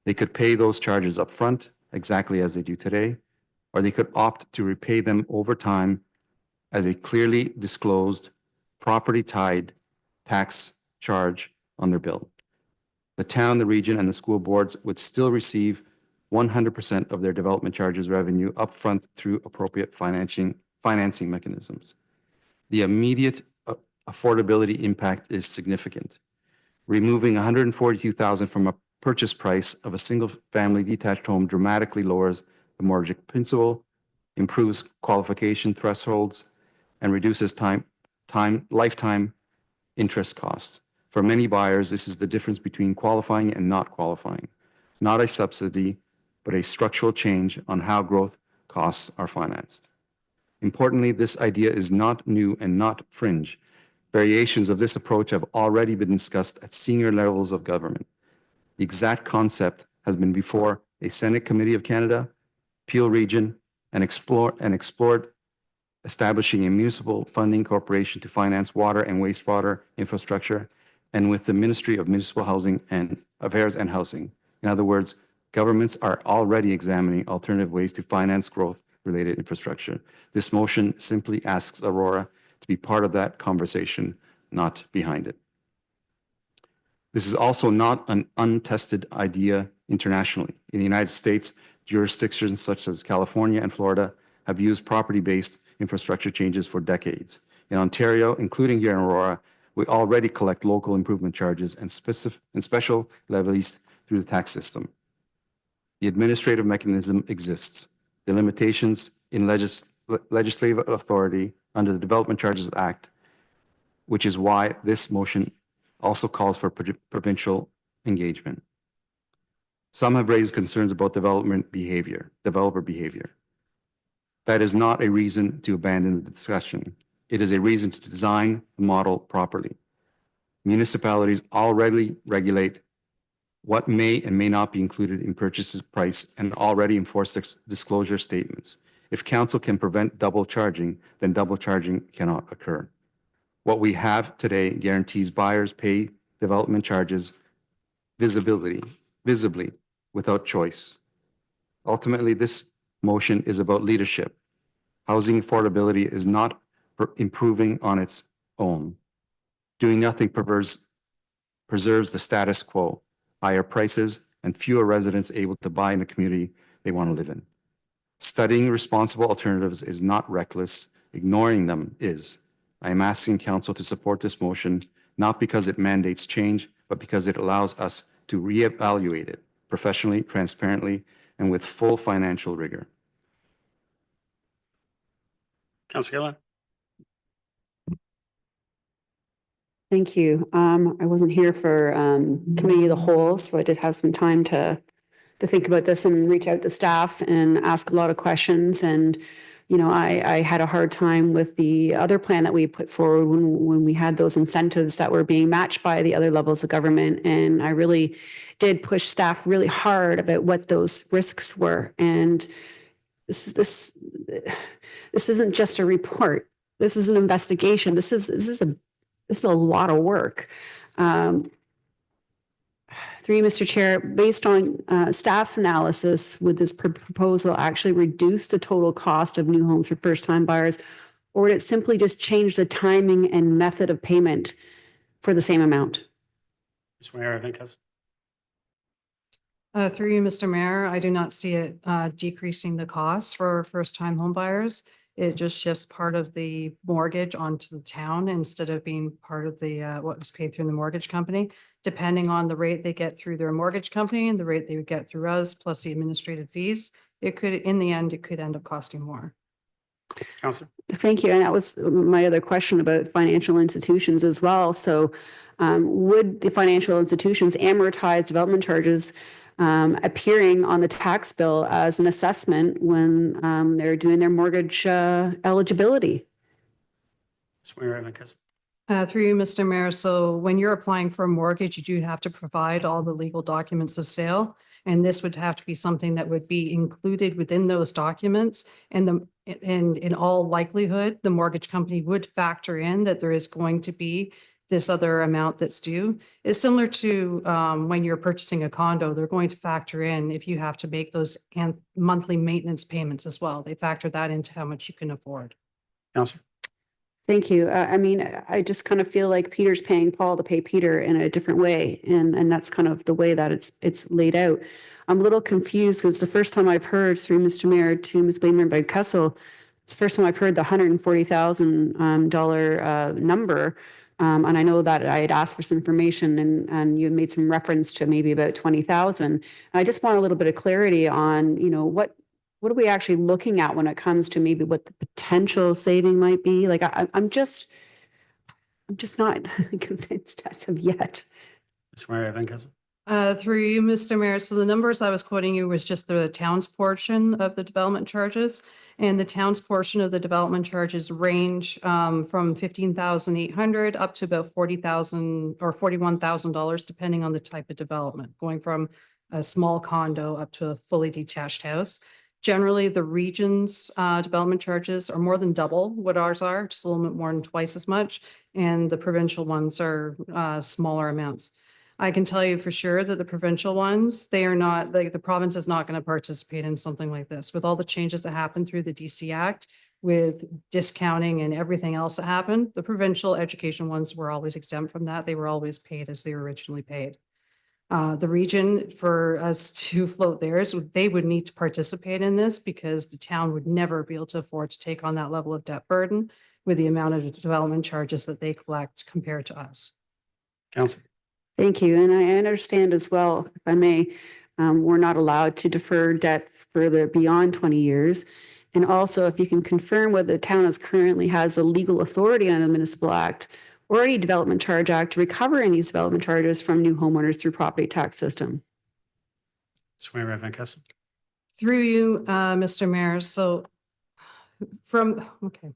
They could pay those charges upfront, exactly as they do today, or they could opt to repay them over time as a clearly disclosed, property-tied tax charge on their bill. The town, the region, and the school boards would still receive 100% of their development charges revenue upfront through appropriate financing mechanisms. The immediate affordability impact is significant. Removing $142,000 from a purchase price of a single-family detached home dramatically lowers the mortgage principal, improves qualification thresholds, and reduces lifetime interest costs. For many buyers, this is the difference between qualifying and not qualifying. Not a subsidy, but a structural change on how growth costs are financed. Importantly, this idea is not new and not fringe. Variations of this approach have already been discussed at senior levels of government. The exact concept has been before a Senate Committee of Canada, Peel Region, and explored establishing a municipal funding corporation to finance water and wastewater infrastructure, and with the Ministry of Municipal Housing and Affairs and Housing. In other words, governments are already examining alternative ways to finance growth-related infrastructure. This motion simply asks Aurora to be part of that conversation, not behind it. This is also not an untested idea internationally. In the United States, jurisdictions such as California and Florida have used property-based infrastructure changes for decades. In Ontario, including here in Aurora, We already collect local improvement charges and special levies through the tax system. The administrative mechanism exists. The limitations in legislative authority under the Development Charges Act, which is why this motion also calls for provincial engagement. Some have raised concerns about developer behavior. That is not a reason to abandon the discussion. It is a reason to design the model properly. Municipalities already regulate what may and may not be included in purchase price and already enforce disclosure statements. If council can prevent double charging, then double charging cannot occur. What we have today guarantees buyers pay development charges visibly without choice. Ultimately, this motion is about leadership. Housing affordability is not improving on its own. Doing nothing preserves the status quo, higher prices, and fewer residents able to buy in a community they want to live in. Studying responsible alternatives is not reckless. Ignoring them is. I am asking council to support this motion, not because it mandates change, but because it allows us to reevaluate it professionally, transparently, and with full financial rigor.
Councillor Gallo.
Thank you. I wasn't here for committee of the whole, so I did have some time to think about this and reach out to staff and ask a lot of questions. And, you know, I had a hard time with the other plan that we put forward when we had those incentives that were being matched by the other levels of government. And I really did push staff really hard about what those risks were. And this isn't just a report. This is an investigation. This is a lot of work. Through you, Mr. Chair, based on staff's analysis, would this proposal actually reduce the total cost of new homes for first-time buyers, or would it simply just change the timing and method of payment for the same amount?
Ms. Mayor, I think that's.
Through you, Mr. Mayor, I do not see it decreasing the cost for first-time home buyers. It just shifts part of the mortgage onto the town instead of being part of the what was paid through the mortgage company, depending on the rate they get through their mortgage company and the rate they would get through us, plus the administrative fees. It could, in the end, it could end up costing more.
Councillor.
Thank you. And that was my other question about financial institutions as well. So would the financial institutions amortize development charges appearing on the tax bill as an assessment when they're doing their mortgage eligibility?
Ms. Mayor, I think
Through you, Mr. Mayor. So when you're applying for a mortgage, you do have to provide all the legal documents of sale. And this would have to be something that would be included within those documents. And in all likelihood, the mortgage company would factor in that there is going to be this other amount that's due. It's similar to when you're purchasing a condo, they're going to factor in if you have to make those monthly maintenance payments as well. They factor that into how much you can afford.
Councillor.
Thank you. I mean, I just kind of feel like Peter's paying Paul to pay Peter in a different way. And that's kind of the way that it's laid out. I'm a little confused because the first time I've heard through Mr. Mayor to Ms. Blamer by Kessel, it's the first time I've heard the $140,000 number. And I know that I had asked for some information and you made some reference to maybe about 20,000. And I just want a little bit of clarity on, you know, what are we actually looking at when it comes to maybe what the potential saving might be? Like, I'm just not convinced as of yet.
Ms. Mayor, I think
Through you, Mr. Mayor. So the numbers I was quoting you was just the town's portion of the development charges. And the town's portion of the development charges range from $15,800 up to about $40,000 or $41,000, depending on the type of development, going from a small condo up to a fully detached house. Generally, the region's development charges are more than double what ours are, just a little bit more than twice as much. And the provincial ones are smaller amounts. I can tell you for sure that the provincial ones, they are not, like the province is not going to participate in something like this. With all the changes that happened through the DC Act, with discounting and everything else that happened, the provincial education ones were always exempt from that. They were always paid as they were originally paid. The region, for us to float theirs, they would need to participate in this because the town would never be able to afford to take on that level of debt burden with the amount of development charges that they collect compared to us.
Council.
Thank you. And I understand as well, if I may, we're not allowed to defer debt further beyond 20 years. And also, if you can confirm whether the town currently has a legal authority under the Municipal Act or any Development Charge Act to recover any development charges from new homeowners through property tax system.
Swear Van Kessel.
Through you, Mr. Mayor. So okay.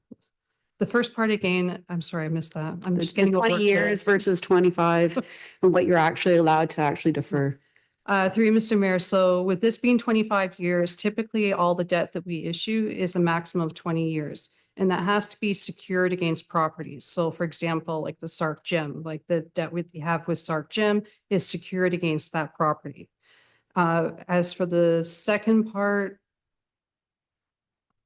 The first part again, I'm sorry, I missed that. I'm just getting over
20 years versus 25 and what you're actually allowed to actually defer.
Through you, Mr. Mayor. So with this being 25 years, typically all the debt that we issue is a maximum of 20 years. And that has to be secured against properties. So for example, like the Sark Gym, like the debt we have with Sark Gym is secured against that property. As for the second part.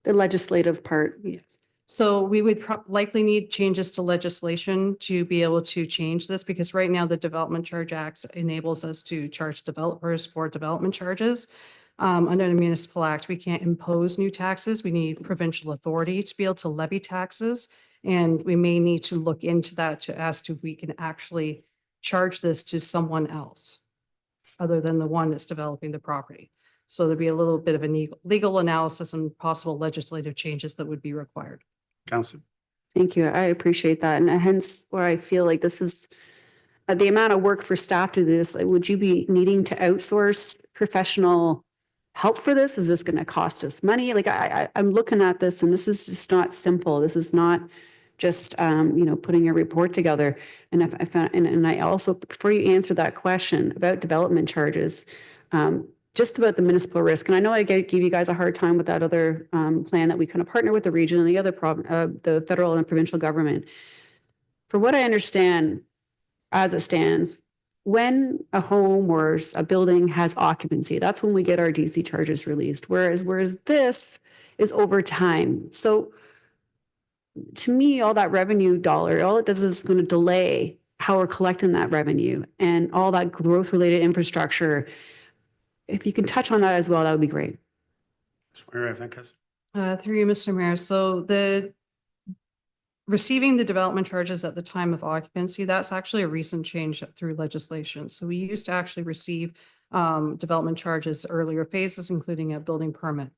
The legislative part.
Yes. So we would likely need changes to legislation to be able to change this because right now the Development Charge Act enables us to charge developers for development charges. Under the Municipal Act, we can't impose new taxes. We need provincial authority to be able to levy taxes. And we may need to look into that as to if we can actually charge this to someone else other than the one that's developing the property. So there'd be a little bit of a legal analysis and possible legislative changes that would be required.
Council.
Thank you. I appreciate that. And hence where I feel like this is the amount of work for staff to do this. Like, would you be needing to outsource professional help for this? Is this going to cost us money? Like I'm looking at this and this is just not simple. This is not just, putting a report together. And I also, before you answer that question about development charges, just about the municipal risk. And I know I gave you guys a hard time with that other plan that we kind of partner with the region and the other the federal and provincial government. For what I understand, as it stands, when a home or a building has occupancy, that's when we get our DC charges released. Whereas this is over time. So to me, all that revenue dollar, all it does is going to delay how we're collecting that revenue and all that growth related infrastructure. If you can touch on that as well, that would be great.
Through you, Mr. Mayor. So receiving the development charges at the time of occupancy, that's actually a recent change through legislation. So we used to actually receive development charges earlier phases, including a building permit.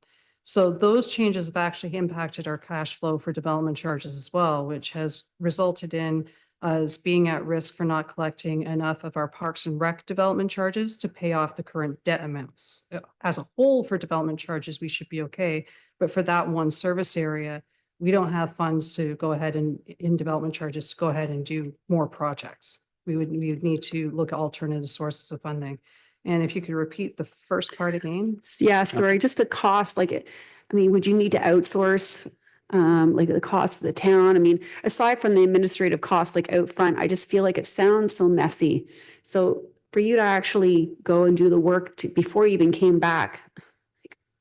So those changes have actually impacted our cash flow for development charges as well, which has resulted in us being at risk for not collecting enough of our Parks and Rec development charges to pay off the current debt amounts. As a whole for development charges, we should be okay. But for that one service area, we don't have funds to go ahead and in development charges to go ahead and do more projects. We would need to look at alternative sources of funding. And if you could repeat the first part again.
Yeah, sorry, just the cost, would you need to outsource like the cost of the town? I mean, aside from the administrative costs, like out front, I just feel like it sounds so messy. So for you to actually go and do the work before you even came back,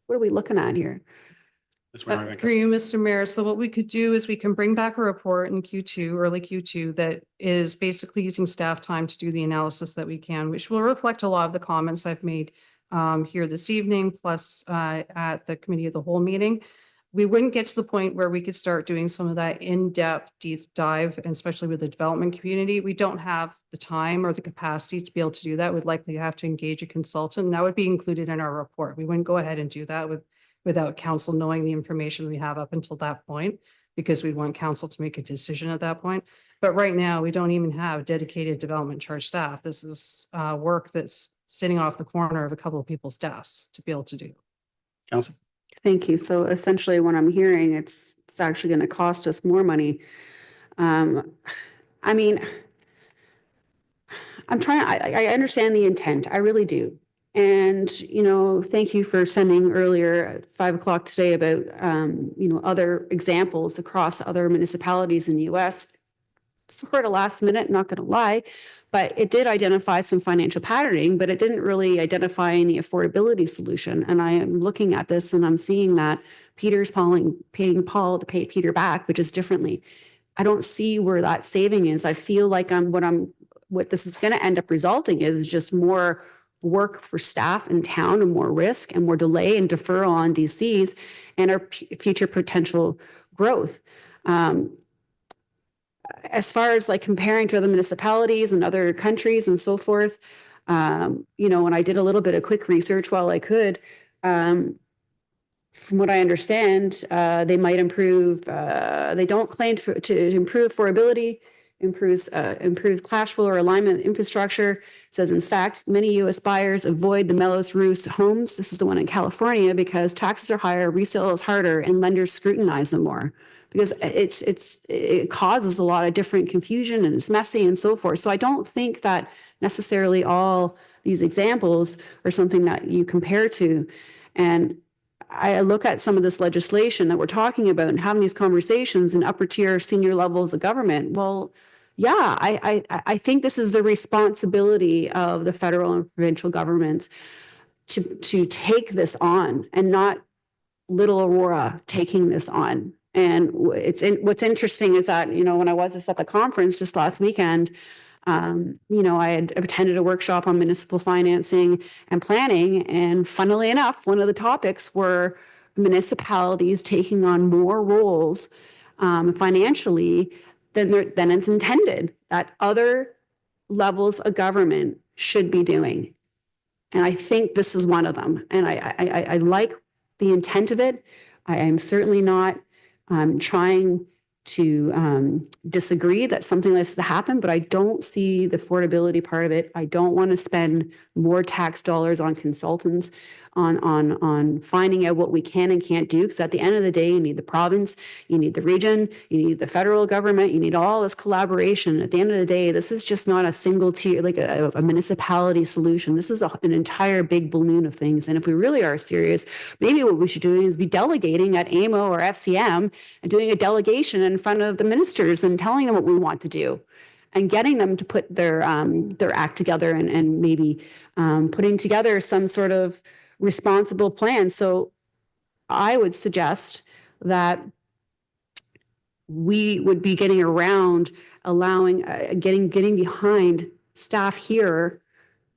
what are we looking at here?
Through you, Mr. Mayor. So what we could do is we can bring back a report in Q2, early Q2, that is basically using staff time to do the analysis that we can, which will reflect a lot of the comments I've made here this evening, plus at the committee of the whole meeting. We wouldn't get to the point where we could start doing some of that in-depth deep dive, and especially with the development community. We don't have the time or the capacity to be able to do that. We'd likely have to engage a consultant, and that would be included in our report. We wouldn't go ahead and do that without council knowing the information we have up until that point, because we want council to make a decision at that point. But right now, we don't even have dedicated development charge staff. This is work that's sitting off the corner of a couple of people's desks to be able to do.
Council.
Thank you. So essentially what I'm hearing, it's actually going to cost us more money. I understand the intent. I really do. And, thank you for sending earlier at 5 o'clock today about, other examples across other municipalities in the US. Sort of last minute, not going to lie, but it did identify some financial patterning, but it didn't really identify any affordability solution. And I am looking at this and I'm seeing that Peter's paying Paul to pay Peter back, which is differently. I don't see where that saving is. I feel like what I'm what this is going to end up resulting is just more work for staff in town and more risk and more delay and deferral on DCs and our future potential growth. As far as like comparing to other municipalities and other countries and so forth, you know, when I did a little bit of quick research while I could, from what I understand, they might improve, they don't claim to improve affordability, improves cash flow or alignment infrastructure. It says, in fact, many U.S. buyers avoid the Mellows Roos homes. This is the one in California because taxes are higher, resale is harder, and lenders scrutinize them more because it causes a lot of different confusion and it's messy and so forth. So I don't think that necessarily all these examples are something that you compare to. And I look at some of this legislation that we're talking about and having these conversations in upper tier senior levels of government. Well, yeah, I think this is the responsibility of the federal and provincial governments to take this on and not little Aurora taking this on. And what's interesting is that, you know, when I was just at the conference just last weekend, you know, I had attended a workshop on municipal financing and planning. And funnily enough, one of the topics were municipalities taking on more roles financially than it's intended, that other levels of government should be doing. And I think this is one of them. And I like the intent of it. I am certainly not trying to disagree that something like this to happen, but I don't see the affordability part of it. I don't want to spend more tax dollars on consultants on finding out what we can and can't do. Because at the end of the day, you need the province, you need the region, you need the federal government, you need all this collaboration. At the end of the day, this is just not a single tier, like a municipality solution. This is an entire big balloon of things. And if we really are serious, maybe what we should do is be delegating at AMO or FCM and doing a delegation in front of the ministers and telling them what we want to do and getting them to put their act together and maybe putting together some sort of responsible plan. So I would suggest that we would be getting around allowing, getting behind staff here,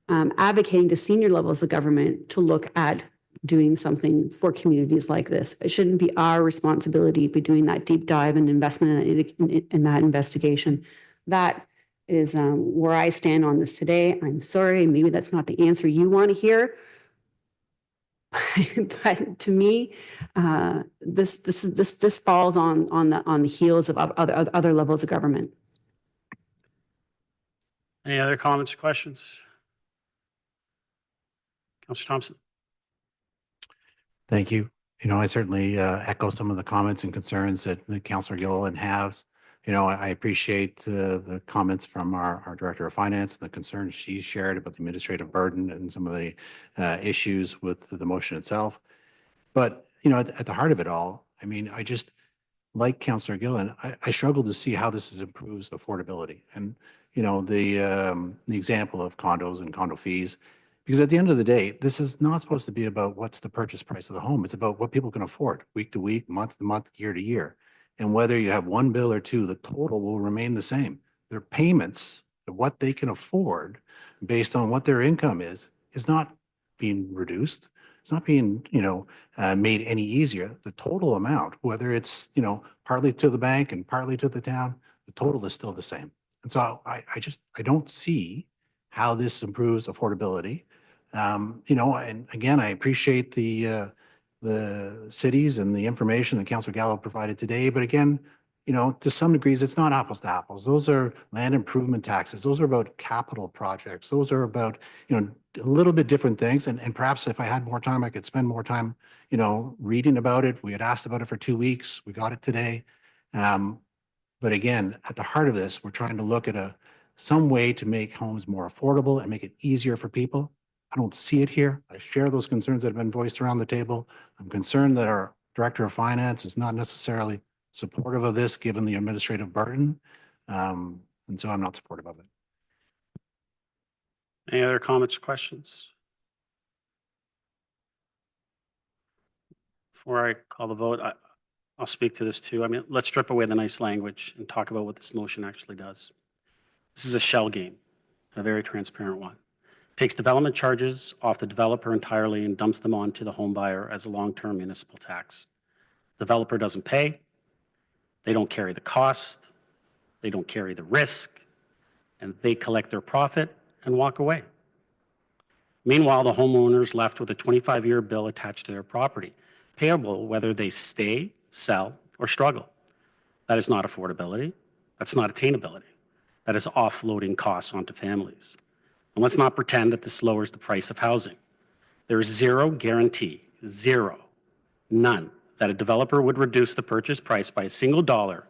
advocating to senior levels of government to look at doing something for communities like this. It shouldn't be our responsibility to be doing that deep dive and investment in that investigation. That is where I stand on this today. I'm sorry, maybe that's not the answer you want to hear. But to me, this falls on the heels of other levels of government.
Any other comments or questions? Councillor Thompson.
Thank you. You know, I certainly echo some of the comments and concerns that Councillor Gilliland has. You know, I appreciate the comments from our Director of Finance, the concerns she shared about the administrative burden and some of the issues with the motion itself. But, you know, at the heart of it all, I mean, I just, like Councillor Gilliland, I struggle to see how this improves affordability. And, you know, the example of condos and condo fees, because at the end of the day, this is not supposed to be about what's the purchase price of the home. It's about what people can afford week to week, month to month, year to year. And whether you have one bill or two, the total will remain the same. Their payments, what they can afford based on what their income is not being reduced. It's not being, you know, made any easier. The total amount, whether it's, you know, partly to the bank and partly to the town, the total is still the same. And so I don't see how this improves affordability. You know, and again, I appreciate the cities and the information that Councillor Gallo provided today. But again, you know, to some degrees, it's not apples to apples. Those are land improvement taxes. Those are about capital projects. Those are about, you know, a little bit different things. And perhaps if I had more time, I could spend more time, you know, reading about it. We had asked about it for 2 weeks. We got it today. But again, at the heart of this, we're trying to look at some way to make homes more affordable and make it easier for people. I don't see it here. I share those concerns that have been voiced around the table. I'm concerned that our Director of Finance is not necessarily supportive of this, given the administrative burden. And so I'm not supportive of it.
Any other comments or questions? Before I call the vote, I'll speak to this too. I mean, let's strip away the nice language and talk about what this motion actually does. This is a shell game. a very transparent one. Takes development charges off the developer entirely and dumps them onto the home buyer as a long-term municipal tax. Developer doesn't pay. They don't carry the cost. They don't carry the risk, and they collect their profit and walk away. Meanwhile, the homeowner's left with a 25-year bill attached to their property, payable whether they stay, sell, or struggle. That is not affordability. That's not attainability. That is offloading costs onto families. And let's not pretend that this lowers the price of housing. There is zero guarantee, zero, none, that a developer would reduce the purchase price by a single dollar.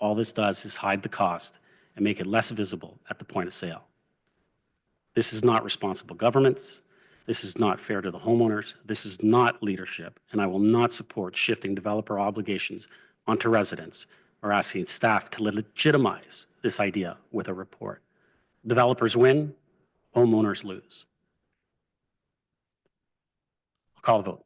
All this does is hide the cost and make it less visible at the point of sale. This is not responsible governance. This is not fair to the homeowners. This is not leadership, and I will not support shifting developer obligations onto residents or asking staff to legitimize this idea with a report. Developers win, homeowners lose. I'll call the vote.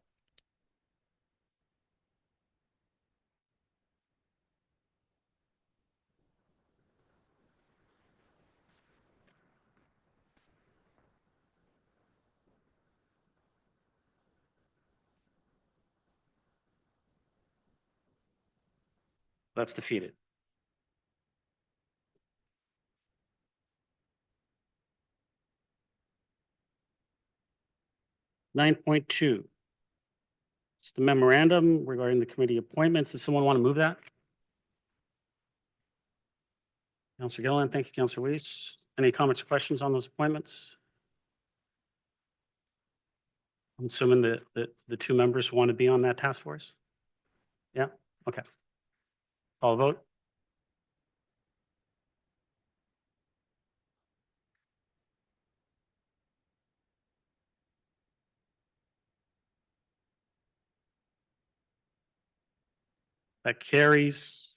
That's defeated. (9.2). It's the memorandum regarding the committee appointments. Does someone want to move that? Councillor Gilliland, thank you. Councillor Weiss. Any comments or questions on those appointments? I'm assuming that the two members want to be on that task force? Yeah? Okay. Call the vote. That carries.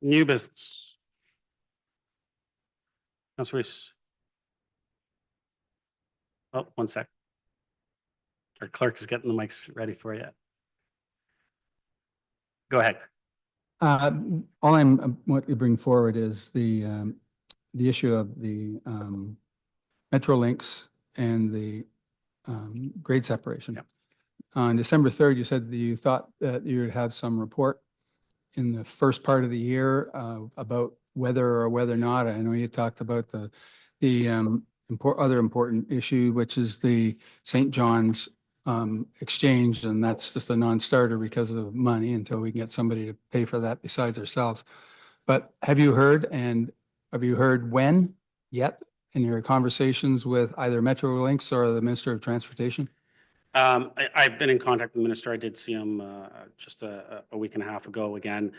New business. Councillor Weiss. Oh, one sec. Our clerk is getting the mics ready for you. Go ahead.
All I'm want to bring forward is the issue of the Metro links and the grade separation.
Yep.
On December 3rd, you said that you thought that you would have some report in the first part of the year about whether or whether not. I know you talked about the other important issue, which is the St. John's exchange, and that's just a non-starter because of money until we can get somebody to pay for that besides ourselves. But have you heard when yet in your conversations with either Metrolinx or the Minister of Transportation?
I've been in contact with the minister. I did see him just a week and a half ago again.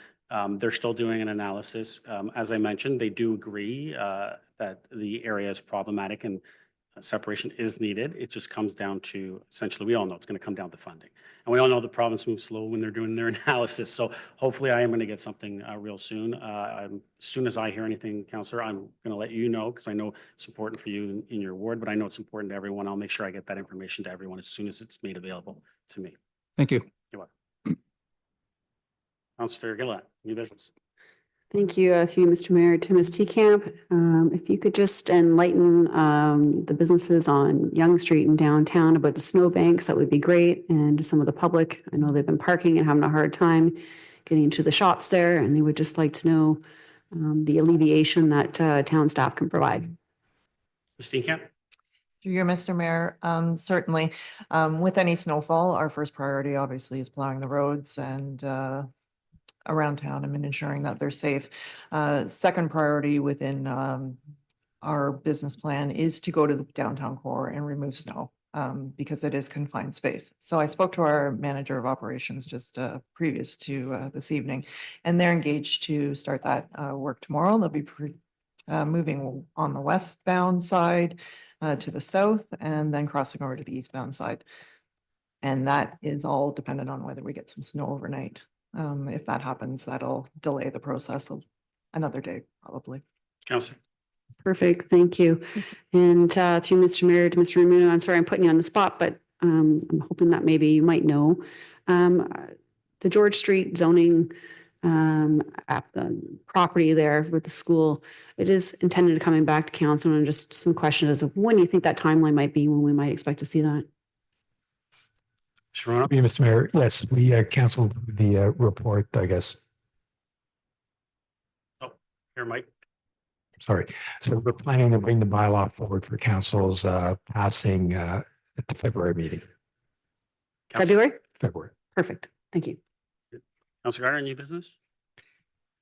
They're still doing an analysis. As I mentioned, they do agree that the area is problematic and separation is needed. It just comes down to, essentially, we all know it's going to come down to funding. And we all know the province moves slow when they're doing their analysis. So hopefully I am going to get something real soon. As soon as I hear anything, Councillor, I'm going to let you know, because I know it's important for you in your ward, but I know it's important to everyone. I'll make sure I get that information to everyone as soon as it's made available to me.
Thank you.
You're welcome. Councillor Gillett, new business.
Thank you, through you, Mr. Mayor. Timis Camp, if you could just enlighten the businesses on Yonge Street and downtown about the snowbanks, that would be great. And to some of the public, I know they've been parking and having a hard time getting into the shops there, and they would just like to know the alleviation that town staff can provide.
Christine Camp.
Through you, Mr. Mayor, certainly with any snowfall, our first priority obviously is plowing the roads and around town and ensuring that they're safe. Second priority within our business plan is to go to the downtown core and remove snow because it is confined space. So I spoke to our manager of operations just previous to this evening, and they're engaged to start that work tomorrow. They'll be moving on the westbound side to the south and then crossing over to the eastbound side. And that is all dependent on whether we get some snow overnight. If that happens, that'll delay the process another day, probably.
Councillor.
Perfect, thank you. And through Mr. Mayor to Mr. Ramuno, I'm sorry I'm putting you on the spot, but I'm hoping that maybe you might know. The George Street zoning property there with the school. It is intended to coming back to council, and just some questions as of when you think that timeline might be, when we might expect to see that.
Sure.
Mr. Mayor, yes, we canceled the report, I guess.
Oh, here, Mike.
Sorry. So we're planning to bring the bylaw forward for council's passing at the February meeting.
February?
February.
Perfect. Thank you.
Councillor Gardner, new business?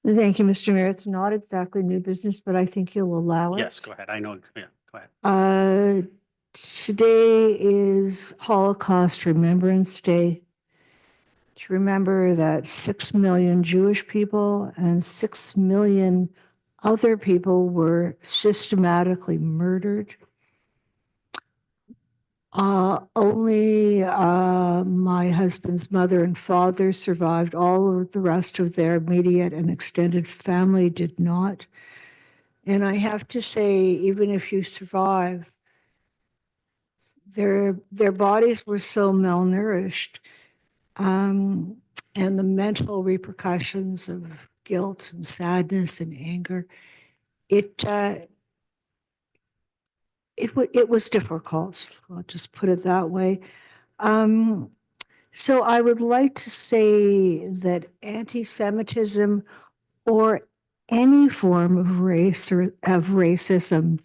Thank you, Mr. Mayor. It's not exactly new business, but I think you'll allow it.
Yes, go ahead. I know. Yeah, go ahead.
Today is Holocaust Remembrance Day. To remember that 6 million Jewish people and 6 million other people were systematically murdered. Only my husband's mother and father survived. All of the rest of their immediate and extended family did not. And I have to say, even if you survive, their bodies were so malnourished, and the mental repercussions of guilt and sadness and anger, it was difficult. I'll just put it that way. So I would like to say that anti-Semitism or any form of race or of racism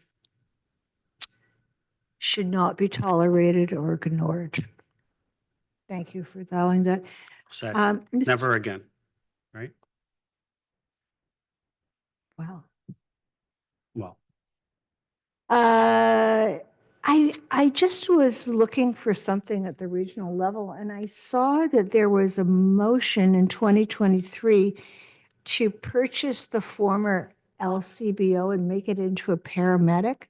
should not be tolerated or ignored. Thank you for allowing that.
Second. Never again, right?
Wow.
Well,
I just was looking for something at the regional level, and I saw that there was a motion in 2023 to purchase the former LCBO and make it into a paramedic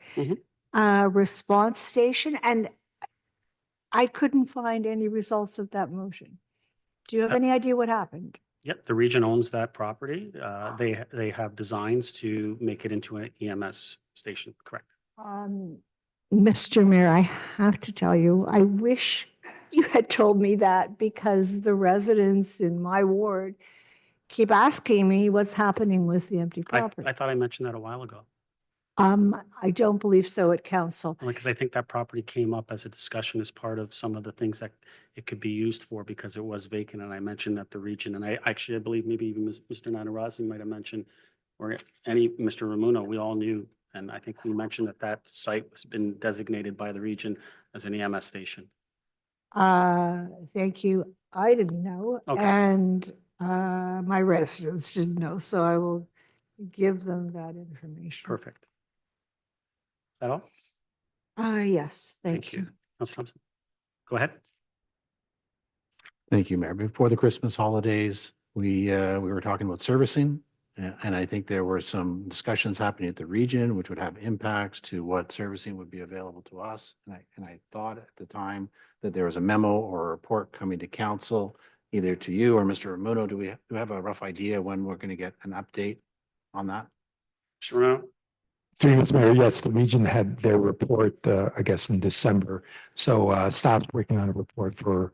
response station, and I couldn't find any results of that motion. Do you have any idea what happened?
yep, the region owns that property. They have designs to make it into an EMS station, correct?
Mr. Mayor, I have to tell you, I wish you had told me that, because the residents in my ward keep asking me what's happening with the empty property.
I thought I mentioned that a while ago.
I don't believe so at council.
Because I think that property came up as a discussion as part of some of the things that it could be used for, because it was vacant. And I mentioned that the region, and I believe maybe even Mr. Nanarazi might have mentioned, or any Mr. Ramuno, we all knew. And I think we mentioned that that site has been designated by the region as an EMS station.
Thank you. I didn't know,
Okay.
and my residents didn't know, so I will give them that information.
Perfect. Is that all?
Yes, thank you.
Councilor Thompson, go ahead.
Thank you, Mayor. Before the Christmas holidays, we were talking about servicing. And I think there were some discussions happening at the region, which would have impacts to what servicing would be available to us. And I thought at the time that there was a memo or a report coming to council, either to you or Mr. Ramuno. Do we have a rough idea when we're going to get an update on that?
Mr. Ramuno?
Through you, Mr. Mayor, yes, the region had their report, I guess, in December. So staff's working on a report for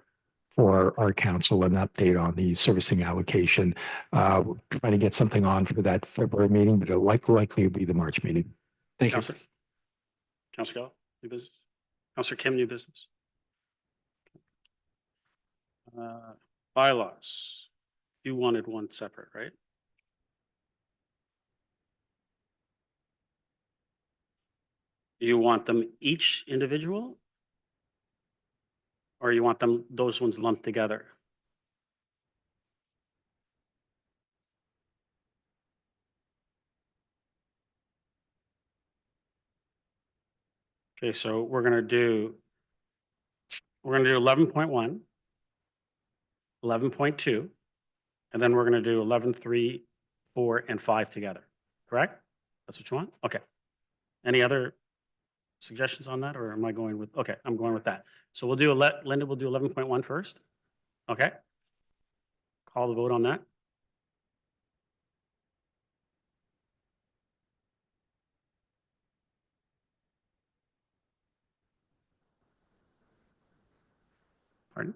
our council, an update on the servicing allocation. We're trying to get something on for that February meeting, but it'll likely be the March meeting.
Thank you.
Councilor Gallo, new business. Councilor Kim, new business. Bylaws. You wanted one separate, right? Do you want them each individual? Or you want them, those ones lumped together? Okay, so we're gonna do 11.1, 11.2, and then we're gonna do 11.3, 4, and 5 together, correct? That's what you want? Okay. Any other suggestions on that, or am I going with, okay, I'm going with that. So we'll do, Linda will do 11.1 first. Okay. Call the vote on that. Pardon?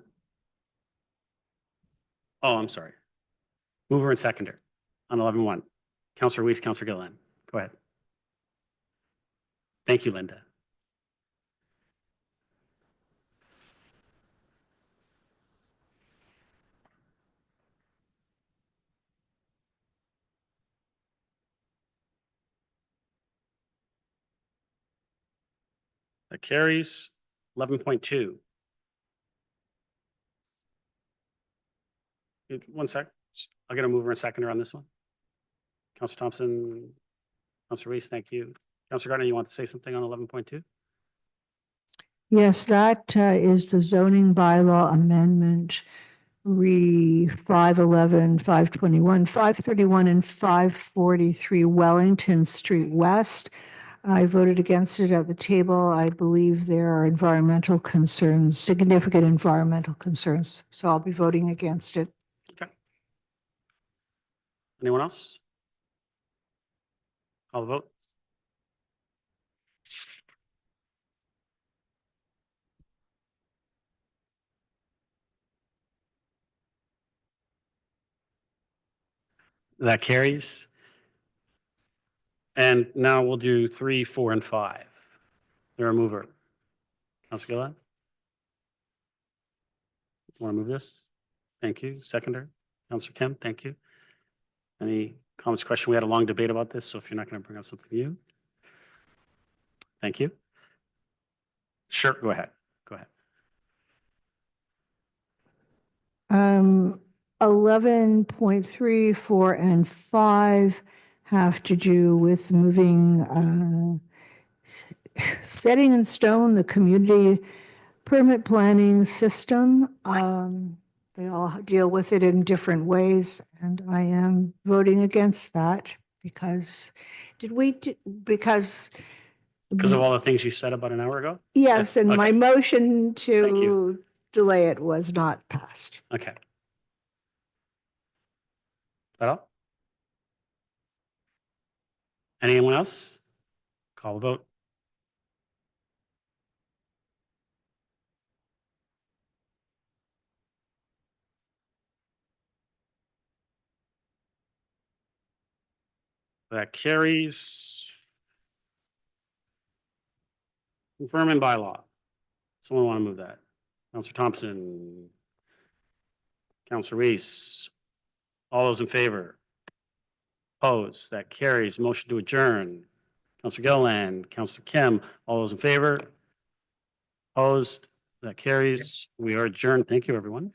Oh, I'm sorry. Mover and seconder on 11-1. Councillor Weiss, Councillor Gilliland. Go ahead. Thank you, Linda. That carries. 11.2. One sec. I'll get a mover and seconder on this one. Councillor Thompson, Councillor Weiss, thank you. Councillor Gardner, you want to say something on 11.2?
Yes, that is the zoning bylaw amendment, 511, 521, 531, and 543 Wellington Street West. I voted against it at the table. I believe there are environmental concerns, significant environmental concerns, so I'll be voting against it.
Okay. Anyone else? Call the vote. That carries. And now we'll do 3, 4, and 5. They're a mover. Councillor Gilliland? Want to move this? Thank you. Seconder? Councillor Kim, thank you. Any comments, question? We had a long debate about this, so if you're not going to bring up something new. Thank you. Sure, go ahead. Go ahead.
11.3, 4, and 5 have to do with moving, setting in stone the community permit planning system. They all deal with it in different ways, and I am voting against that because because
Because of all the things you said about an hour ago?
yes, and my
Okay.
motion
Thank you.
to delay it was not passed.
Okay. Is that all? Anyone else? Call the vote. That carries. Confirm in bylaw. Someone want to move that? Councillor Thompson. Councillor Weiss. All those in favor? Opposed? That carries. Motion to adjourn. Councillor Gilliland, Councillor Kim, all those in favor? Opposed? That carries. We are adjourned. Thank you, everyone.